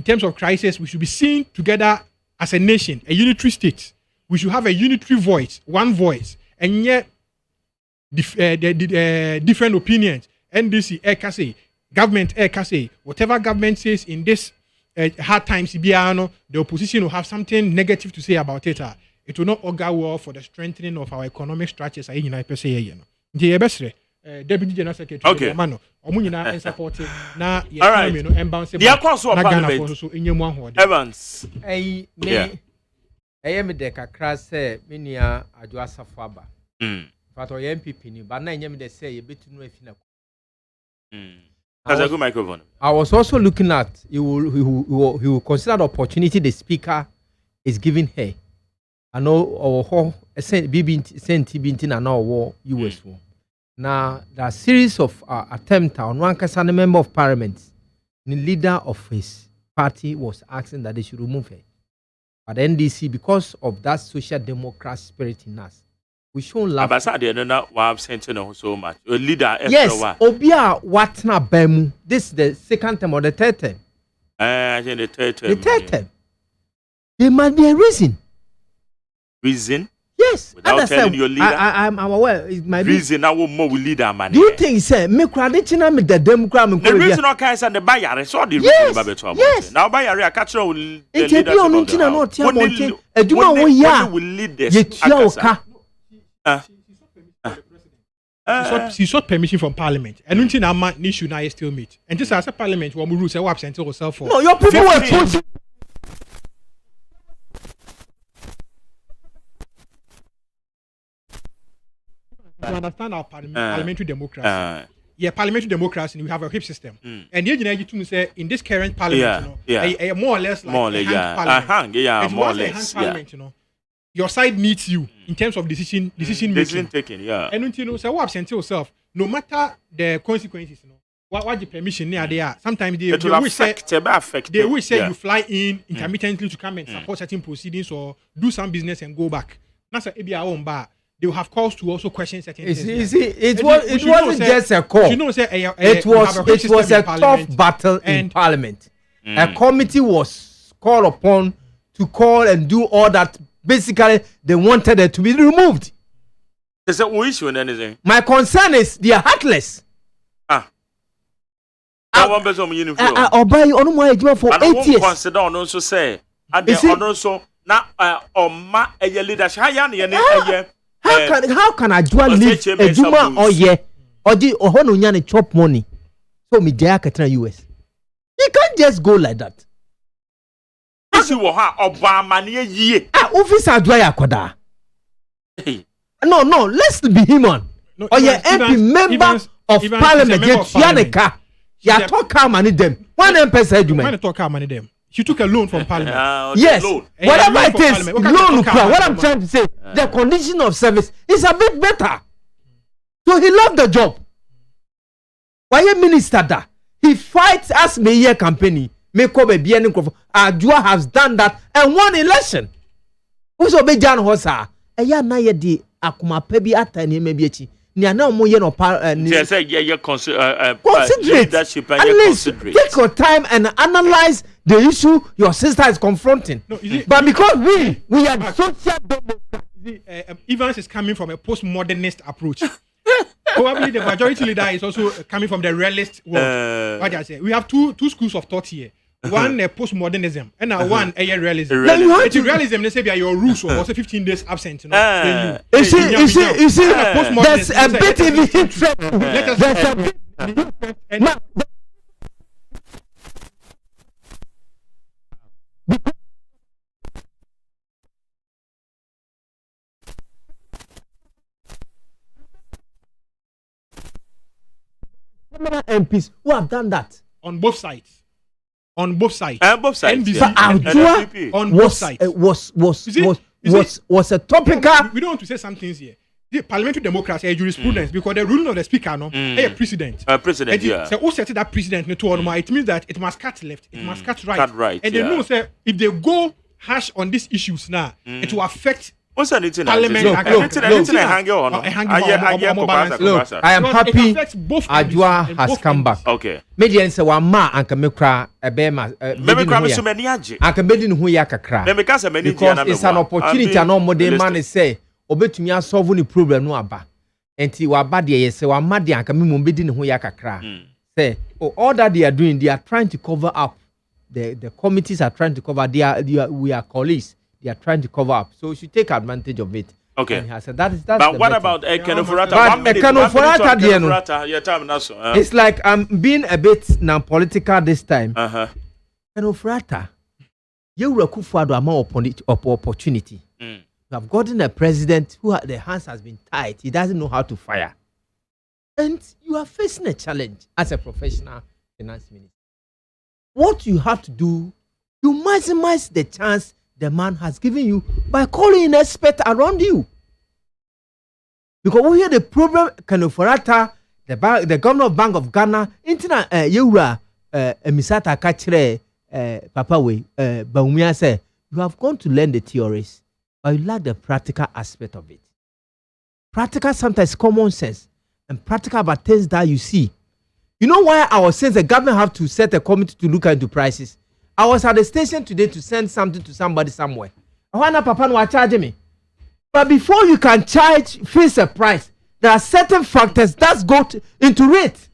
terms of crisis, we should be seen together as a nation, a unitary state, we should have a unitary voice, one voice, and yet different opinions. NDC, Ekase, government, Ekase, whatever government says in this hard times, the opposition will have something negative to say about it. It will not augur well for the strengthening of our economic structures. Deputy General Secretary, okay. Mano, Omunina supported na all right. The across of Parliament. Evans. I am a decacra say, Minia Adwasa Faba. But I am MPP, but I am the say a bit to know if you Has a good microphone. I was also looking at he will consider the opportunity the speaker is giving her. I know our BB sent TB and our US. Now, the series of attempts on one person, a member of parliament, the leader of his party was asking that they should remove her. But the NDC, because of that social democrat spirit in us, we show love. So much. A leader. Yes, Obia Watna Bemu. This is the second term or the third term. I think the third term. The third term. There might be a reason. Reason? Yes, without telling your leader. I'm aware. It might be. Reason now more leader man. Do you think say me crediting me the Democrat? The reason I can't send the buyer. So the reason yes. Now buyer I catch her will. It be on internet not tell monte. Eduma wo ya. Will lead this. She sought permission from Parliament. And until now, man, issue now still meet. And just as a Parliament, one rule say we absent ourselves for. No, your people were pushing. To understand our parliamentary democracy. Parliamentary democracy, we have a whip system. And you say in this current parliament, more or less like a hand parliament. More or less. Parliament, your side needs you in terms of decision taking. And you know, so what absent yourself, no matter the consequences, what the permission near there, sometimes they wish say you fly in intermittently to come and support certain proceedings or do some business and go back. That's a our own bar. They will have calls to also question certain things. It wasn't just a call. It was a tough battle in Parliament. A committee was called upon to call and do all that. Basically, they wanted it to be removed. Is that what issue and anything? My concern is they are heartless. I want better uniform. I'll buy you on my agreement for 8 years. Consider on also say, and they also now ma a leadership. How can I do live a Juma or ye or the Ohonunyani chop money? So me Jacatra US. You can't just go like that. Obama ye. Officer Dwyer Koda. No, let's be human. Or your MP member of Parliament, yet Yaneka. You talk how many them. One MP said you might talk how many them. She took a loan from Parliament. Yes, whatever it is, loan. What I'm trying to say, the condition of service is a bit better. So he loved the job. Why a minister that he fights as mayor campaign. Make up a BN Adua has done that and won election. Who's obey John Hossa? A ya na ye di akuma pebi atani mebiachi. Ni ana mo ye no considerate. At least take your time and analyze the issue your sister is confronting. No, but because we are social democrats. Evans is coming from a postmodernist approach. Probably the majority leader is also coming from the realist world. What I say, we have two schools of thought here. One postmodernism and one realism. Realism, they say your rules or 15 days absent. You see, there's a bit of interest. There's a bit. MPs who have done that on both sides. Both sides. NBC, on both sides was a topical. We don't want to say some things here. The parliamentary democracy is jurisprudence because the ruling of the speaker is a precedent. So who set that precedent it means that it must cut left, it must cut right. And they know say if they go harsh on these issues now, it will affect What's anything? Parliament. Look, I am happy Ajwa has come back. Okay. Median say one ma anka mekra ebema anka medi ne ho ya kakra because it's an opportunity and no modern man say obetumi asolve the problem no aba enti wa ba de say one ma de anka memo bedi ne ho ya kakra say all that they are doing, they are trying to cover up. The committees are trying to cover. We are colleagues. They are trying to cover up. So we should take advantage of it. Okay. And that's but what about Ekenoforata? It's like I'm being a bit now political this time. Ekenoforata, you were Kufuado among opportunity. You have gotten a president who the hands has been tied. He doesn't know how to fire. And you are facing a challenge as a professional finance minister. What you have to do, you maximize the chance the man has given you by calling an expert around you. Because we hear the problem, Ekenoforata, the governor of Bank of Ghana, Interna Yura Emisata Kachre Papa we Baumia say, you have gone to learn the theories, but you lack the practical aspect of it. Practical sometimes common sense. And practical about things that you see. You know why I was saying the government have to set a committee to look into prices? I was at the station today to send something to somebody somewhere. Why not Papa no charge me? But before you can fix a price, there are certain factors that go into it.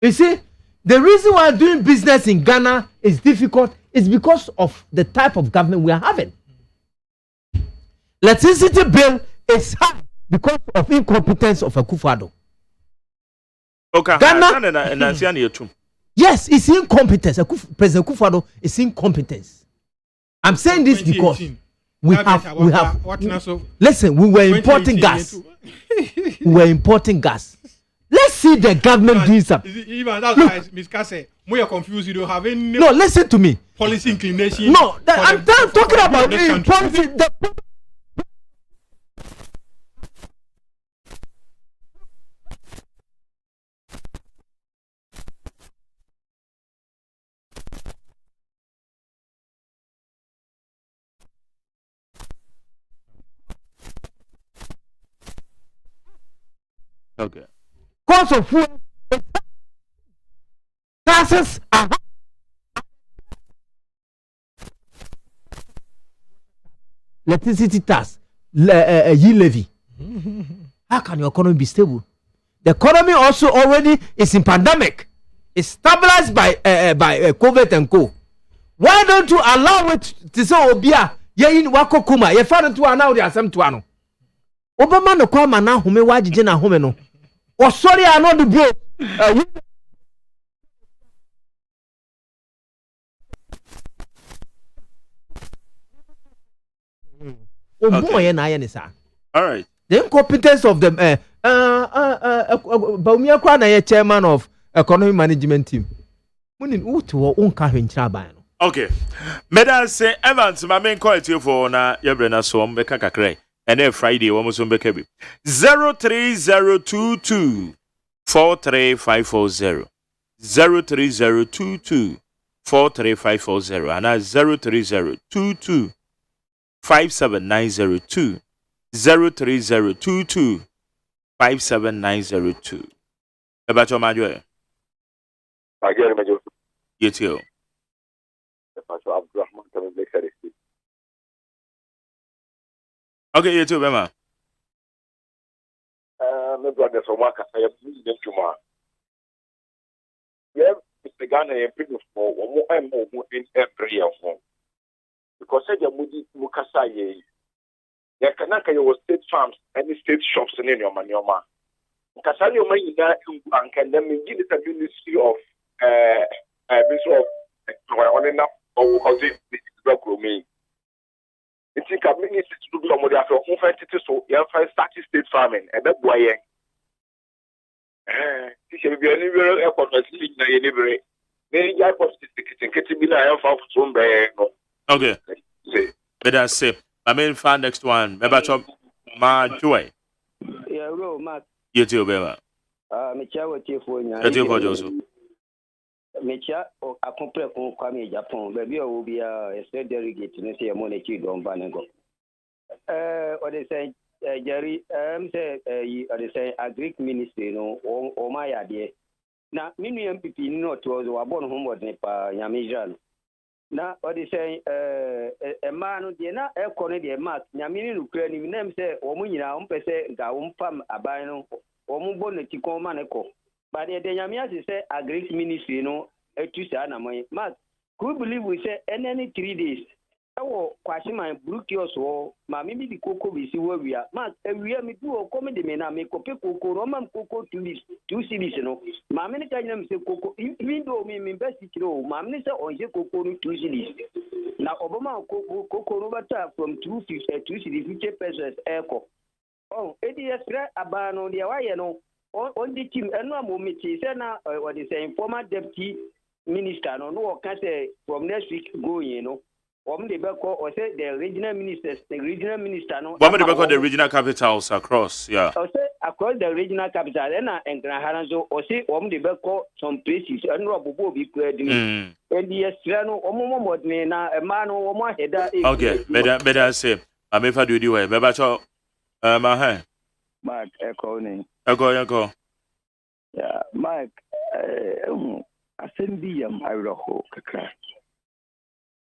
You see, the reason why doing business in Ghana is difficult is because of the type of government we are having. Electricity bill is high because of incompetence of Akufo-Addo. Okay, Ghana, yes, it's incompetence. President Akufo-Addo is incompetence. I'm saying this because we have. Listen, we were importing gas. We were importing gas. Let's see the government doing something. Even that's why Ms. Kase, we are confused. You don't have any. No, listen to me. Policy inclination. No, I'm talking about policy. Okay. Cost of food, taxes are electricity tax, yield levy. How can your economy be stable? The economy also already is in pandemic. It's stabilized by COVID and co. Why don't you allow it to say Obia? Ye in wako kuma. Ye found to now the assem to ano. Obama no kwa mana home wajije na home no. Oh, sorry, I know the bill. All right. The incompetence of the Baumia Kwana, chairman of economic management team. Okay. Medal say Evans, my main quality for na Yabrena so mbeka cray. And then Friday, almost on Bekebi 03022 43540 03022 43540 and 03022 57902 03022 57902. About your major. I get him. You too. Okay, you too, Bema. My brother from Waka, I am moving tomorrow. Yeah, it's the Ghana and people for one more in every year. Because I am moving Mukasa. There cannot go state farms, any state shops in your manoma. Kasani, your money and can then give it a ministry of on enough of the me. It's a community to do a model for so you have started state farming and that boy. This will be a liberal airport as leading a liberal. Then I was getting me some okay. But I say, I mean, find next one. Maybe my joy. Yeah, bro, Matt. You too, Bema. Mecha what you for you. You too, for Joseph. Mecha or a compare from Japan, baby, will be a state delegate in the money don't ban and go. or they say Jerry say or they say a Greek ministry no or my idea. Now many MPP no to us were born homework nepa Yamijan. Now or they say a man the na e corner the mark Yamini Ukraine name say omunina umpese ga umpam abano omubone tikoma neko. But the Yamias say a Greek ministry no etusa na my mark. Could believe we say any 3 days. Oh, Kwashima Brukios or Mammy the Coco we see where we are. Mark, we are me do comedy men. I make Coco Roman Coco two cities, you know. Mammy can say Coco, even though me best know, Mammy say on Coco 2 cities. Now Obama Coco Robata from 2 cities, 50 pesos echo. Oh, ADS Abano, the way you know, on the team, and no moment, he said now, what is saying, former deputy minister, no, can say from next week go, you know. Or say the regional ministers, the regional minister. No, what about the regional capitals across? Yeah. Or say across the regional capital, and Haranzo, or say some places, and Robo be cleared. And the Estrano, Omo Modena, a man or more header. Okay, better say, I'm if I do the way, Bebacho, my Mark, echo. Yeah, Mark, I send the Iraho,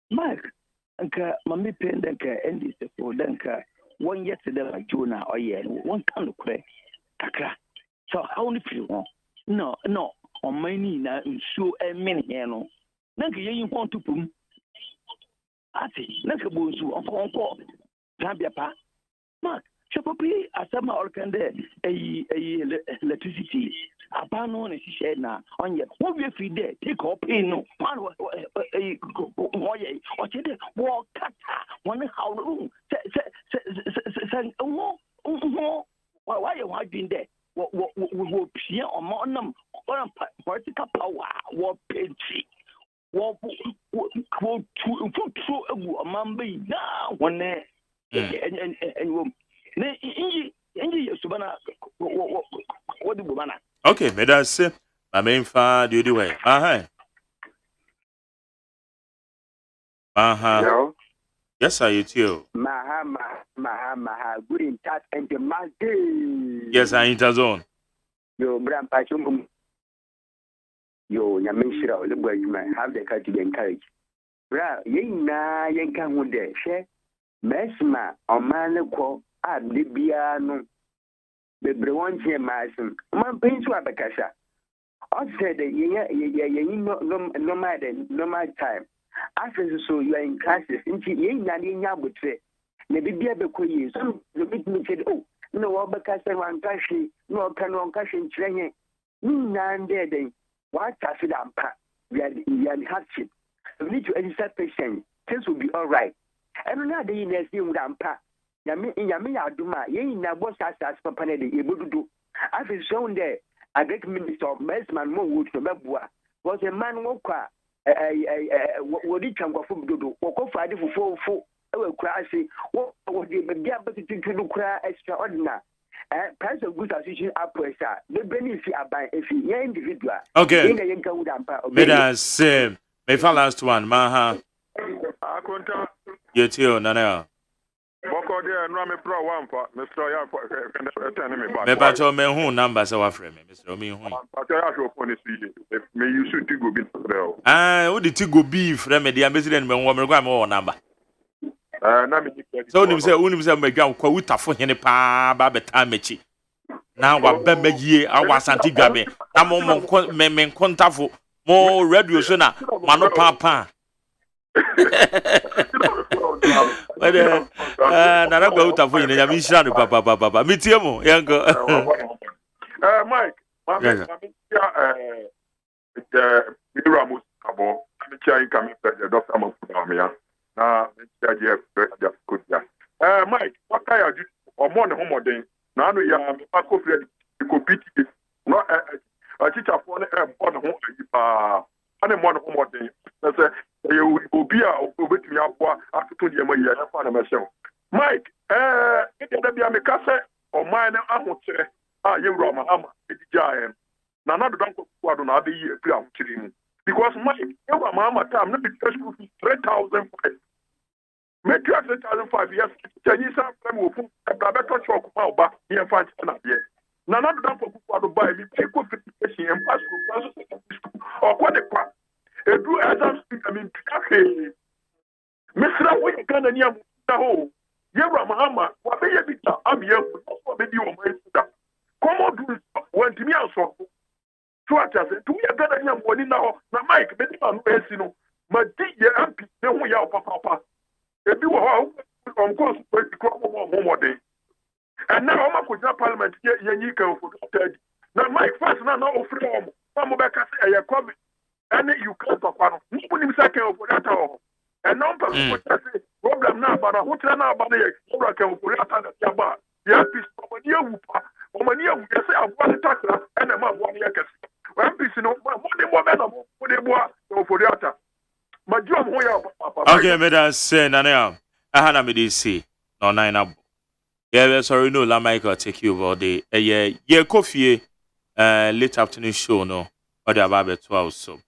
Mark. Anka mami penda nka NDC for danka 1 year to the Juna or year one kind of crack kakra. So how do you feel? No on my knee na show a minute no nanka yen want to pum ati nanka bonsu on ko Zambia pa Mark chapapi asama orkande electricity abano ne share na onye what we feed there take up in no man or chede walk one how room say why you have been there we peer on them on political power what petty what to a man be now one and what do you okay, but that's my main fan do the way. Hello? Yes, I eat you. Maha, good in touch and the master. Yes, I interzone. Yo, Bram Pachum. Yo, Yamishra, the boy, you might have the car to be encouraged. Bra, na yanka hunde, she, Mesma, or Manako, at Libiano. The Brewan Mason, man pains to Abacasha. I said, no matter time. After so you are in classes, and she ain't not in Yabutre. Maybe be a bequay. Some the big me said, oh, no, Abacasa one cashy, no canon cashing training. None there then. What does it unpack? We are in hardship. We need to educate patients. Things will be all right. And another day in the same unpack. Yami Aduma, ye na boss as papa ne de do. I've shown there a great minister of Mesman Mowood to Babua was a man walker. What did Changwa from Dodo? Or go Friday for 4 crashing. What was the ability to cry extraordinary? Price of good association pressure. The benefit by if you individual. Okay. Better say, my last one, Maha. You too, Nana. Me pacho me hu number sa wa frame Mr. Me hu. Me you should go be frame. Wo di ti go be frame dey ambassador me wo me kwa me wo number. Na me so unim say me gwa kwa utafo hene pa ba beta mechi. Na wa ba magie awa santi gwabe. Na mo me kontafo mo radio so na mano papa. But na gwa utafo hene ya mi shira no papa. Mi tie mo yango. Mike, Ramos Cabo, I'm trying to come Dr. Mofamia. Now, Mike, what kind of or more than homo day? Now, you are a compete. No, a teacher for one home, and one homo day. That's a you will be over to me after 2 years. I found myself. Mike, it be a mecassa or mine. I won't say, you Roma, I'm a giant. Now, not don't go to another year. Because my mama time not because school fees 3,005. Make you 3,005 years. Chinese time will put a fan na ye na na do for kuku ado buy me pay ko verification and pass school or kwa de kwa edu exam speak I mean okay Mr. we Ghana ni am na ho Yebra Mahama wa be ye bi ta am ye so be di o man da come do want me also so ata se tu ye Ghana ni am woni na ho na Mike be di ma no esi no ma di ye MP ne ho ya papa ebi wo ho on course we di ko mo dey and now I'm going to Parliament. You can for third. Now, Mike first now offer them. Some of the say you come and you can't talk about. Nobody is saying for that all. And now people say problem now, but who tell now about the problem for that yaba. Yeah, peace. Omania we say I want to tax and I'm 1 year. When peace no more for that. Major Moya. Okay, madam say Nana. I had a medicine. No nine. Yeah, sorry, no, La Michael take you over the yeah, coffee late afternoon show, no, or the about 12 so.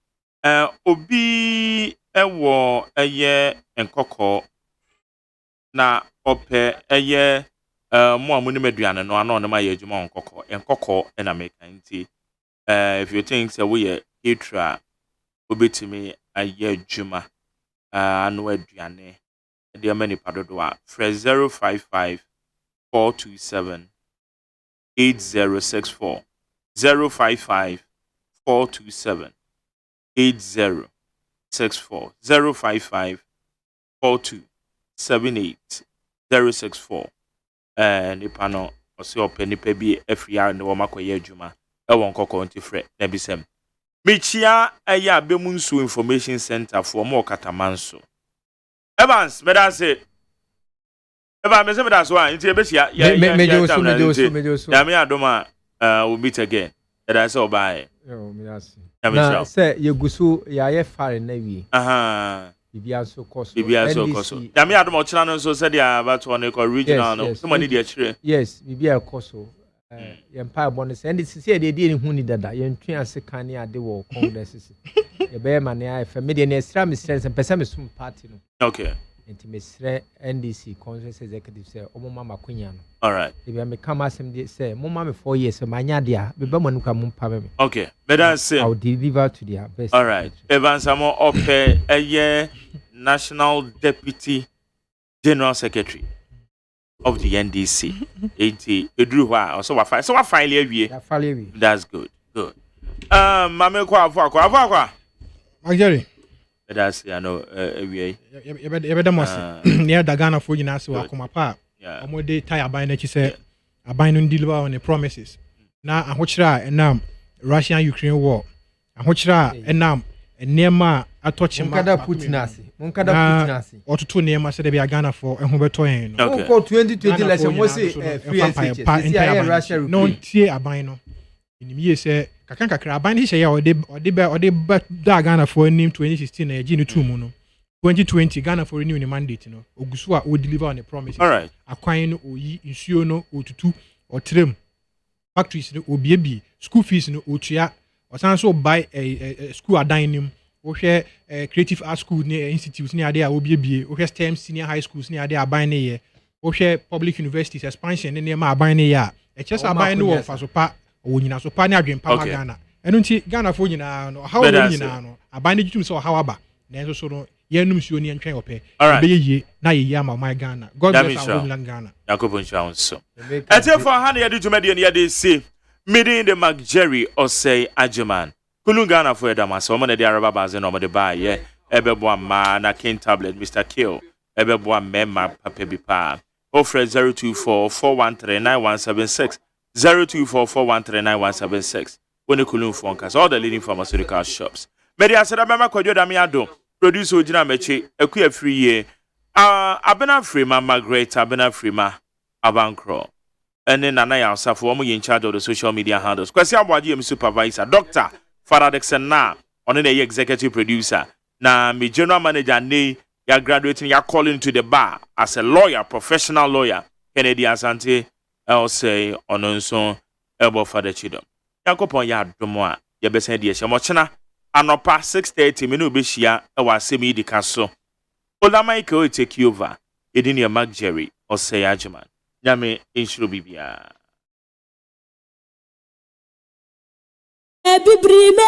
Obi ewo and cocoa na ope more money median no ano my AGYEMAN cocoa and cocoa and American tea. If you think so, we hitra obi to me Juma and where Diane, there many padoa, fresh 055 427 8064 055 427 8064 055 4278 064 nipa no ose openipa bi afria ne wo makoye adwuma e won kokko ntifre na bisem michia aya bemunsu information center for more katamanso Evans medase Eba me say me that's why nti ebesia mejoso ya me adoma we'll meet again that I saw by yo me asi na say yegusu ya ye fare na wi bibia so koso ya me adoma ochira no so say dia about one regional no so money dey chire yes bibia koso ye mpa bonus and this say dey dey hu ni dada ye ntwe ase kan ne ade wo congress ye be ma ne ai fa me dey na extra me stress pesa me sum party no okay Nti mesre NDC Congress Executive say omo mama kwanya no. All right. If me come asem dey say mo mama 4 years so manya dia be ba manu kwa mo pa me. Okay. But that's same. I'll deliver to their best. All right. Evans Amo Ope National Deputy General Secretary of the NDC. Enti edru hwa so wa file awie. Ya file awie. That's good. Good. Mame kwa afọ. Jerry. That's know we near Dagana for you so akoma pa omode tie aban na chi say aban no deliver on the promises na ahochira enam Russian Ukraine war ahochira enam enema atochima munkada Putinasi otutu nema se de be Ghana for ehun beto hen no ko 2020 election mo say free SHS Russia no tie aban no inimie say kakra aban hi ya ode da Ghana for nim 2016 na yegi ni 2 mu no 2020 Ghana for renew the mandate no ogusu a o deliver on the promises all right akwan no oyi nsuo no otutu otrem factories no obiebie school fees no otua osan so buy school adan nim o hwe creative art school ne institutes ne ade a obiebie o hwe STEM senior high schools ne ade aban ne ye o hwe public universities expansion ne ma aban ne ya e chesa aban no wo faso pa o nyina so pa ne adwempa ma Ghana enu nti Ghana fo nyina no how nyina no aban ne gitum so how aba na enso so no yenum si oni entwen ope be ye na ye ama my Ghana God bless our homeland Ghana Yakob Nchao so ete for hand ye do tumedi ne dey say meeting the Jerry OSEI AGYEMAN kulu Ghana for edama so mo na dey araba baze no mo dey buy ye ebebo ma na king tablet Mr Kill ebebo mema papa bi pa offer 0244139176 0244139176 when the kulu phone all the leading pharmaceutical shops media said mama kwadwo da me ado producer Ojina Mechi Ekuya free year Abena Freema Margaret Abena Freema Abankro and then Nana Yasafo in charge of the social media handles kwesi abwaji supervisor Dr. Father Dixon na on the executive producer na me general manager ne ya graduating ya calling to the bar as a lawyer professional lawyer Kennedy Asante say ononso ebo Father Chidom yakopon ya domo a ye besen de hyemochena anopa 6:30 minu behia e wa asemi di kaso Ola Michael take over edini Jerry OSEI AGYEMAN nyame inshiro bibia Bibrime